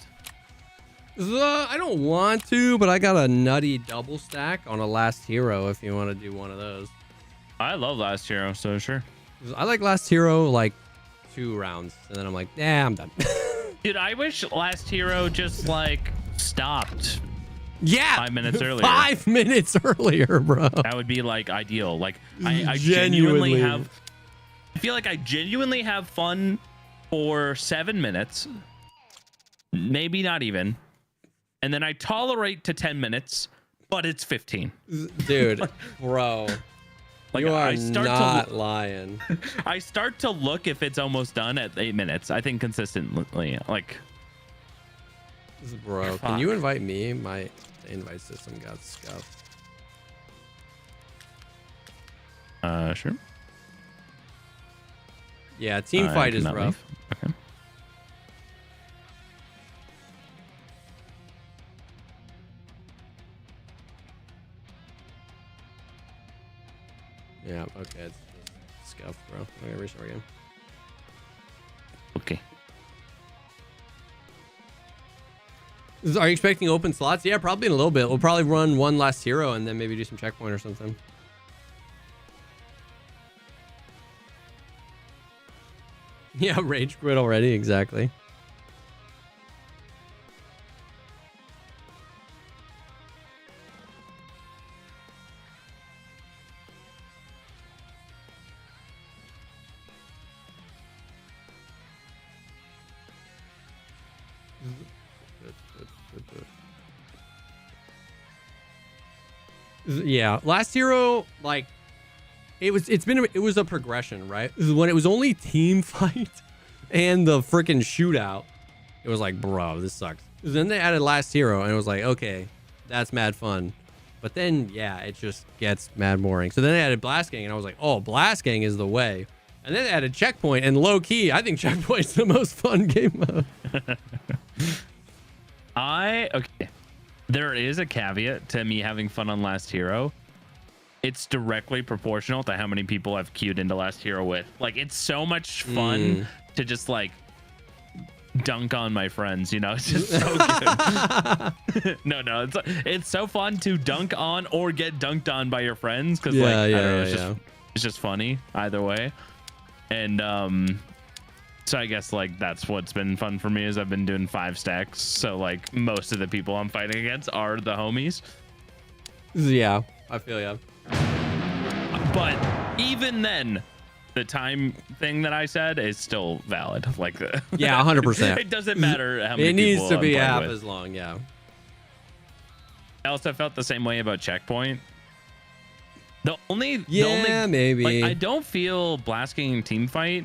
I don't want to, but I got a nutty double stack on a Last Hero if you want to do one of those. I love Last Hero, so sure. I like Last Hero like 2 rounds, and then I'm like, nah, I'm done. Dude, I wish Last Hero just like stopped. Yeah, 5 minutes earlier. 5 minutes earlier, bro. That would be like ideal. Like I genuinely have. I feel like I genuinely have fun for 7 minutes, maybe not even, and then I tolerate to 10 minutes, but it's 15. Dude, bro. Like you are I start not lying. I start to look if it's almost done at 8 minutes. I think consistently, like. Bro, can you invite me? My invite system got scuffed. Sure. Yeah, team fight is rough. Leave. Okay. Yeah, okay, it's scuffed, bro. I'm gonna restart again. Okay. Are you expecting open slots? Yeah, probably in a little bit. We'll probably run one Last Hero and then maybe do some checkpoint or something. Yeah, rage quit already. Exactly. Yeah, Last Hero, like it was a progression, right? When it was only team fight and the freaking shootout, it was like, bro, this sucks. Then they added Last Hero and it was like, okay, that's mad fun. But then yeah, it just gets mad boring. So then they added Blast Gang and I was like, oh, Blast Gang is the way. And then they added Checkpoint, and low key, I think Checkpoint's the most fun game mode. Okay. There is a caveat to me having fun on Last Hero. It's directly proportional to how many people I've queued into Last Hero with. Like, it's so much fun to just like dunk on my friends, you know? It's just so good. no, it's so fun to dunk on or get dunked on by your friends, because it's just funny either way. And so I guess like that's what's been fun for me is I've been doing 5 stacks. So like most of the people I'm fighting against are the homies. Yeah, I feel ya. But even then, the time thing that I said is still valid. Like, yeah, 100%. It doesn't matter how many it needs people to be I'm half with. as long. Yeah. I also felt the same way about Checkpoint. Maybe. Like, I don't feel Blast Gang team fight.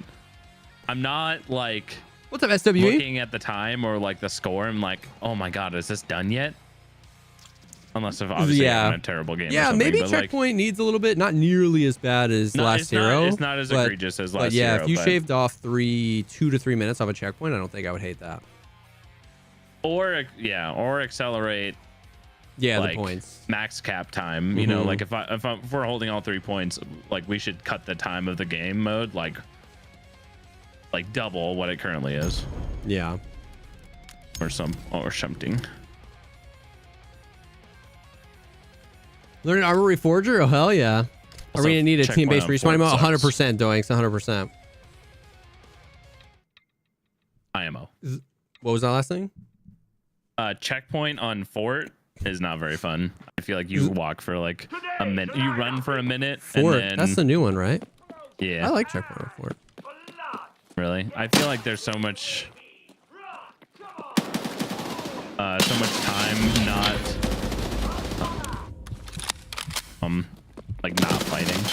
I'm not like what's up, SWE? Looking at the time or like the score. I'm like, oh my god, is this done yet? Unless if obviously I'm in a terrible game. Yeah, maybe Checkpoint needs a little bit, not nearly as bad as Last Hero. It's not as egregious as Last Hero. Yeah, if you shaved off 2 to 3 minutes off a Checkpoint, I don't think I would hate that. Or accelerate. Yeah, like, the points. Max cap time. You know, like if we're holding all 3 points, like we should cut the time of the game mode like double what it currently is. Yeah. Or something. Learn Armory Forger? Oh hell yeah. Are we gonna need a team-based respawn mode? 100% doing 100%. IMO. What was that last thing? Checkpoint on Fort is not very fun. I feel like you walk for like a minute. You run for a minute. Fort. And then, that's the new one, right? Yeah. I like Checkpoint on Fort. Really? I feel like there's so much time not like not fighting.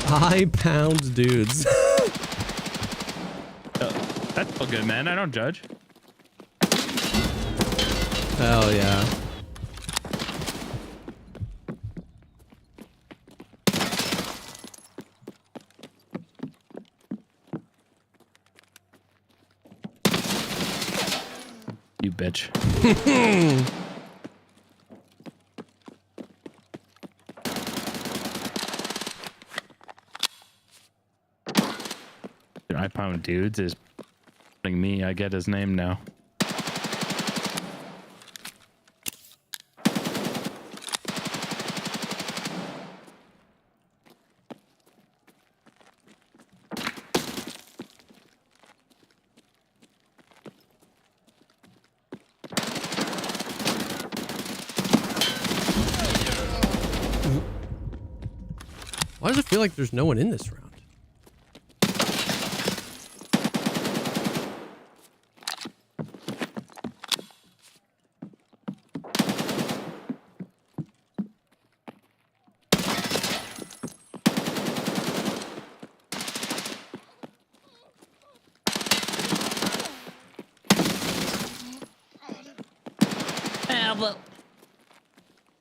High pounds dudes. That's all good, man. I don't judge. Hell yeah. You bitch. Dude, I Pound Dudes is putting me. I get his name now. Why does it feel like there's no one in this round?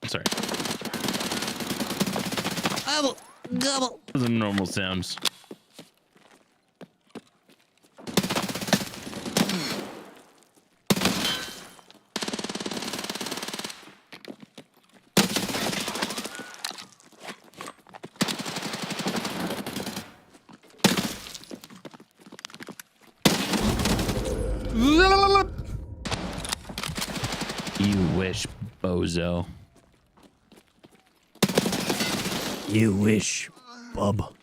Sorry. Those are normal sounds. You wish, bozo. You wish, bub.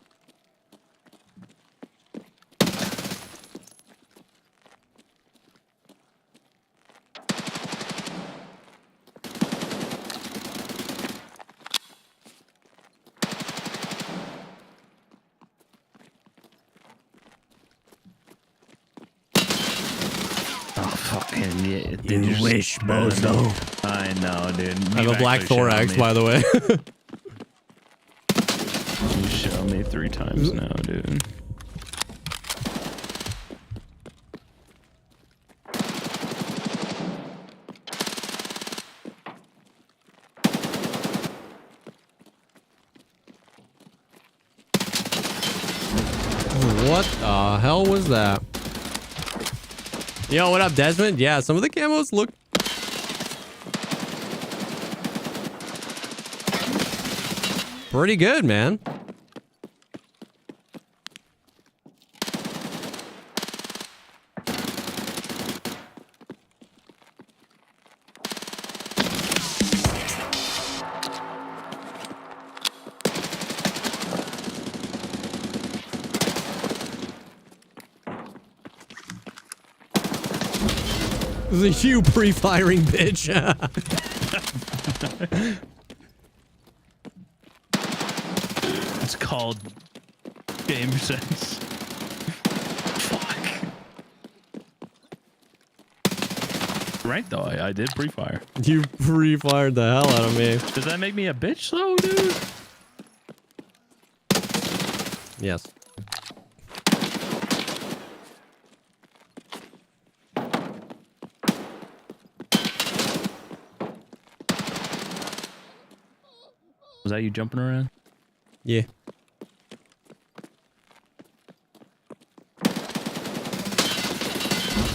Fucking yeah, dude, You wish, bozo. I know, dude. I have a black thorax, by the way. You show me 3 times now, dude. What the hell was that? Yo, what up, Desmond? Yeah, some of the camos look pretty good, man. You pre-firing bitch. It's called game sense. Fuck. Right though, I did pre-fire. You pre-fired the hell out of me. Does that make me a bitch though, dude? Yes. Was that you jumping around? Yeah.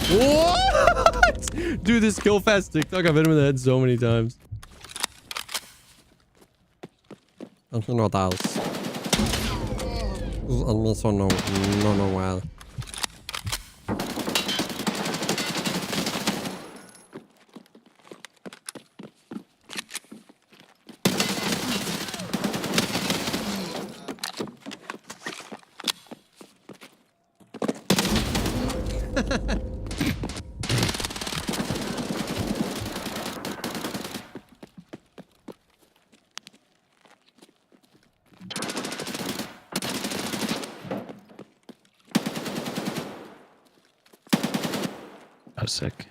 What? Dude, this kill fast TikTok, I've hit him in the head so many times. No. I was sick.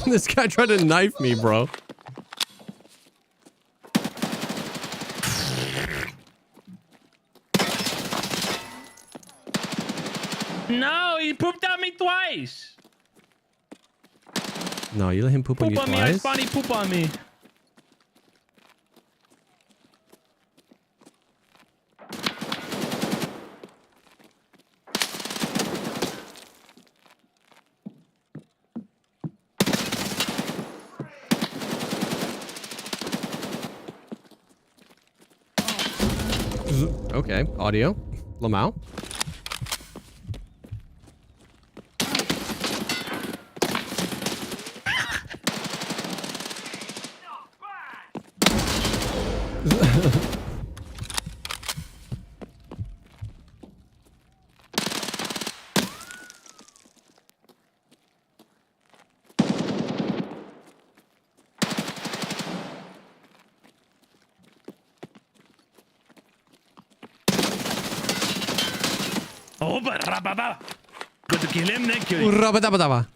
This guy tried to knife me, bro. No, he pooped on me twice. No, you let him poop on you Poop on me, I twice? spawned, he poop on me. Okay, audio. Lamau. Oh, but rababa. Good to kill him, then kill him. Rabadabadaba.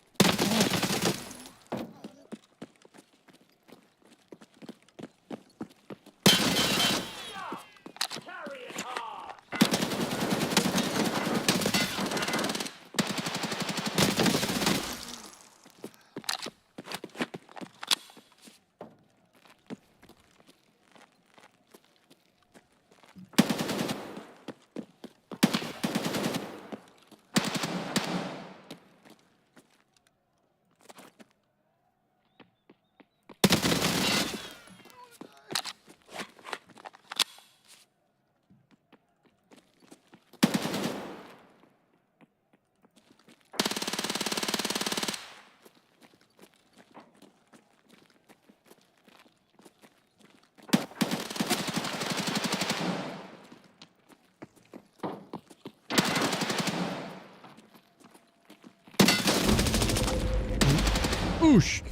Oosh.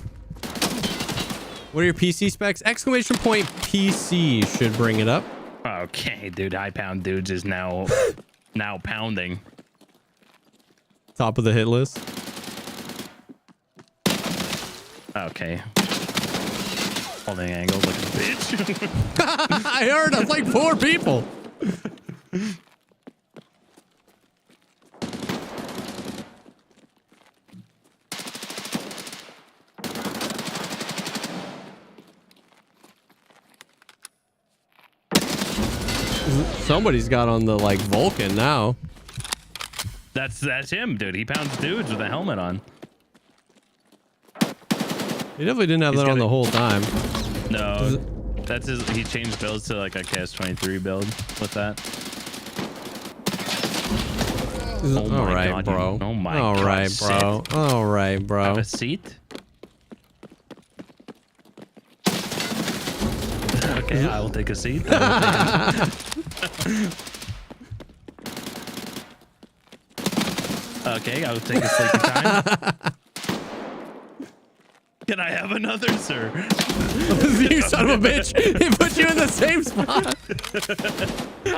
What are your PC specs? Exclamation point PC should bring it up. Okay, dude. High pound dudes is now pounding. Top of the hit list. Okay. Holding angles like a bitch. I heard of like 4 people. Somebody's got on the like Vulcan now. That's him, dude. He pounds dudes with a helmet on. He definitely didn't have that on the whole time. No, that's his. He changed builds to like a KS23 build with that. Oh all right, God, bro. Oh my all God. Right, bro. Sit. All right, bro. Have a seat. Okay, I will take a seat. Okay, I will take a sleepy time. Can I have another, sir? You son of a bitch. He put you in the same spot.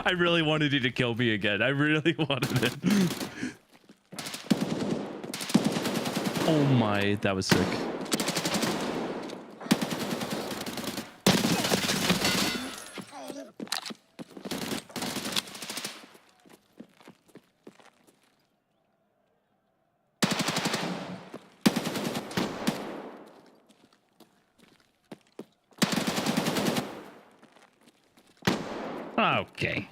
I really wanted you to kill me again. I really wanted it. Oh my, that was sick. Okay.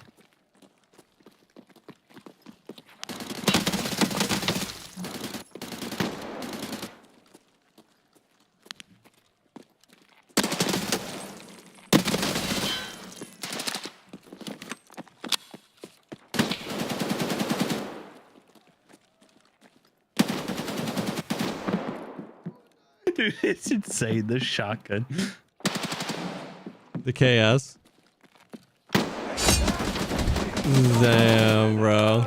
Dude, it's insane. The shotgun. The KS. Damn, bro.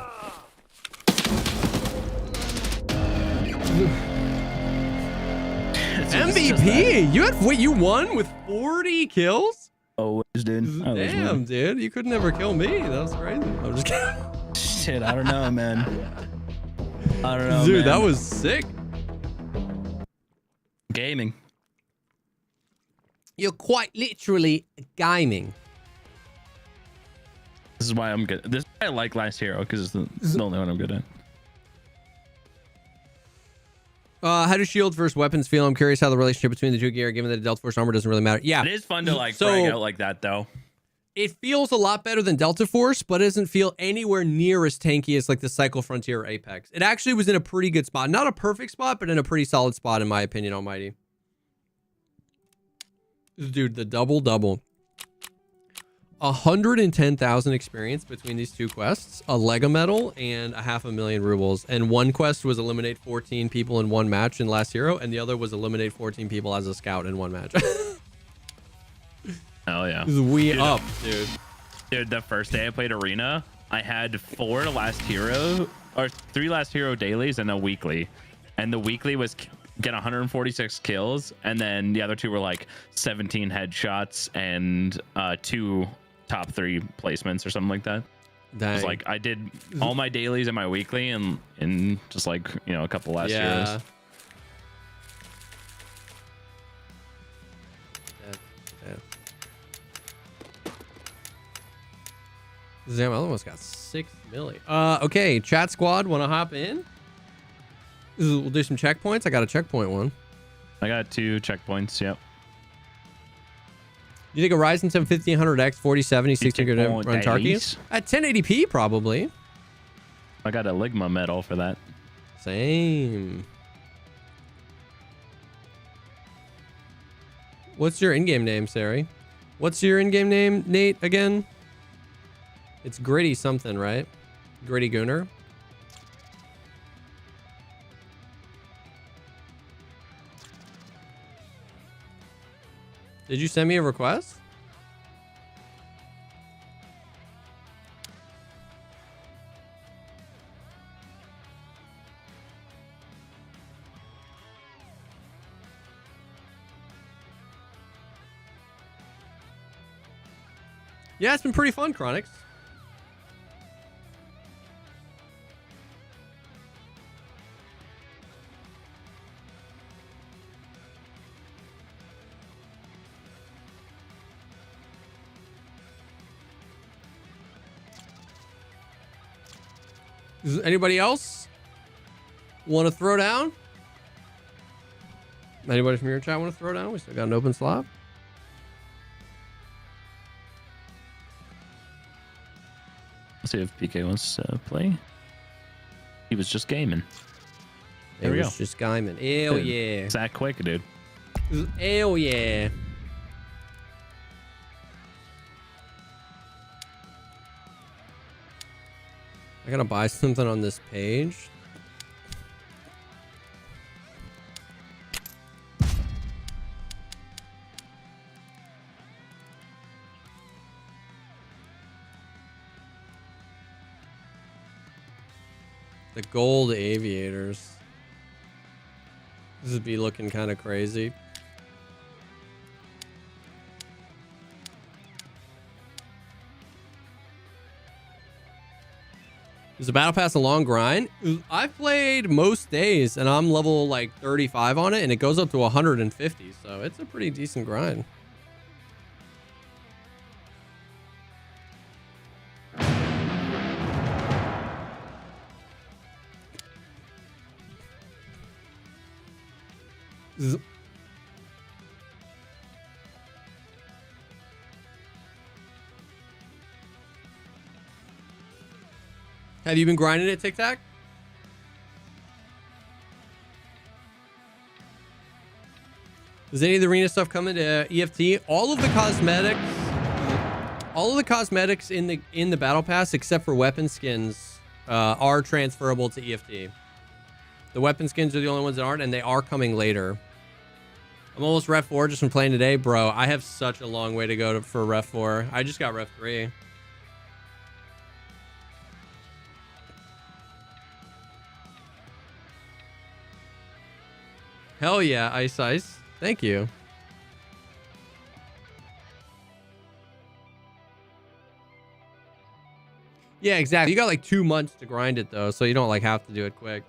MVP? You had what? You won with 40 kills? Always, dude. Damn, dude. You could never kill me. That was crazy. I'm just kidding. Shit, I don't know, man. I don't know, dude, man. that was sick. Gaming. You're quite literally gaming. This is why I'm good. This is why I like Last Hero, because it's the only one I'm good at. How do shields versus weapons feel? I'm curious how the relationship between the two gear, given that Delta Force armor doesn't really matter. Yeah. It is fun to like brag out like that, though. It feels a lot better than Delta Force, but it doesn't feel anywhere near as tanky as like the Cycle Frontier or Apex. It actually was in a pretty good spot. Not a perfect spot, but in a pretty solid spot, in my opinion, Almighty. Dude, the double-double. 110,000 experience between these two quests, a Lego medal, and a 500,000 rubles. And one quest was eliminate 14 people in one match in Last Hero, and the other was eliminate 14 people as a scout in one match. Hell yeah. We up, dude. Dude, the first day I played Arena, I had 3 Last Hero dailies and a weekly. And the weekly was get 146 kills, and then the other 2 were like 17 headshots and 2 top 3 placements or something like that. Dang. It was like I did all my dailies and my weekly in just like, you know, a couple Last Heroes. Damn, I almost got 6 million. Okay, chat squad, want to hop in? We'll do some checkpoints. I got a checkpoint one. I got 2 checkpoints. Yep. You think a Ryzen 7 1500X 4070 60 could run Tarkov? At 1080p, probably. I got a Ligma medal for that. Same. What's your in-game name, Sari? What's your in-game name, Nate, again? It's Gritty something, right? Gritty Gooner. Did you send me a request? Yeah, it's been pretty fun, Chronix. Does anybody else want to throw down? Anybody from your chat want to throw down? We still got an open slot. Let's see if PK wants to play. He was just gaming. There we go. Just gaming. Hell dude, yeah. It's that quick, dude. Hell yeah. I gotta buy something on this page. The gold aviators. This would be looking kind of crazy. Is the battle pass a long grind? I've played most days and I'm level like 35 on it and it goes up to 150. So it's a pretty decent grind. Have you been grinding it, Tic Tac? Does any of the arena stuff come into EFT? All of the cosmetics in the battle pass, except for weapon skins, are transferable to EFT. The weapon skins are the only ones that aren't, and they are coming later. I'm almost Ref 4 just from playing today, bro. I have such a long way to go for Ref 4. I just got Ref 3. Hell yeah, Ice Ice. Thank you. Yeah, exactly. You got like 2 months to grind it though, so you don't like have to do it quick.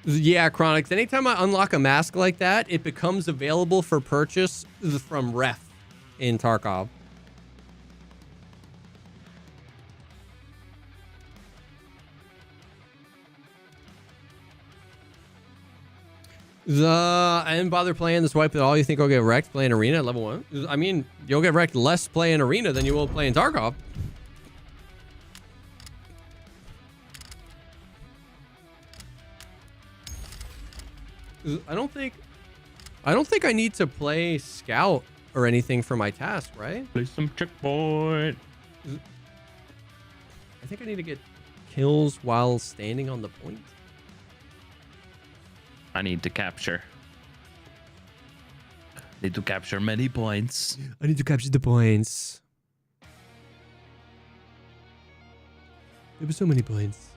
Yeah, Chronix. Anytime I unlock a mask like that, it becomes available for purchase from Ref in Tarkov. I didn't bother playing the swipe at all. You think I'll get wrecked playing arena at level 1? I mean, you'll get wrecked less playing arena than you will playing Tarkov. I don't think I need to play scout or anything for my task, right? Play some checkpoint. I think I need to get kills while standing on the point. I need to capture. Need to capture many points. I need to capture the points. There were so many points.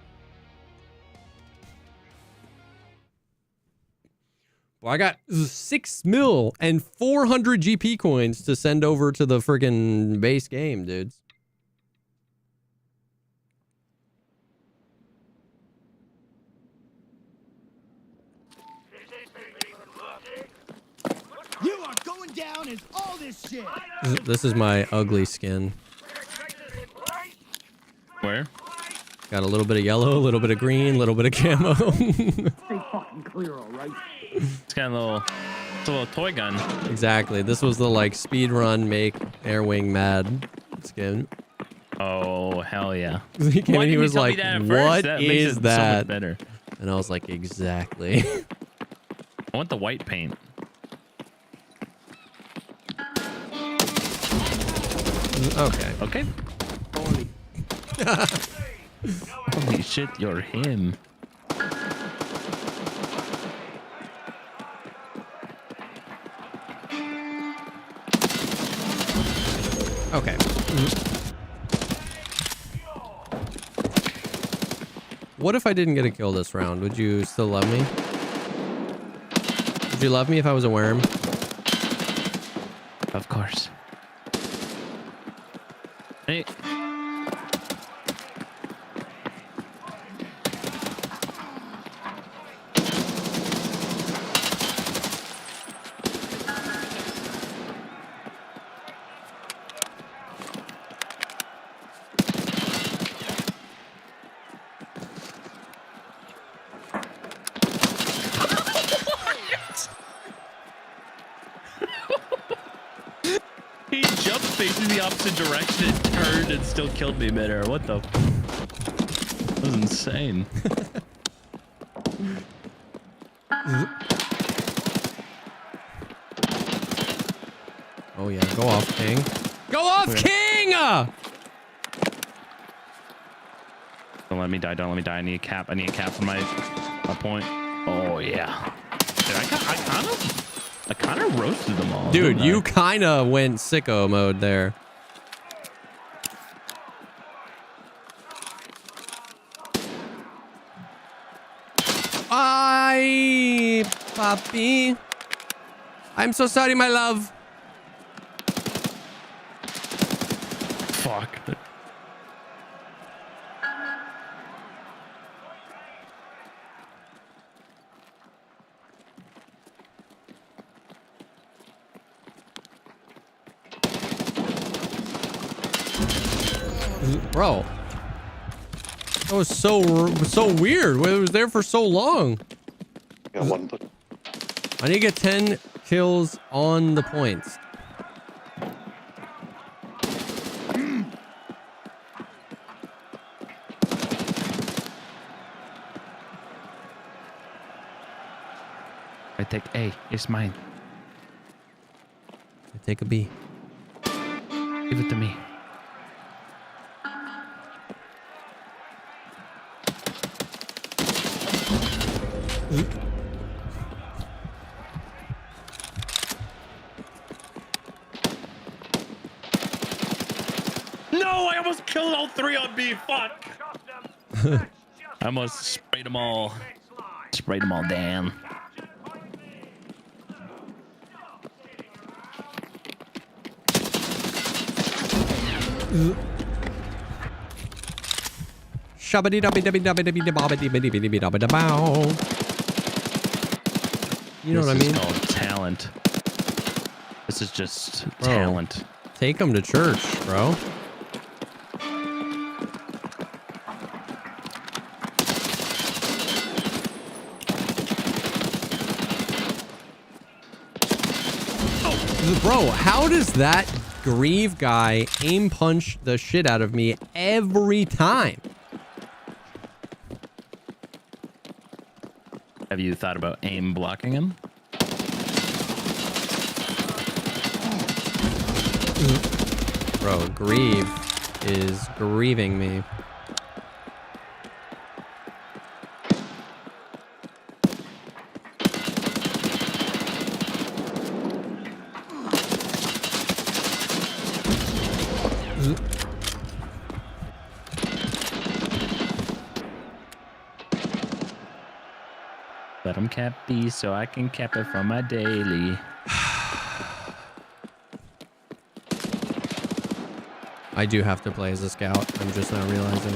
Well, I got 6 mil and 400 GP coins to send over to the friggin' base game, dudes. You are going down as all this shit. This is my ugly skin. Where? Got a little bit of yellow, a little bit of green, a little bit of camo. Stay fucking clear, all right? It's got it's a little toy gun. Exactly. This was the like speed run make Airwing mad skin. Oh hell yeah! He came and he was like, "What that is makes it that?" So much better. And I was like, "Exactly." I want the white paint. Okay. Okay. Holy shit, you're him. Okay. What if I didn't get a kill this round? Would you still love me? Would you love me if I was a worm? Of course. Hey. He jumped facing the opposite direction and turned and still killed me midair. What the? That was insane. Oh yeah, go off, King. Go off, King! Don't let me die. Don't let me die. I need a cap. I need a cap for my point. Oh yeah. Dude, I kind of roasted them all. Dude, didn't you I? kind of went sicko mode there. Ay, papi. I'm so sorry, my love. Fuck. Bro. That was so weird. It was there for so long. Got one. I need to get 10 kills on the points. I take A. It's mine. I take a B. Give it to me. No, I almost killed all three on B. Fuck. I almost sprayed them all. Sprayed them all down. You know what I mean? This is called talent. This is just talent. Take them to church, bro. Bro, how does that Grieve guy aim punch the shit out of me every time? Have you thought about aim blocking him? Bro, Grieve is grieving me. Let him cap B so I can cap it from my daily. I do have to play as a scout. I'm just not realizing.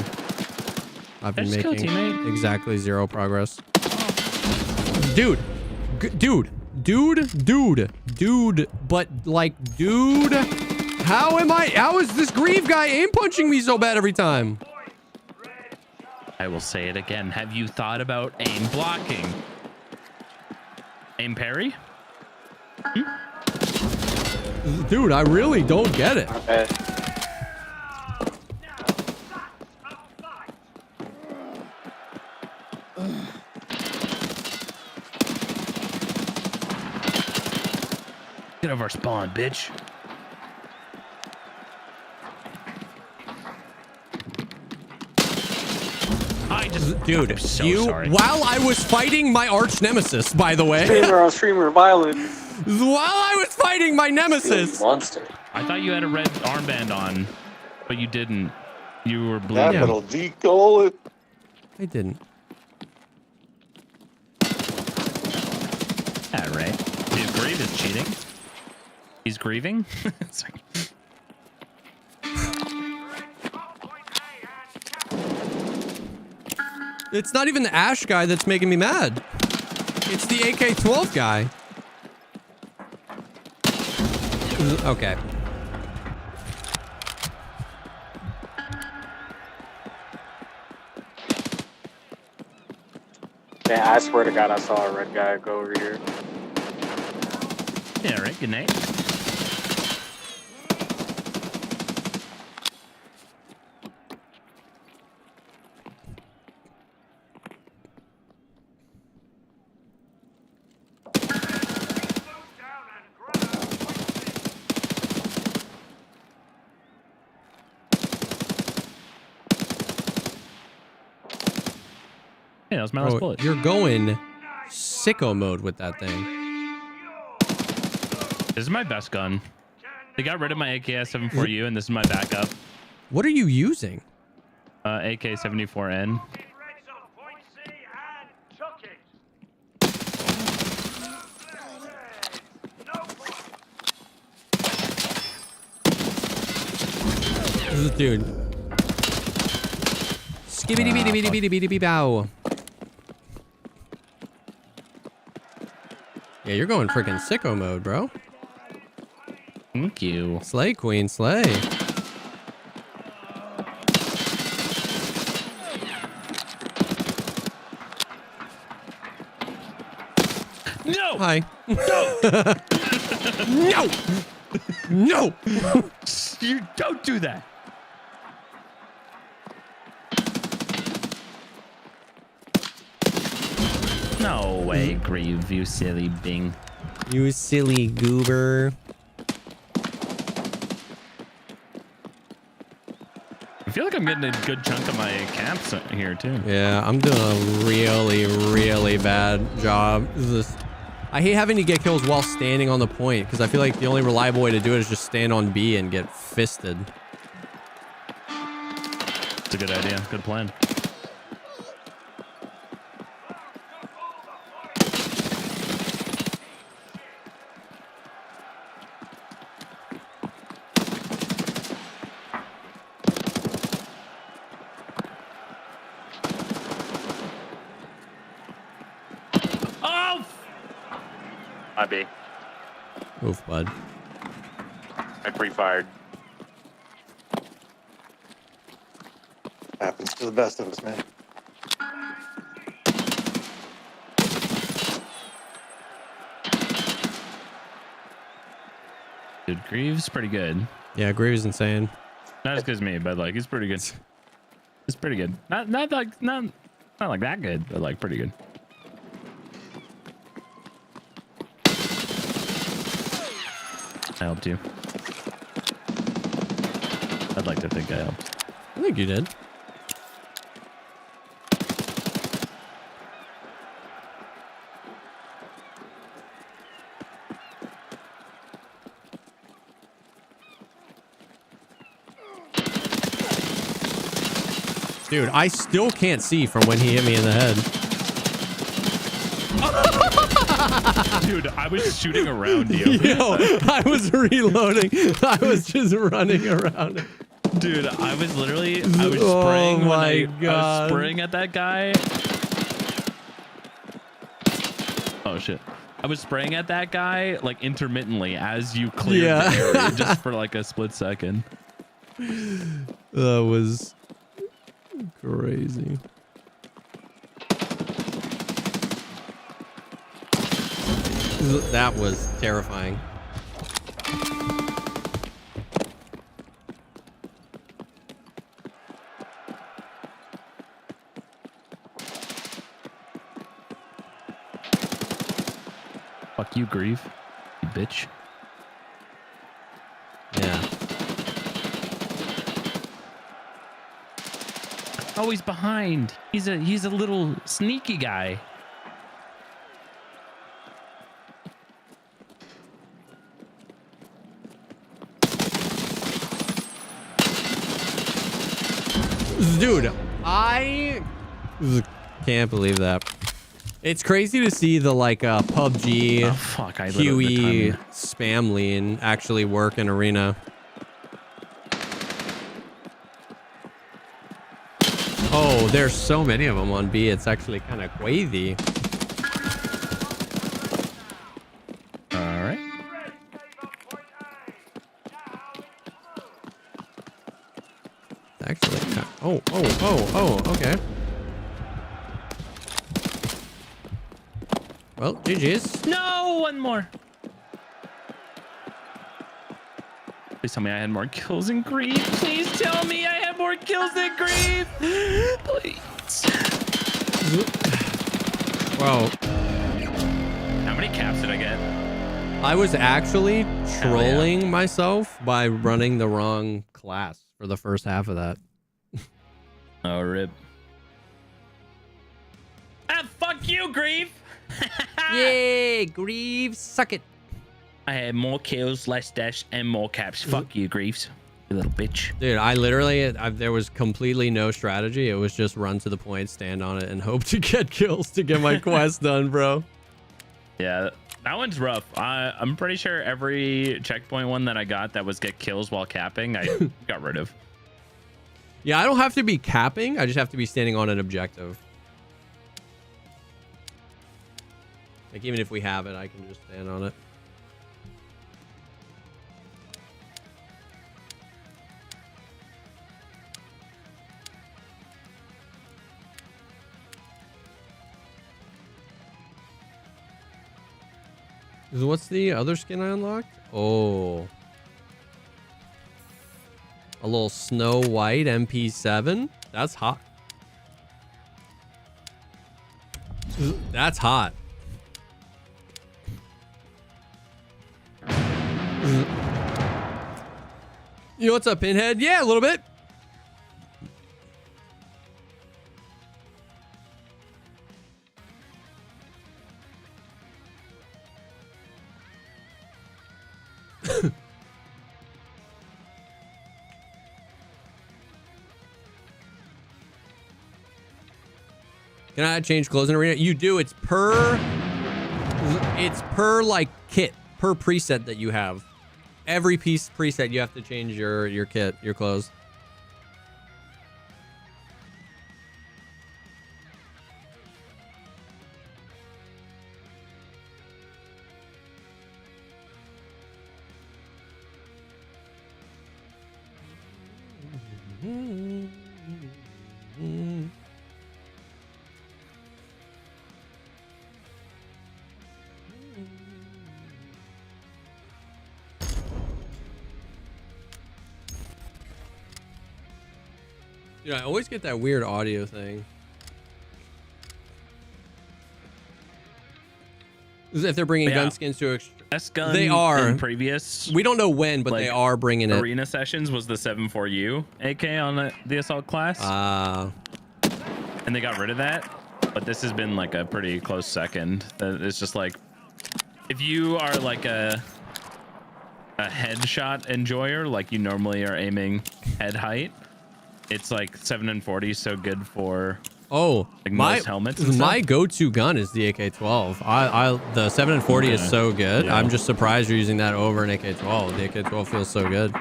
I've been Just go, making teammate. exactly 0 progress. Dude. Dude. But like, dude. How is this Grieve guy aim punching me so bad every time? I will say it again. Have you thought about aim blocking? Aim parry? Dude, I really don't get it. Okay. Get over our spawn, bitch. Dude, I'm so you, sorry. while I was fighting my arch nemesis, by the way. Streamer on streamer violent. While I was fighting my nemesis. Monster. I thought you had a red armband on, but you didn't. You were blue. Capital D goal. I didn't. Yeah, right. Dude, Grieve is cheating. He's grieving. Sorry. It's not even the Ash guy that's making me mad. It's the AK-12 guy. Okay. Man, I swear to God, I saw a red guy go over here. Yeah, right. Good night. Yeah, that was my last bullet. You're going sicko mode with that thing. This is my best gun. They got rid of my AK-74U, and this is my backup. What are you using? AK-74N. Dude. Skibbity-bitty-bitty-bitty-bitty-bow. Yeah, you're going freaking sicko mode, bro. Thank you. Slay, queen, slay. No! Hi. No! No! You don't do that. No way, Grieve, you silly bing. You silly goober. I feel like I'm getting a good chunk of my caps here, too. Yeah, I'm doing a really, really bad job. I hate having to get kills while standing on the point, because I feel like the only reliable way to do it is just stand on B and get fisted. It's a good idea. Good plan. B. Oof, bud. I pre-fired. Happens to the best of us, man. Dude, Greaves pretty good. Yeah, Greaves insane. Not as good as me, but like he's pretty good. It's pretty good. Not like not like that good, but like pretty good. I helped you. I'd like to think I helped. I think you did. Dude, I still can't see from when he hit me in the head. Dude, I was shooting around you. Yo, I was reloading. I was just running around. Dude, I was literally, I was spraying my I God. was spraying at that guy. Oh shit. I was spraying at that guy like intermittently as you cleared the area just for like a split second. That was crazy. That was terrifying. Fuck you, Grieve. You bitch. Yeah. Oh, he's behind. He's a little sneaky guy. Dude, I can't believe that. It's crazy to see the like PUBG QE spam lean actually work in arena. Oh, there's so many of them on B. It's actually kind of crazy. All right. Actually, oh, okay. Well, GG's. No, one more. Please tell me I had more kills than Grieve. Please tell me I had more kills than Grieve. Please. Wow. How many caps did I get? I was actually trolling myself by running the wrong class for the first half of that. Oh, rip. Ah, fuck you, Grieve. Yay, Greaves, suck it. I had more kills, less deaths, and more caps. Fuck you, Greaves. You little bitch. Dude, I literally, there was completely no strategy. It was just run to the point, stand on it, and hope to get kills to get my quest done, bro. Yeah, that one's rough. I'm pretty sure every checkpoint one that I got that was get kills while capping, I got rid of. Yeah, I don't have to be capping. I just have to be standing on an objective. Like, even if we have it, I can just stand on it. What's the other skin I unlocked? Oh. A little Snow White MP7. That's hot. That's hot. You know what's up, Pinhead? Yeah, a little bit. Can I change clothes in arena? You do. It's per like kit, per preset that you have. Every piece preset you have to change your kit, your clothes. Yeah, I always get that weird audio thing. If they're bringing gun skins to best gun they are in previous. We don't know when, but like, they are bringing it. Arena sessions was the 7.4U AK on the assault class. And they got rid of that. But this has been like a pretty close second. It's just like, if you are like a headshot enjoyer, like you normally are aiming head height, it's like 7 and 40 so good for like most helmets and my stuff. go-to gun is the AK-12. The 7 and 40 is so good. Yeah. I'm just surprised you're using that over an AK-12. The AK-12 feels so good.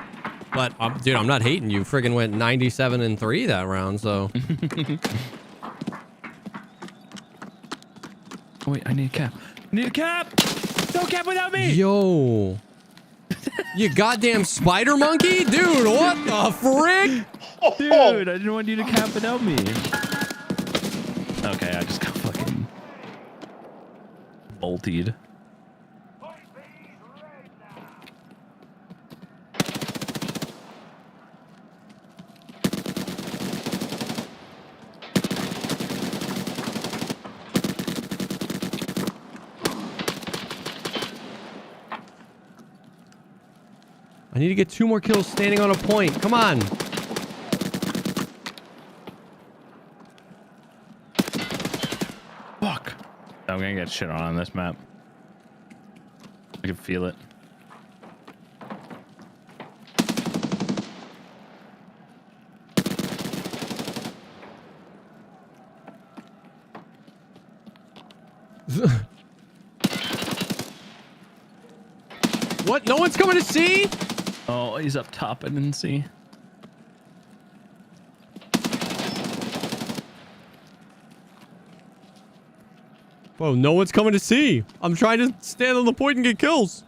But dude, I'm not hating you. Friggin' went 97 and 3 that round, so. Oh, wait, I need a cap. I need a cap. Don't cap without me. Yo. You goddamn spider monkey? Dude, what the frick? Dude, I didn't want you to cap without me. Okay, I just got fucking bolted. I need to get 2 more kills standing on a point. Come on. Fuck. I'm gonna get shit on this map. I can feel it. What? No one's coming to see? Oh, he's up top. I didn't see. Whoa, no one's coming to see. I'm trying to stand on the point and get kills.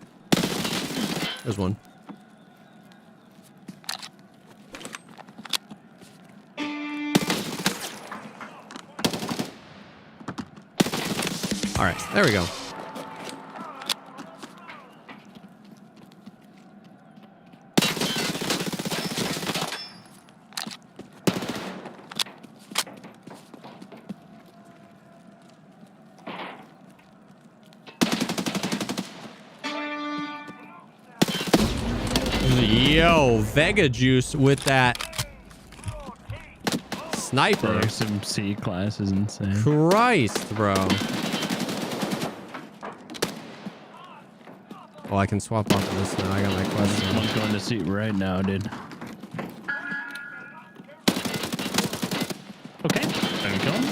There's one. All right, there we go. Yo, Vega Juice with that sniper. There's some C class is insane. Christ, bro. Oh, I can swap off of this now. I got my question. I'm going to C right now, dude. Okay, I'm killing.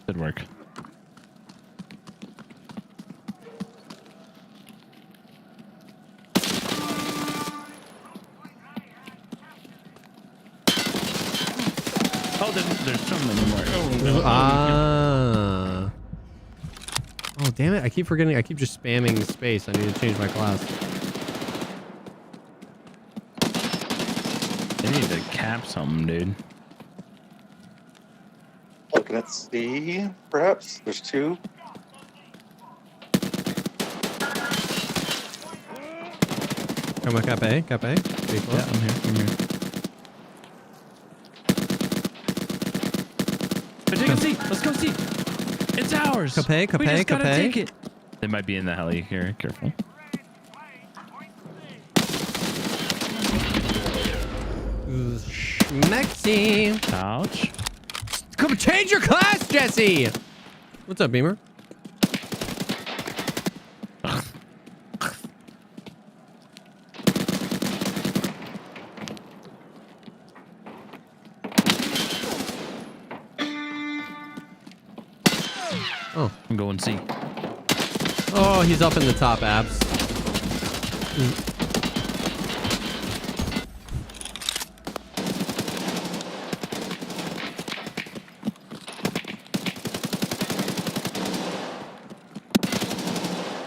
Good work. Oh, there's so many more. Ah. Oh, damn it. I keep forgetting. I keep just spamming space. I need to change my class. I need to cap something, dude. Looking at C, perhaps. There's 2. Come on, Cap A. Yeah, I'm here. But take a seat. Let's go see. It's ours. Cap A. We just gotta take it. They might be in the heli here. Careful. Maxi. Ouch. Come change your class, Jesse. What's up, Beamer? Oh, I'm going C. oh, he's up in the top abs.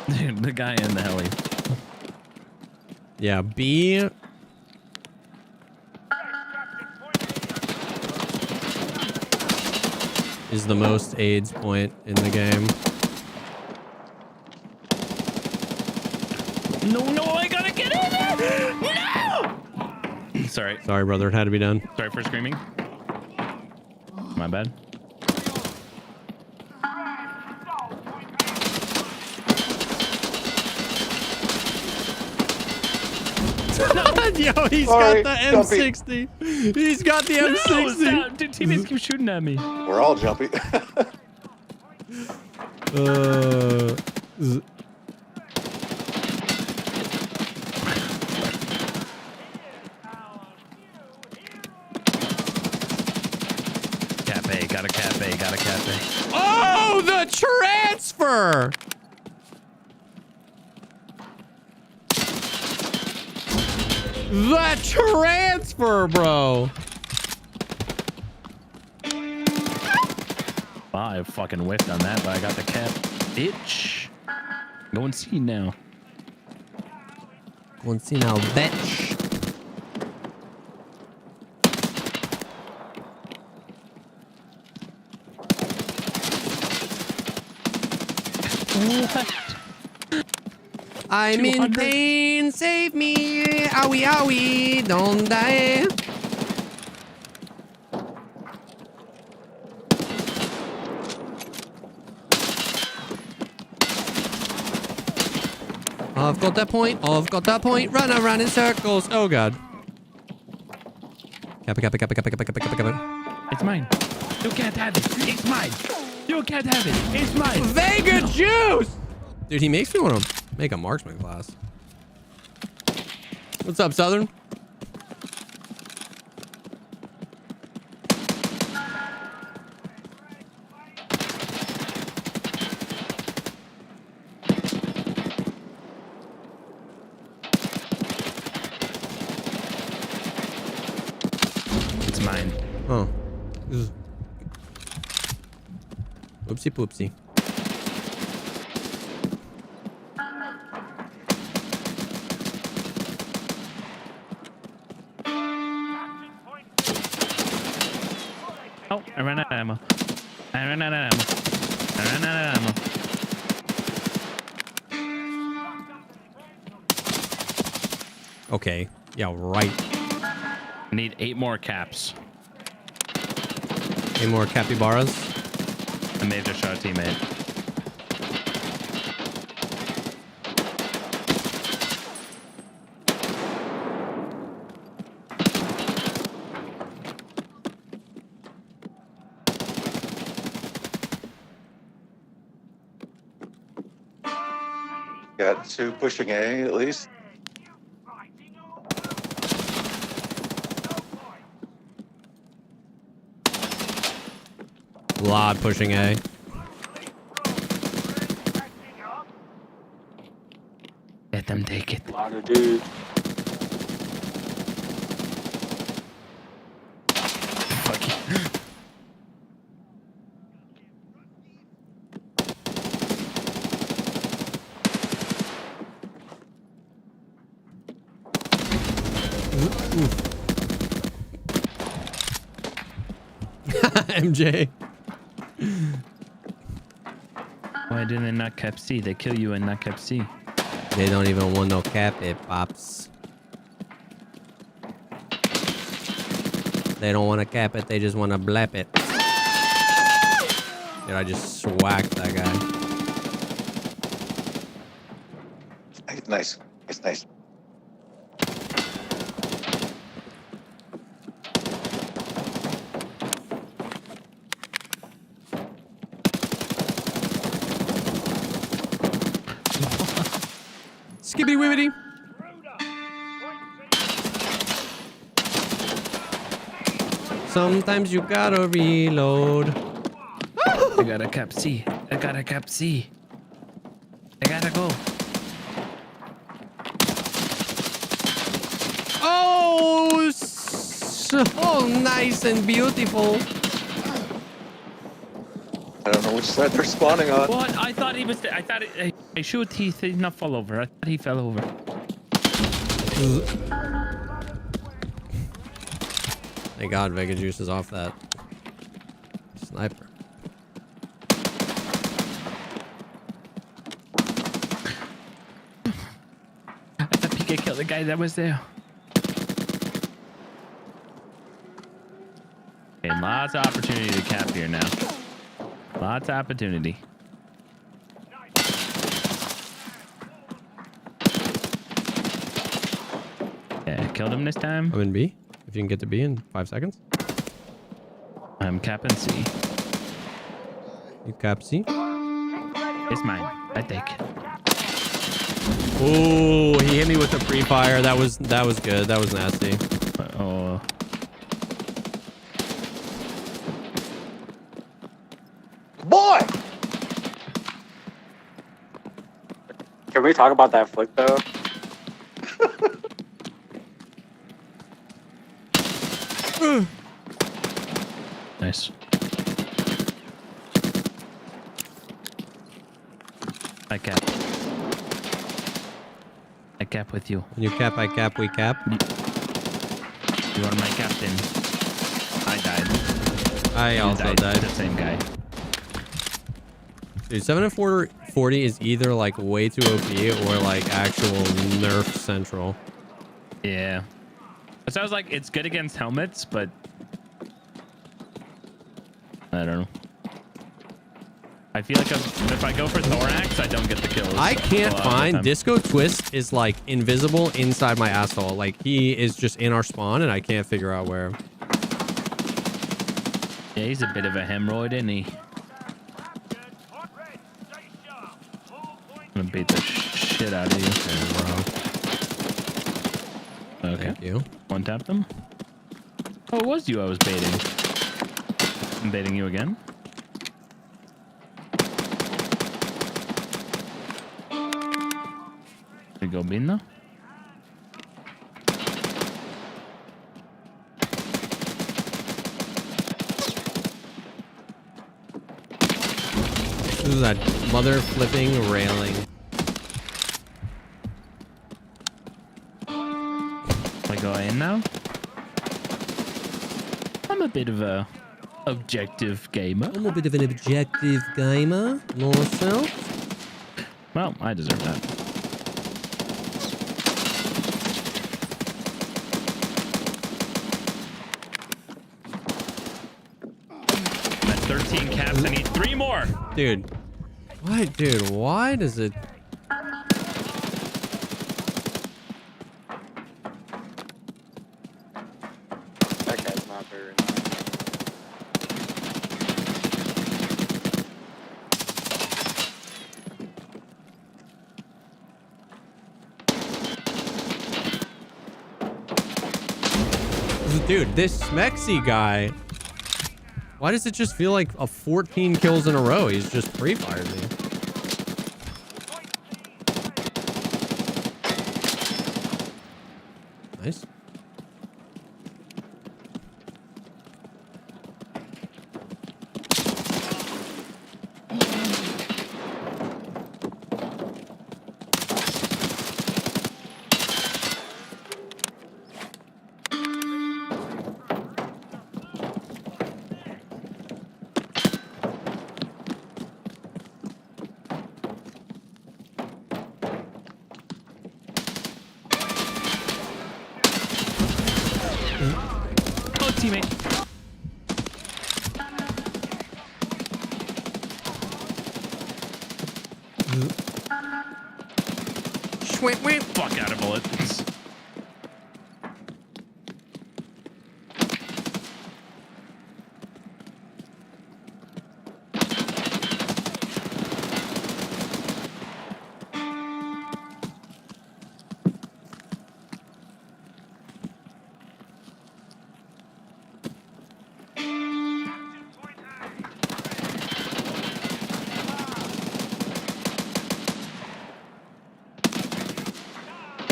Dude, the guy in the heli. Yeah, B. Is the most AIDS point in the game. No, I gotta get in there! No! all right. Sorry, brother. It had to be done. Sorry for screaming. My bad. Yo, he's Sorry, got the M60. He's got the M60. Stop. Dude, teammates keep shooting at me. We're all jumpy. Cafe, got a cafe, got a cafe. Oh, the transfer. The transfer, bro. Wow, I fucking whiffed on that, but I got the cap. Bitch. Go and see now. Go and see now, bitch. I'm in pain, save me. Owie, owie, don't die. I've got that point. I've got that point. Run around in circles. Oh, God. Kappa, kappa, kappa, kappa, kappa, kappa, kappa, kappa. It's mine. You can't have it. It's mine. You can't have it. It's mine. Vega juice! Dude, he makes me want to make a marksman class. What's up, Southern? It's mine. Oh. Oopsie poopsie. Oh, I ran out of ammo. I ran out of ammo. I ran out of ammo. Okay. Yeah, right. I need 8 more caps. 8 more capybaras. I may have just shot a teammate. Got 2 pushing A at least. Lot pushing A. Let them take it. A lot of dudes. Fuck you. MJ. Why didn't they not cap C? They kill you and not cap C. They don't even want no cap it, pops. They don't want to cap it, they just want to blap it. Dude, I just swacked that guy. Nice. It's nice. Skibbity wibbity. Sometimes you gotta reload. I got a cap C. I got a cap C. I gotta go. Oh, so nice and beautiful. I don't know which side they're spawning on. What? I thought he was. I thought I shoot. He did not fall over. I thought he fell over. Thank God Vega Juice is off that sniper. I thought PK killed the guy that was there. Lots of opportunity to cap here now. Lots of opportunity. Yeah, killed him this time. I'm in B. If you can get to B in 5 seconds. I'm capping C. You cap C. It's mine. I think. Oh, he hit me with the pre-fire. That was good. That was nasty. Oh. Boy! Can we talk about that flick though? Nice. I cap. I cap with you. When you cap, I cap, we cap. You are my captain. I died. I You also died. The same guy. Dude, 7 and 40 is either like way too OP or like actual nerf central. Yeah. So I was like, it's good against helmets, but I don't know. I feel like if I go for thorax, I don't get the kills. I can't a lot of the find time. Disco Twist is like invisible inside my asshole. Like he is just in our spawn and I can't figure out where. Yeah, he's a bit of a hemorrhoid, isn't he? I'm gonna beat the shit out of you. Okay. Thank you. One tap them. Oh, it was you I was baiting. I'm baiting you again. We go bin now. This is that mother flipping railing. I go in now. I'm a bit of a objective gamer. I'm a bit of an objective gamer myself. Well, I deserve that. I'm at 13 caps. I need 3 more. Dude. Why, dude? Why does it... That guy's not very Dude, this Smexy guy... Why does it just feel like a 14 kills in a row? He's just pre-fired me. Nice. Oh, teammate. Fuck out of bullets.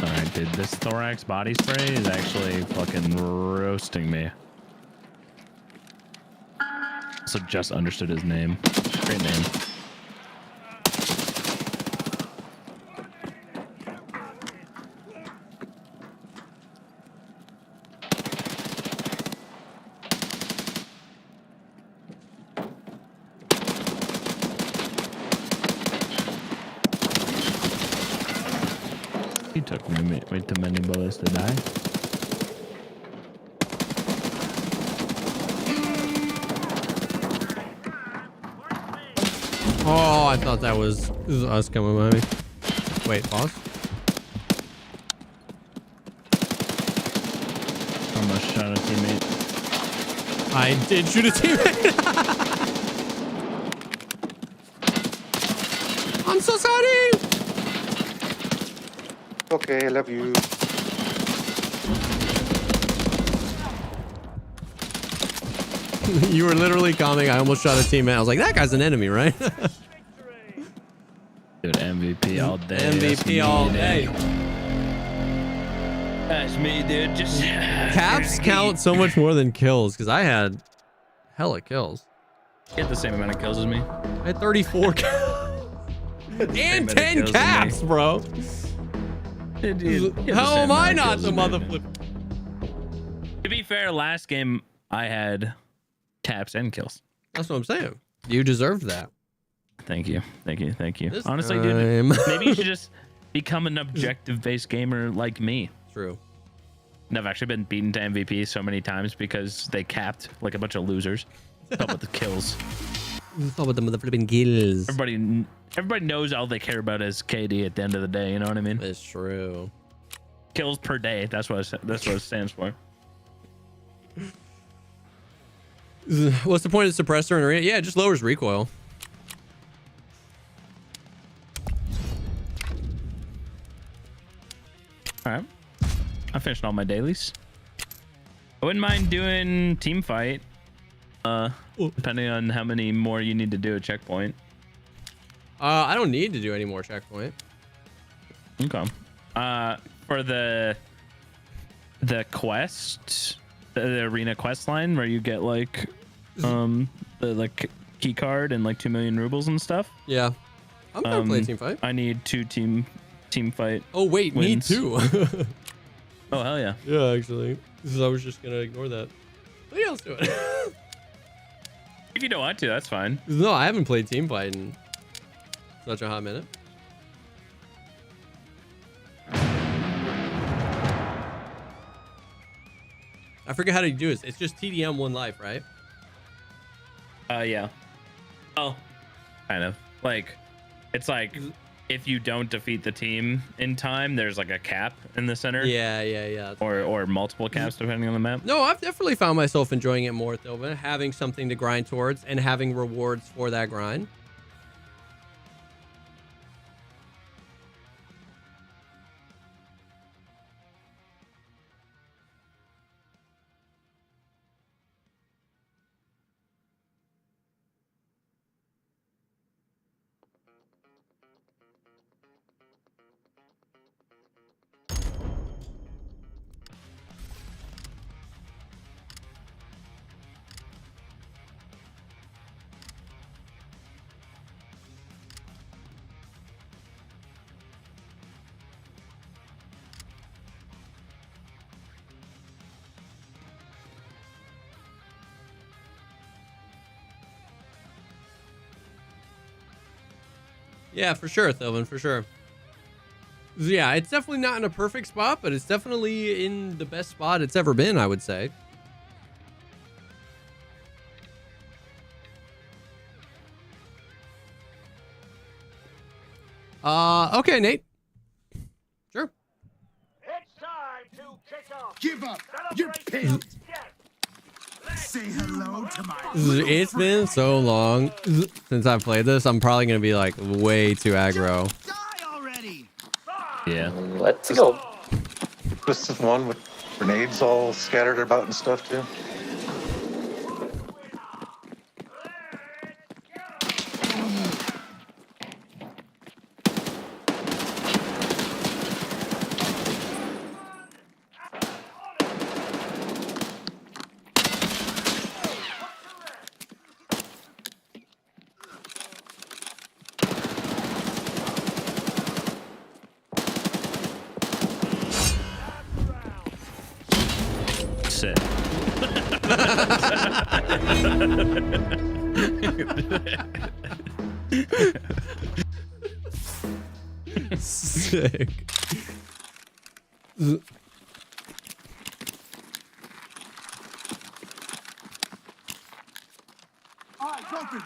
Alright, dude, this thorax body spray is actually fucking roasting me. So just understood his name. Great name. He took me way too many bullets to die. Oh, I thought that was us coming by me. Wait, pause. Almost shot a teammate. I did shoot a teammate. I'm so sorry. Okay, I love you. You were literally commenting, I almost shot a teammate. I was like, that guy's an enemy, right? Dude, MVP all day. MVP all day. That's me, dude. Just Caps count so much more than kills because I had hella kills. Get the same amount of kills as me. I had 34 kills. And 10 caps, bro. How am I not the motherfucker? To be fair, last game I had caps and kills. That's what I'm saying. You deserved that. Thank you. Thank you. Thank you. This Honestly, time. dude, maybe you should just become an objective-based gamer like me. True. And I've actually been beaten to MVP so many times because they capped like a bunch of losers. It's all about the kills. It's all about the flipping kills. Everybody knows all they care about is KD at the end of the day. You know what I mean? It's true. Kills per day. That's what it stands for. What's the point of the suppressor in arena? Yeah, it just lowers recoil. All right. I finished all my dailies. I wouldn't mind doing team fight. Depending on how many more you need to do a checkpoint. I don't need to do any more checkpoint. Okay. For the quest, the arena quest line where you get like the like key card and like 2 million rubles and stuff. Yeah. I'm gonna play team fight. I need 2 team fight. Oh wait, wins. me too. Oh hell yeah. Yeah, actually. I was just gonna ignore that. But yeah, let's do it. If you don't want to, that's fine. No, I haven't played team fight in such a hot minute. I forget how to do this. It's just TDM 1 life, right? Yeah. Oh, kind of. Like, it's like if you don't defeat the team in time, there's like a cap in the center. Yeah. Or multiple caps depending on the map. No, I've definitely found myself enjoying it more, though, but having something to grind towards and having rewards for that grind. Yeah, for sure, Thilvin, for sure. Yeah, it's definitely not in a perfect spot, but it's definitely in the best spot it's ever been, I would say. Okay, Nate. Sure. It's time to kick off. Give up. You're pissed. Say hello to my. It's been so long since I've played this. I'm probably going to be like way too aggro. Die already. Yeah. Let's go. This is one with grenades all scattered about and stuff too. Sick. Sick. Eyes open.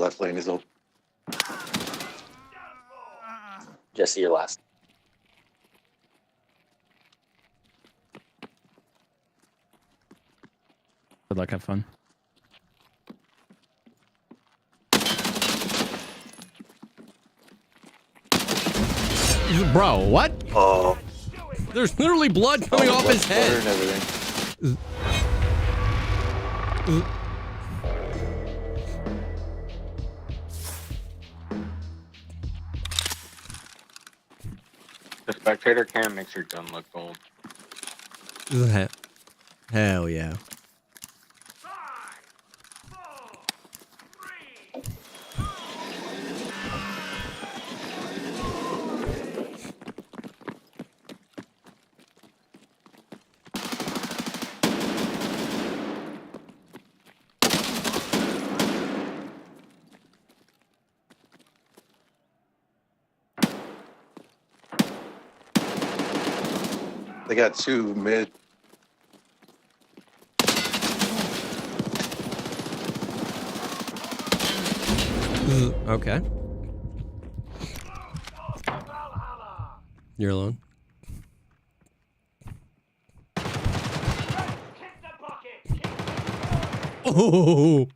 left lane is open. Jesse, you're last. Good luck, have fun. Bro, what? Oh, There's literally blood coming off his head. and everything. The spectator cam makes your gun look gold. Hell yeah. They got two mid. Okay. You're alone. Oh.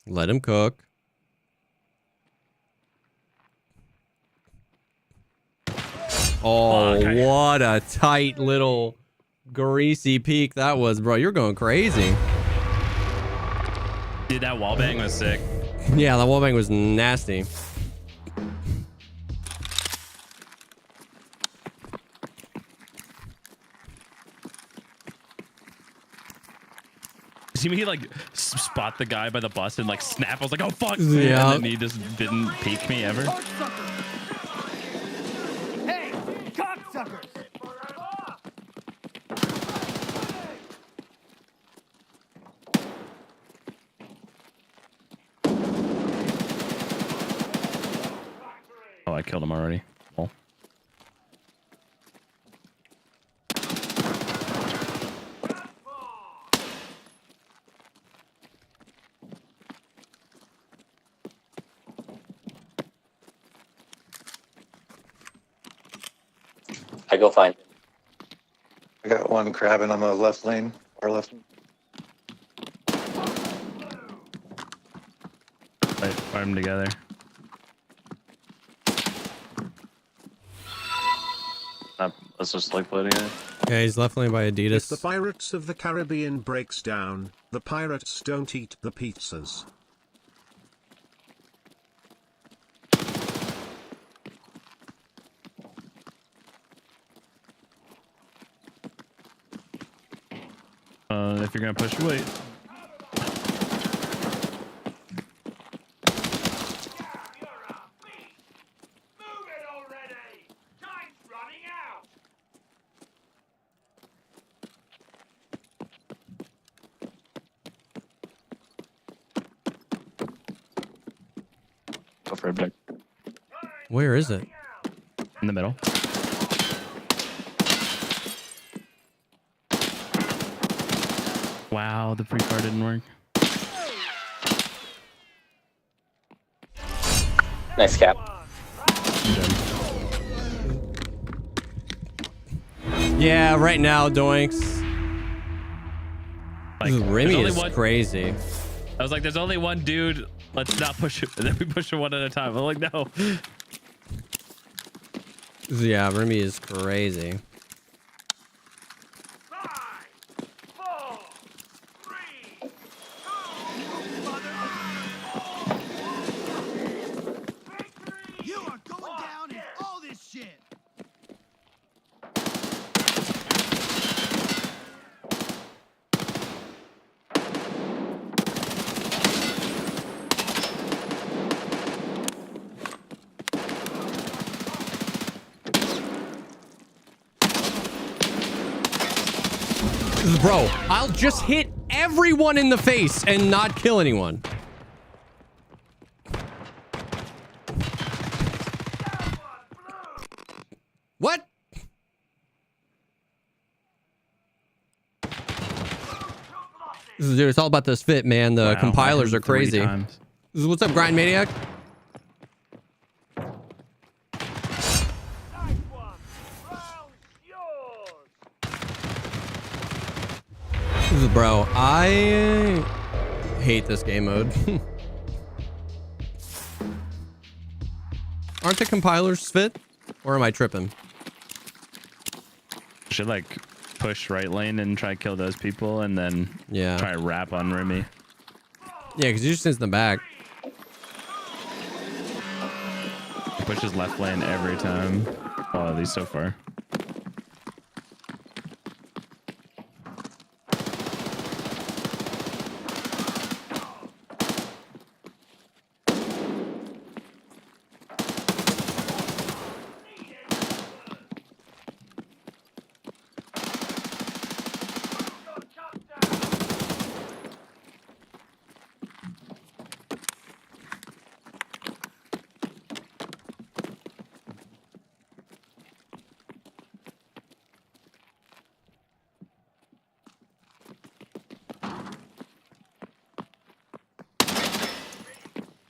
Let him cook. Oh, what a tight little greasy peek that was, bro. You're going crazy. Dude, that wallbang was sick. Yeah, that wallbang was nasty. See me like spot the guy by the bus and like snap. I was like, oh fuck. Yeah. And then he just didn't peek me ever. Hey, cocksuckers! Oh, I killed him already. Well. I go find him. I got one crabbing on the left lane, or left. Right, fire them together. Let's just like putting it. Yeah, he's left lane by If the Adidas. Pirates of the Caribbean breaks down, the pirates don't eat the pizzas. If you're gonna push, wait. Go for a bit. Where is it? In the middle. Wow, the pre-car didn't work. Nice cap. Yeah, right now, Doinks. Like, Remy there's is only one- crazy. I was like, there's only one dude. Let's not push it. And then we push it one at a time. I'm like, no. Yeah, Remy is crazy. You are going down in all this shit! Bro, I'll just hit everyone in the face and not kill anyone. What? Dude, it's all about this fit, man. The compilers are crazy. What's up, Grind Maniac? Bro, I hate this game mode. Aren't the compilers fit? Or am I tripping? Should like push right lane and try to kill those people and then try to wrap on Remy. Yeah, because he just sits in the back. He pushes left lane every time. Well, at least so far.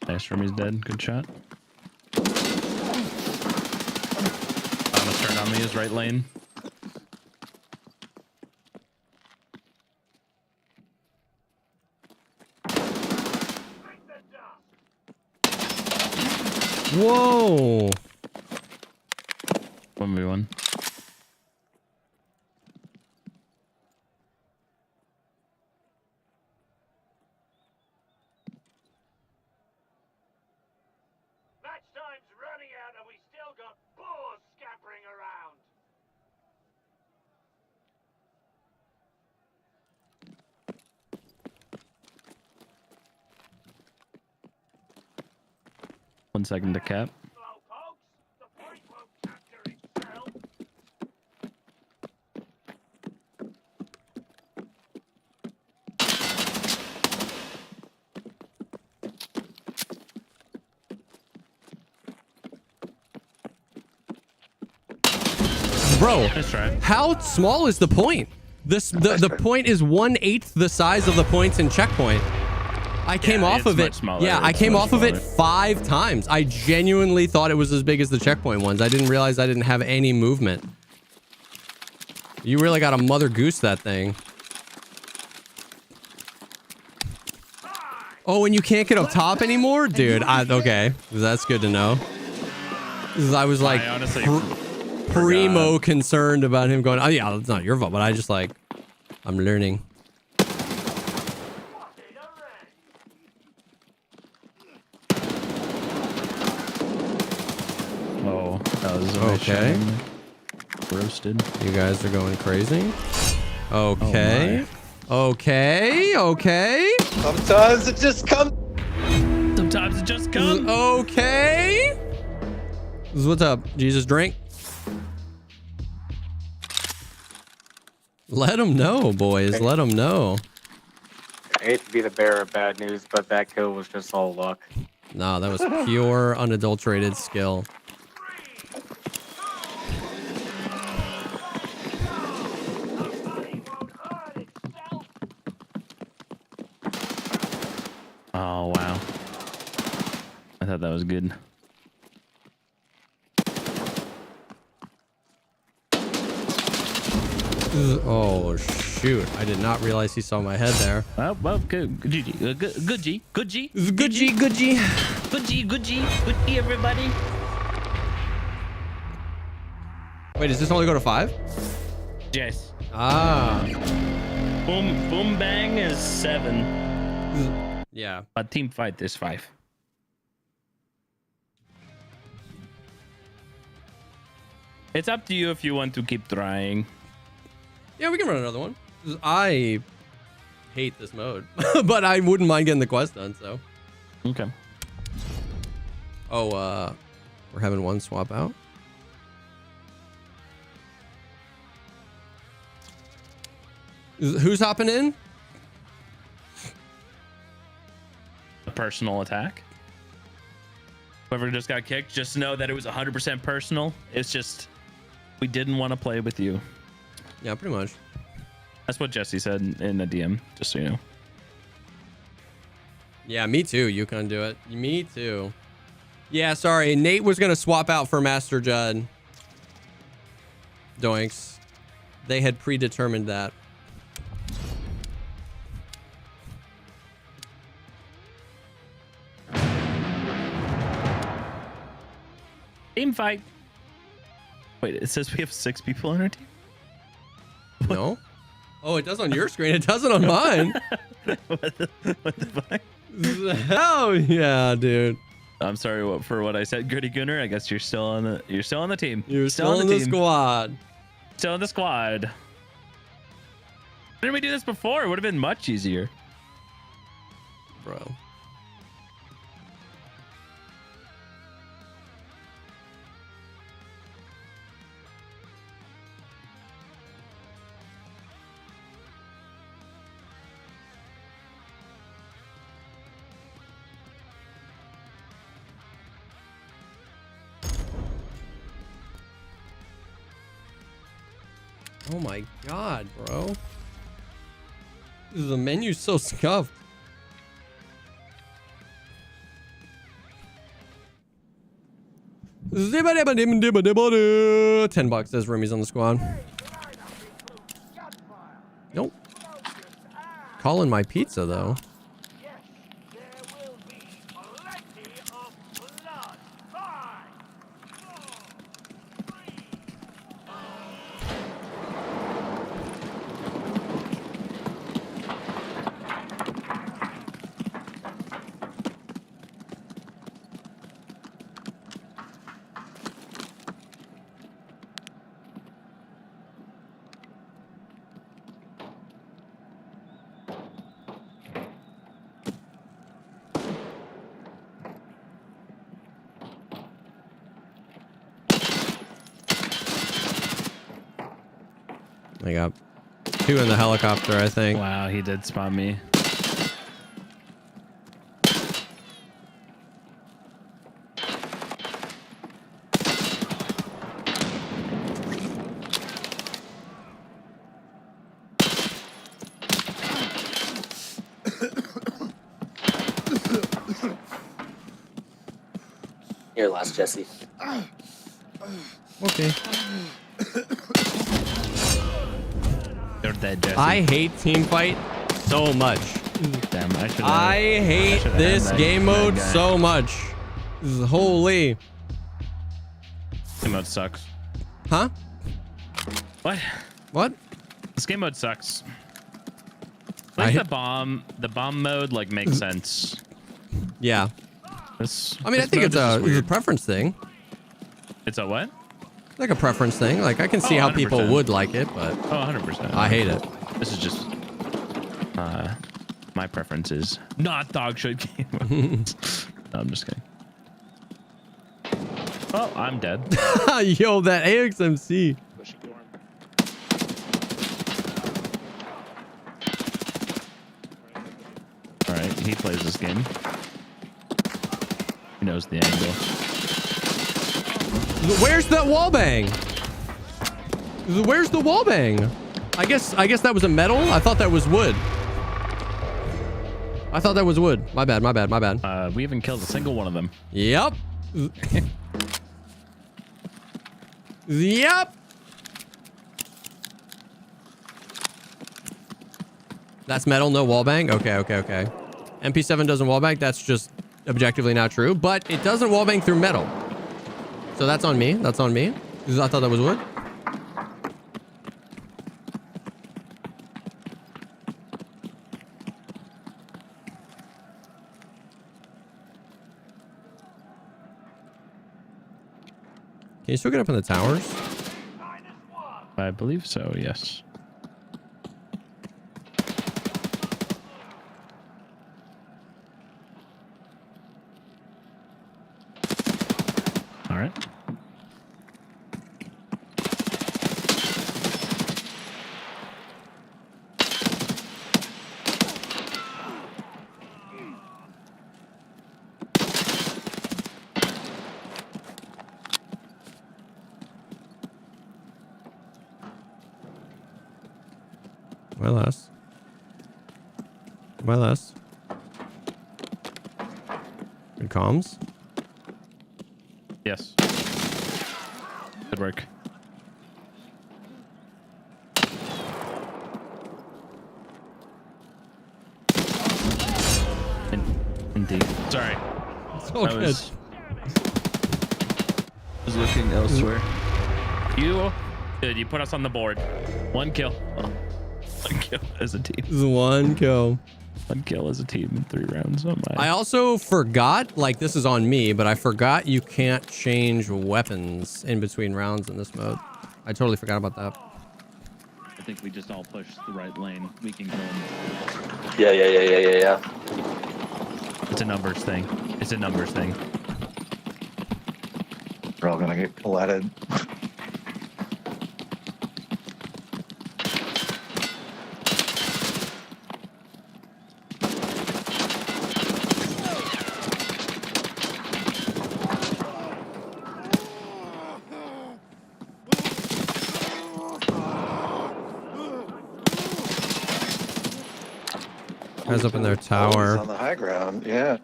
Nice, Remy's dead. Good shot. Almost turned on me his right lane. Whoa. 1v1. One second to cap. Bro, how small is the point? The point is 1/8 the size of the points in checkpoint. I came off of it. Yeah, I came off of it 5 times. I genuinely thought it was as big as the checkpoint ones. I didn't realize I didn't have any movement. You really got to mother goose that thing. Oh, and you can't get up top anymore? Dude, okay. That's good to know. I was like primo concerned about him going, oh yeah, it's not your fault, but I just like, I'm learning. Oh, that was okay. Roasted. You guys are going crazy. Okay. Okay. Sometimes it just comes. Sometimes it just comes. Okay. What's up, Jesus drink? Let them know, boys. Let them know. I hate to be the bearer of bad news, but that kill was just all luck. No, that was pure, unadulterated skill. Oh, wow. I thought that was good. Oh, shoot. I did not realize he saw my head there. Well, good G. Good G. Good G. Good G. Good G. Good G. Good G. Good G, everybody. Wait, does this only go to 5? Yes. Ah. Boom bang is 7. Yeah. But team fight is 5. It's up to you if you want to keep trying. Yeah, we can run another one. I hate this mode, but I wouldn't mind getting the quest done, so. Okay. Oh, we're having one swap out. Who's hopping in? A personal attack. Whoever just got kicked, just know that it was 100% personal. It's just we didn't want to play with you. Yeah, pretty much. That's what Jesse said in the DM, just so you know. Yeah, me too. You can do it. Me too. Yeah, sorry. Nate was going to swap out for Master Judd. Doinks. They had predetermined that. Team fight. Wait, it says we have 6 people on our team? No? Oh, it does on your screen. It doesn't on mine. what the fuck? Hell yeah, dude. I'm sorry for what I said, Gritty Gunner. I guess you're still on the team. You're still in the squad. Still in the squad. Why didn't we do this before? It would have been much easier. Bro. Oh my god, bro. The menu's so scuffed. $10 says Remy's on the squad. Nope. Calling my pizza though. I got 2 in the helicopter, I think. Wow, he did spot me. Here, last Jesse. Okay. You're dead, Jesse. I hate team fight so much. Damn, I hate this game mode so much. Holy. Game mode sucks. Huh? What? What? This game mode sucks. I think the bomb mode like makes sense. Yeah. I mean, I think it's a preference thing. It's a what? Like a preference thing. Like I can see how people would like it, but 100%. I hate it. This is just my preference is not dog shit game modes. No, I'm just kidding. Oh, I'm dead. Yo, that AXMC. All right, he plays this game. He knows the angle. Where's that wall bang? Where's the wall bang? I guess that was a metal. I thought that was wood. I thought that was wood. My bad. We haven't killed a single one of them. Yep. Yep. That's metal, no wall bang? Okay. MP7 doesn't wall bang. That's just objectively not true, but it doesn't wall bang through metal. So that's on me. I thought that was wood. Can you still get up in the towers? I believe so, yes. All right. My last. My last. Good comms. Yes. Good work. Indeed. Sorry. So good. Was looking elsewhere. Dude, you put us on the board. 1 kill. Oh, 1 kill as a team. This is 1 kill. 1 kill as a team in 3 rounds. Oh my. I also forgot, like this is on me, but I forgot you can't change weapons in between rounds in this mode. I totally forgot about that. I think we just all push the right lane. We can kill him. Yeah. It's a numbers thing. It's a numbers thing. We're all gonna get colletted. Guys up in their Always tower. on the high ground, yeah.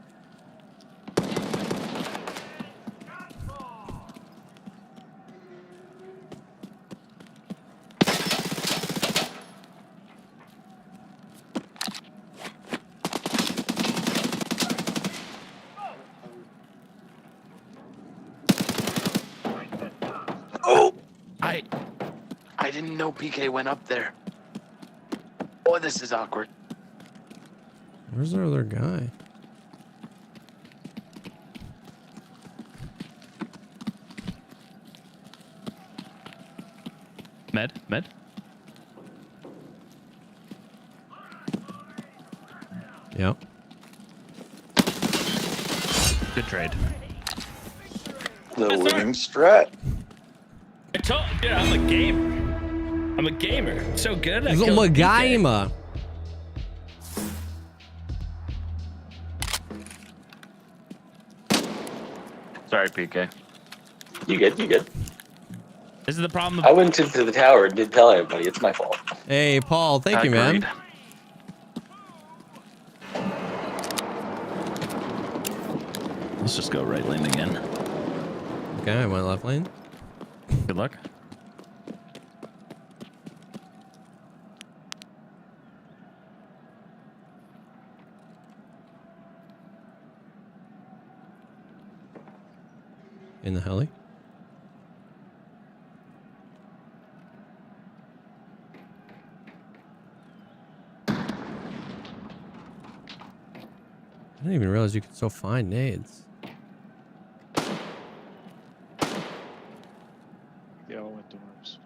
Oh! I didn't know PK went up there. Boy, this is awkward. Where's our other guy? Med? Yep. Good trade. The winning strat. I told you, I'm a gamer. I'm a gamer. I'm so good at I'm a gamer. Sorry, PK. You good? This is the problem. I went into the tower and didn't tell anybody. It's my fault. Hey, Paul. Thank you, man. Let's just go right lane again. Okay, I went left lane. Good luck. In the heli. I didn't even realize you could still find nades. They all went dorms.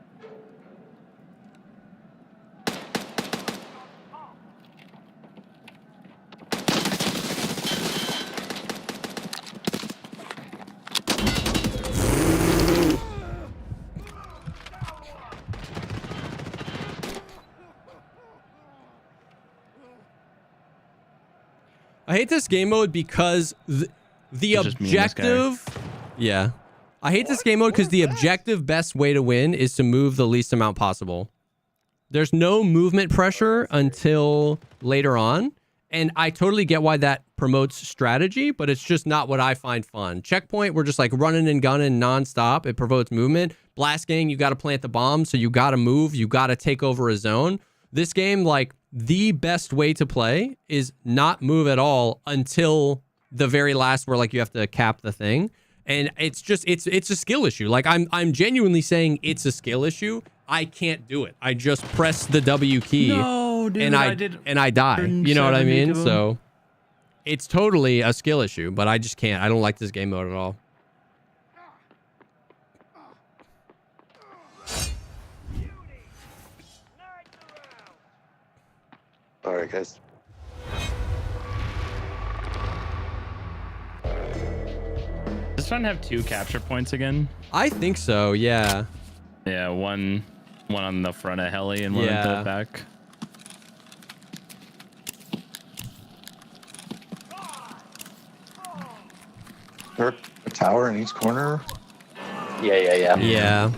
I hate this game mode because the objective... Yeah. I hate this game mode because the objective best way to win is to move the least amount possible. There's no movement pressure until later on. And I totally get why that promotes strategy, but it's just not what I find fun. Checkpoint, we're just like running and gunning nonstop. It promotes movement. Blast gang, you got to plant the bomb, so you got to move. You got to take over a zone. This game, like, the best way to play is not move at all until the very last where, like, you have to cap the thing. And it's just, it's a skill issue. Like, I'm genuinely saying it's a skill issue. I can't do it. I just press the W key. No, dude, and I die. You know what I mean? So it's totally a skill issue, but I just can't. I don't like this game mode at all. All right, guys. Does this one have 2 capture points again? I think so, yeah. Yeah, one on the front of heli and one at the back. There a tower in each corner? Yeah. Yeah.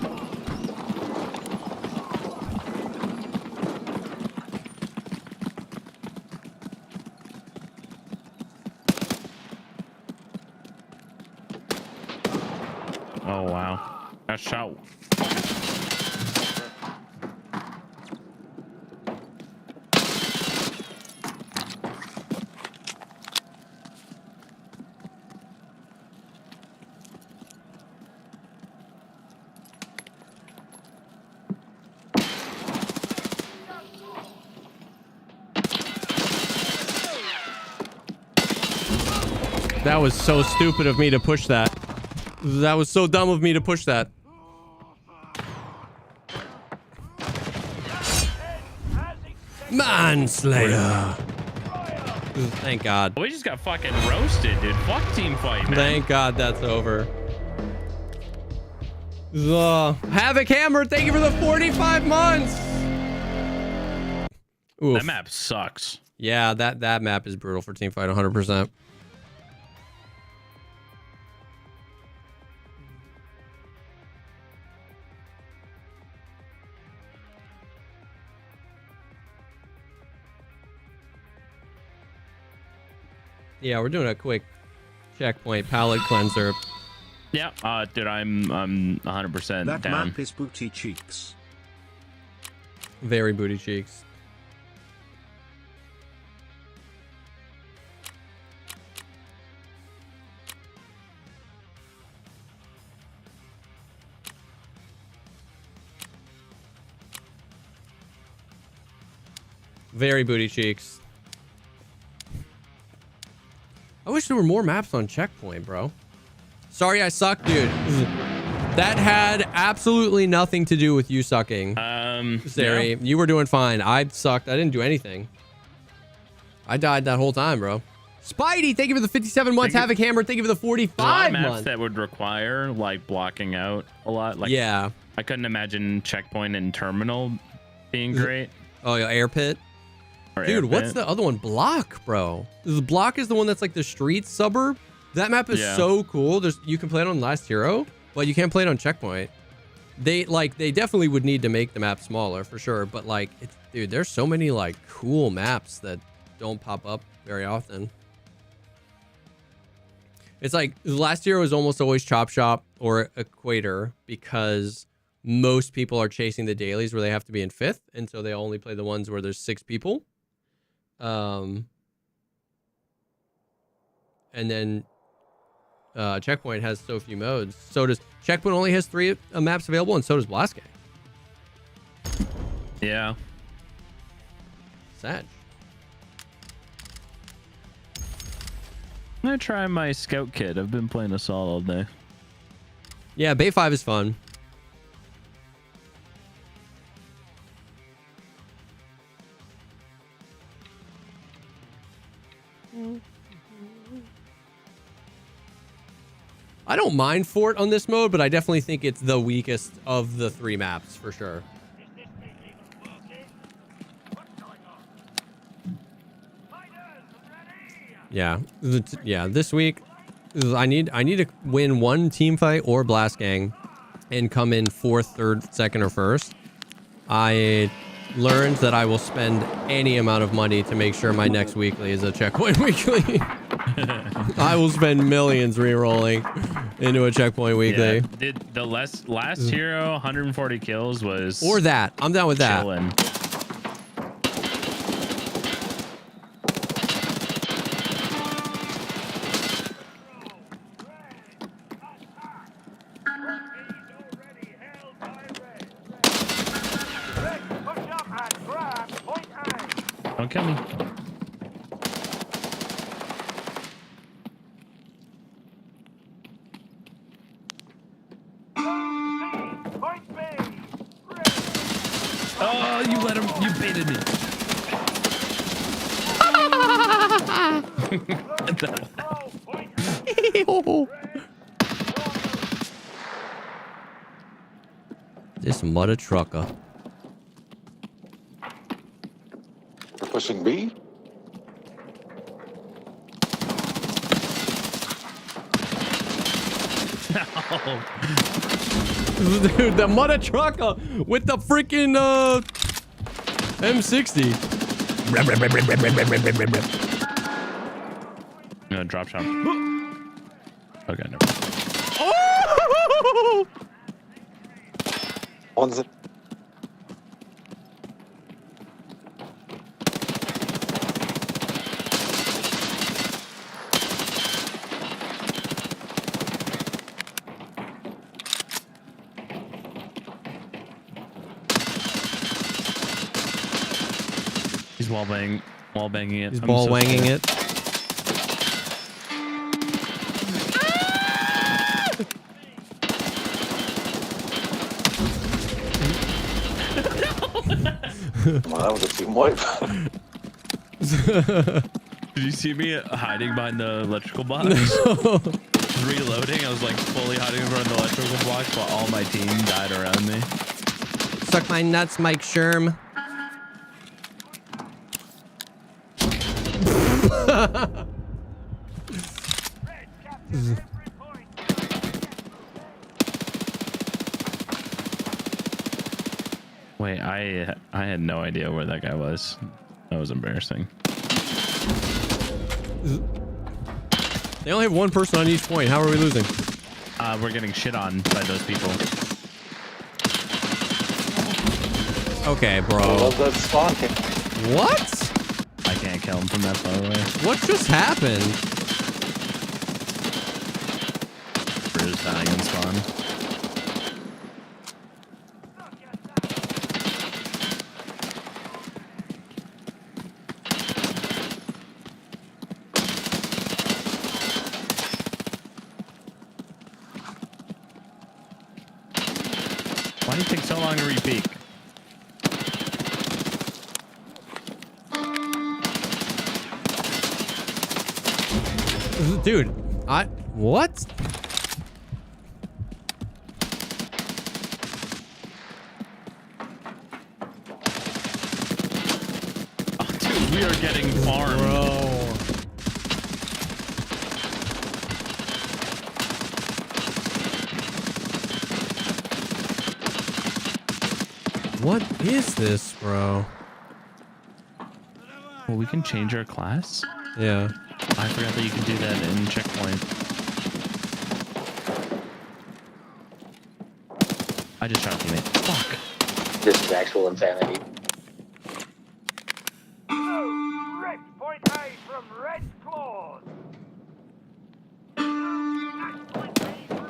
Oh, wow. That shot. That was so stupid of me to push that. That was so dumb of me to push that. Manslayer. Thank God. We just got fucking roasted, dude. Fuck team fight, man. Thank God that's over. Havoc Hammer, thank you for the 45 months. Oof. That map sucks. Yeah, that map is brutal for team fight 100%. Yeah, we're doing a quick checkpoint palette cleanser. Yeah, dude, I'm 100% That down. map is booty cheeks. Very booty cheeks. Very booty cheeks. I wish there were more maps on checkpoint, bro. Sorry I suck, dude. That had absolutely nothing to do with you sucking. Sari, yeah. you were doing fine. I sucked. I didn't do anything. I died that whole time, bro. Spidey, thank you for the 57 months. Havoc Hammer, thank you for the 45 maps months. that would require like blocking out a lot. Like, yeah. I couldn't imagine checkpoint and terminal being great. Oh, yeah, air pit. Or Dude, air what's pit. the other one? Block, bro. The Block is the one that's like the street suburb. That map is so cool. You can play it on Last Hero, but you can't play it on checkpoint. They definitely would need to make the map smaller for sure. But like, dude, there's so many like cool maps that don't pop up very often. It's like Last Hero is almost always Chop Shop or Equator because most people are chasing the dailies where they have to be in 5th, and so they only play the ones where there's 6 people. And then Checkpoint has so few modes. So does Checkpoint only has 3 maps available, and so does Blast Gang. Yeah. Sad. I'm gonna try my scout kit. I've been playing Assault all day. Yeah, Bay 5 is fun. I don't mind Fort on this mode, but I definitely think it's the weakest of the 3 maps for sure. Yeah, this week I need to win 1 team fight or Blast Gang and come in 4th, 3rd, 2nd, or 1st. I learned that I will spend any amount of money to make sure my next weekly is a Checkpoint weekly. I will spend millions re-rolling into a Checkpoint weekly. Yeah, did the last hero 140 kills was or that. I'm down with that. Chilling. Don't kill me. Oh, you let him. You baited me. This mother trucker. We're pushing B. Dude, the mother trucker with the freaking M60. Drop shot. Okay, never. Oh! One's it. He's wall banging it. He's ball wanging it. Well, that was a team wipe. Did you see me hiding behind the electrical box? Reloading, I was like fully hiding behind the electrical box while all my team died around me. Suck my nuts, Mike Sherm. Wait, I had no idea where that guy was. That was embarrassing. They only have one person on each point. How are we losing? We're getting shit on by those people. Okay, bro. I love that spawn kick. What? I can't kill him from that far away. What just happened? Bruce dying in spawn. Why do you take so long to repeat? Dude, what? Oh, dude, we are getting farmed. Bro. What is this, bro? Well, we can change our class? Yeah. I forgot that you can do that in checkpoint. I just shot a teammate. Fuck. This is actual insanity. Red point A from Red Claws. Point A from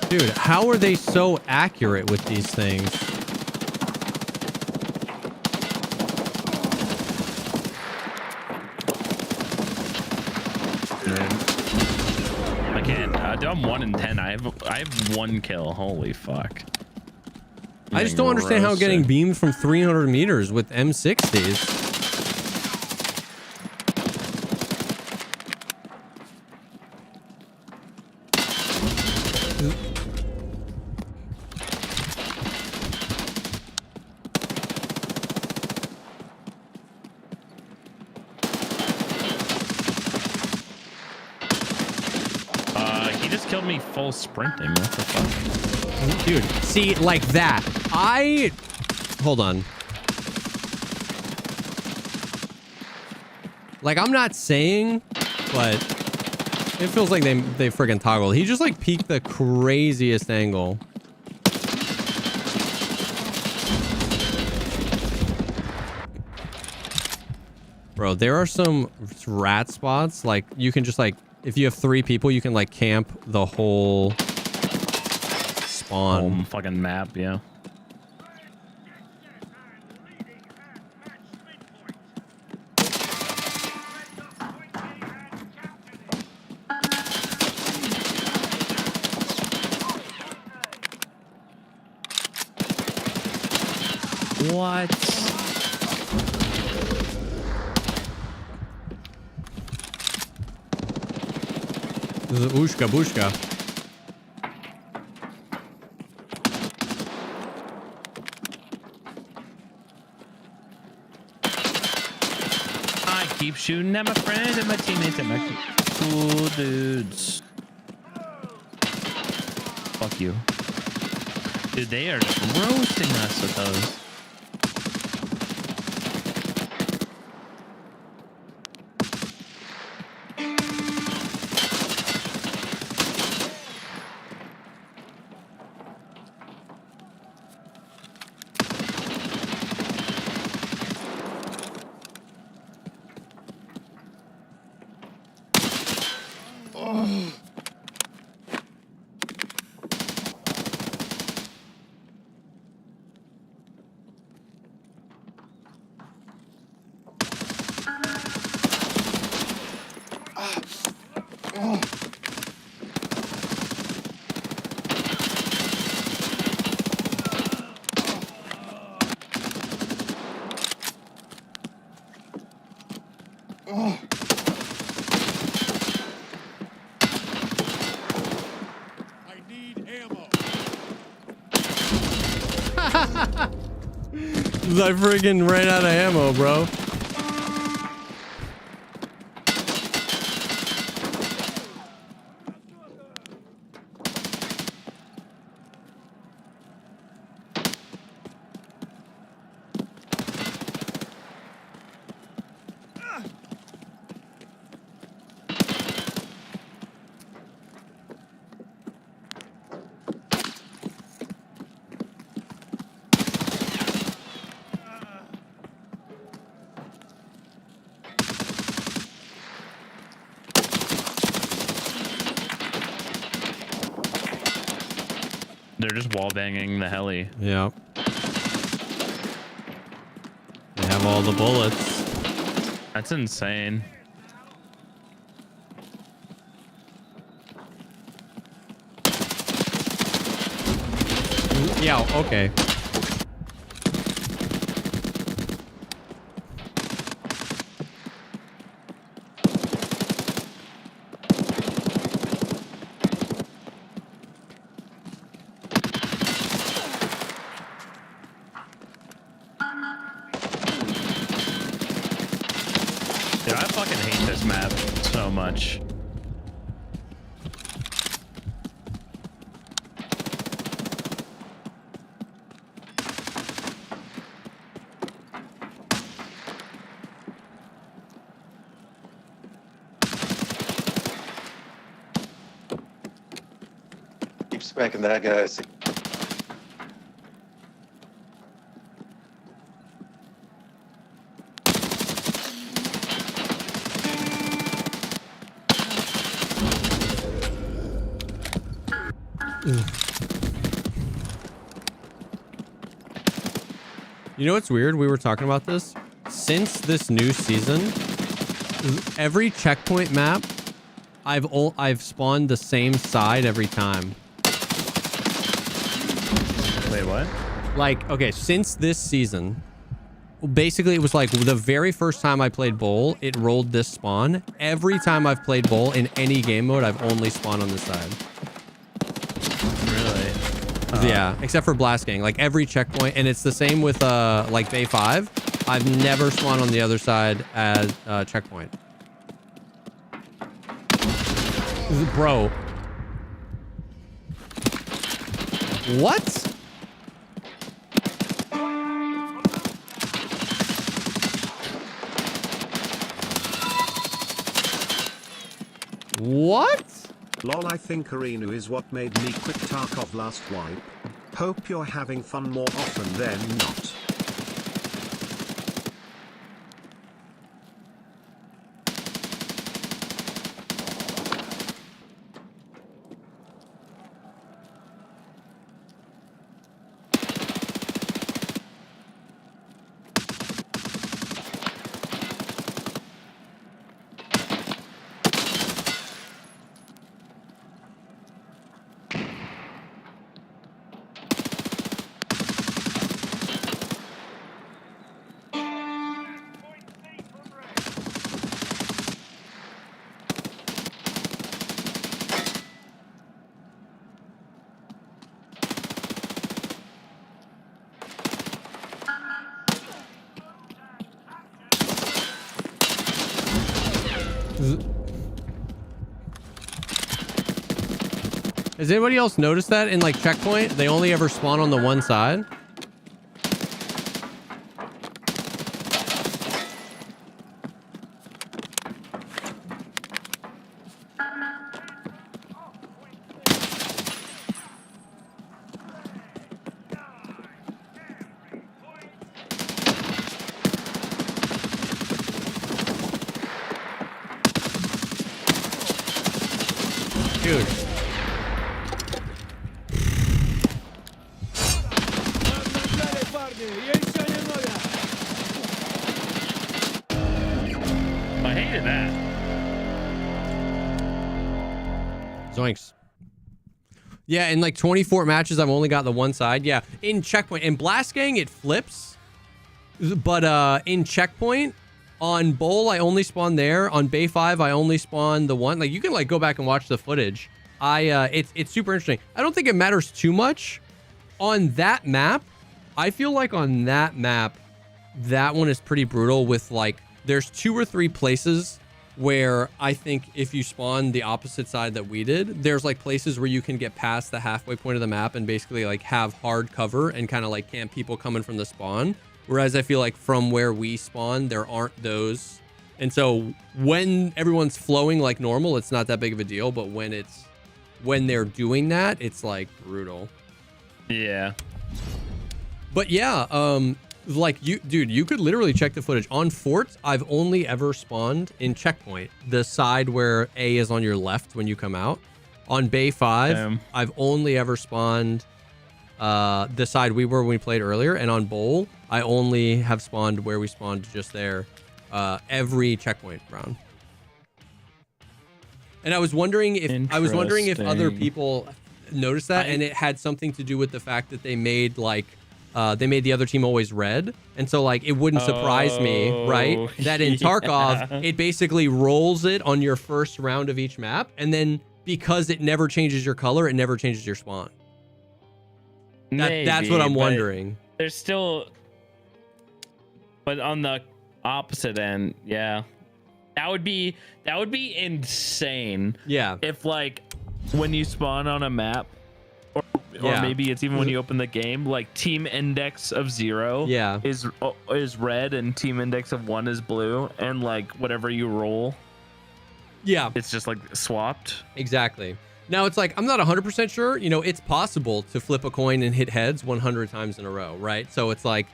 Red. Dude, how are they so accurate with these things? I can't. I'm 1 in 10. I have 1 kill. Holy fuck. I just don't understand how getting beamed from 300 meters with M60s. He just killed me full sprinting. What the fuck? Dude, see, like that. Hold on. Like, I'm not saying, but it feels like they friggin' toggled. He just, like, peeked the craziest angle. Bro, there are some rat spots. Like, you can just, like, if you have 3 people, you can, like, camp the whole spawn. Home fucking map, yeah. What? This is Ushka Bushka. I keep shooting at my friends and my teammates and my cool dudes. Fuck you. Dude, they are just roasting us with those. I need ammo. I friggin' ran out of ammo, bro. They're just wall banging the heli. Yeah. They have all the bullets. That's insane. Yeah, okay. Dude, I fucking hate this map so much. Keep smacking that guy. You know what's weird? We were talking about this. Since this new season, every checkpoint map, I've spawned the same side every time. Wait, what? Like, okay, since this season, basically it was like the very first time I played Bowl, it rolled this spawn. Every time I've played Bowl in any game mode, I've only spawned on this side. Really? Yeah, except for Blast Gang. Like every checkpoint, and it's the same with like Bay 5. I've never spawned on the other side as checkpoint. Bro. What? What? Lol, I think Arenu is what made me quit Tarkov last wipe. Hope you're having fun more often than not. Has anybody else noticed that in like checkpoint, they only ever spawn on the one side? Dude. I hated that. Zoinks. Yeah, in like 24 matches, I've only got the one side. Yeah, in checkpoint. In Blast Gang, it flips. But in checkpoint, On Bowl, I only spawned there. On Bay 5, I only spawned the one. Like, you can, like, go back and watch the footage. It's super interesting. I don't think it matters too much. On that map, I feel like on that map, that one is pretty brutal with, like, there's 2 or 3 places where I think if you spawn the opposite side that we did, there's, like, places where you can get past the halfway point of the map and basically, like, have hard cover and kind of, like, camp people coming from the spawn. Whereas I feel like from where we spawn, there aren't those. And so when everyone's flowing like normal, it's not that big of a deal. But when they're doing that, it's like brutal. Yeah. But yeah, like you could literally check the footage. On Fort, I've only ever spawned in Checkpoint, the side where A is on your left when you come out. On Bay 5, I've only ever spawned the side we were when we played earlier, and on Bowl, I only have spawned where we spawned just there every checkpoint round. And I was wondering if other people noticed that, and it had something to do with the fact that they made like they made the other team always red, and so like it wouldn't surprise me, right? That in Tarkov, it basically rolls it on your first round of each map, and then because it never changes your color, it never changes your spawn. That's what I'm wondering. There's still, but on the opposite end, yeah, that would be insane. Yeah. If like when you spawn on a map, or maybe it's even when you open the game, like team index of 0 is red and team index of 1 is blue, and like whatever you roll, it's just like swapped. Exactly. Now, it's like, I'm not 100% sure. You know, it's possible to flip a coin and hit heads 100 times in a row, right? So it's like,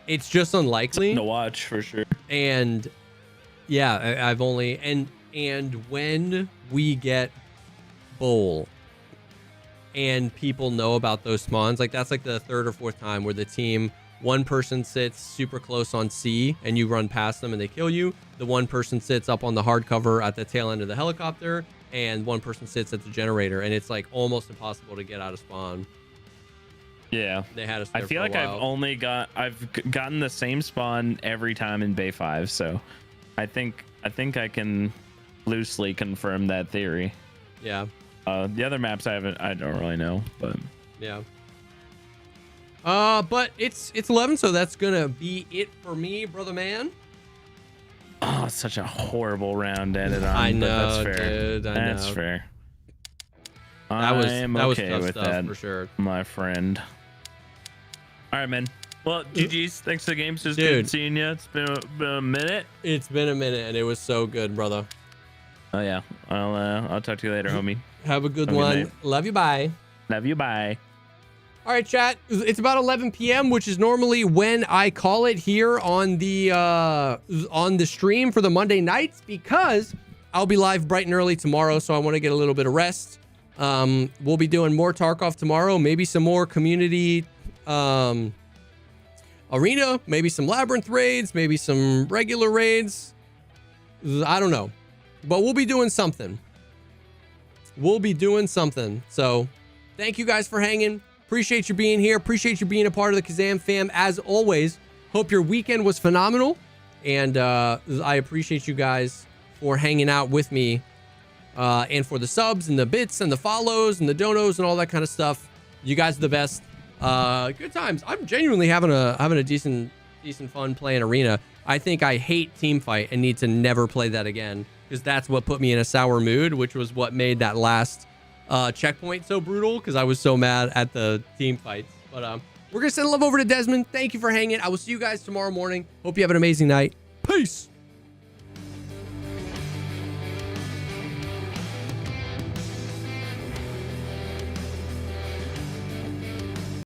it's just unlikely. To watch for sure. And yeah, I've only, and when we get Bowl and people know about those spawns, like that's like the 3rd or 4th time where the team, one person sits super close on C and you run past them and they kill you. The one person sits up on the hard cover at the tail end of the helicopter, and one person sits at the generator, and it's like almost impossible to get out of spawn. Yeah, they had us. I feel like I've gotten the same spawn every time in Bay 5, so I think I can loosely confirm that theory. Yeah. The other maps I don't really know, but yeah. But it's 11, so that's gonna be it for me, brother man. Oh, such a horrible round ended on. I know, but that's fair. dude. That's fair. That was okay tough with stuff that, for sure, my friend. All right, man. Well, GG's. Thanks for the games. Just good seeing you. It's been a minute. It's been a minute, and it was so good, brother. Oh yeah. I'll talk to you later, homie. Have a good one. Love you. Bye. Love you. Bye. All right, chat. It's about 11 p.m., which is normally when I call it here on the stream for the Monday nights, because I'll be live bright and early tomorrow, so I want to get a little bit of rest. We'll be doing more Tarkov tomorrow, maybe some more community arena, maybe some labyrinth raids, maybe some regular raids. I don't know, but we'll be doing something. So thank you guys for hanging. Appreciate you being here. Appreciate you being a part of the Kazam fam. As always, hope your weekend was phenomenal. And I appreciate you guys for hanging out with me and for the subs and the bits and the follows and the donos and all that kind of stuff. You guys are the best. Good times. I'm genuinely having a decent fun playing arena. I think I hate teamfight and need to never play that again, because that's what put me in a sour mood, which was what made that last checkpoint so brutal, because I was so mad at the team fights. But we're gonna send love over to Desmond. Thank you for hanging. I will see you guys tomorrow morning. Hope you have an amazing night. Peace.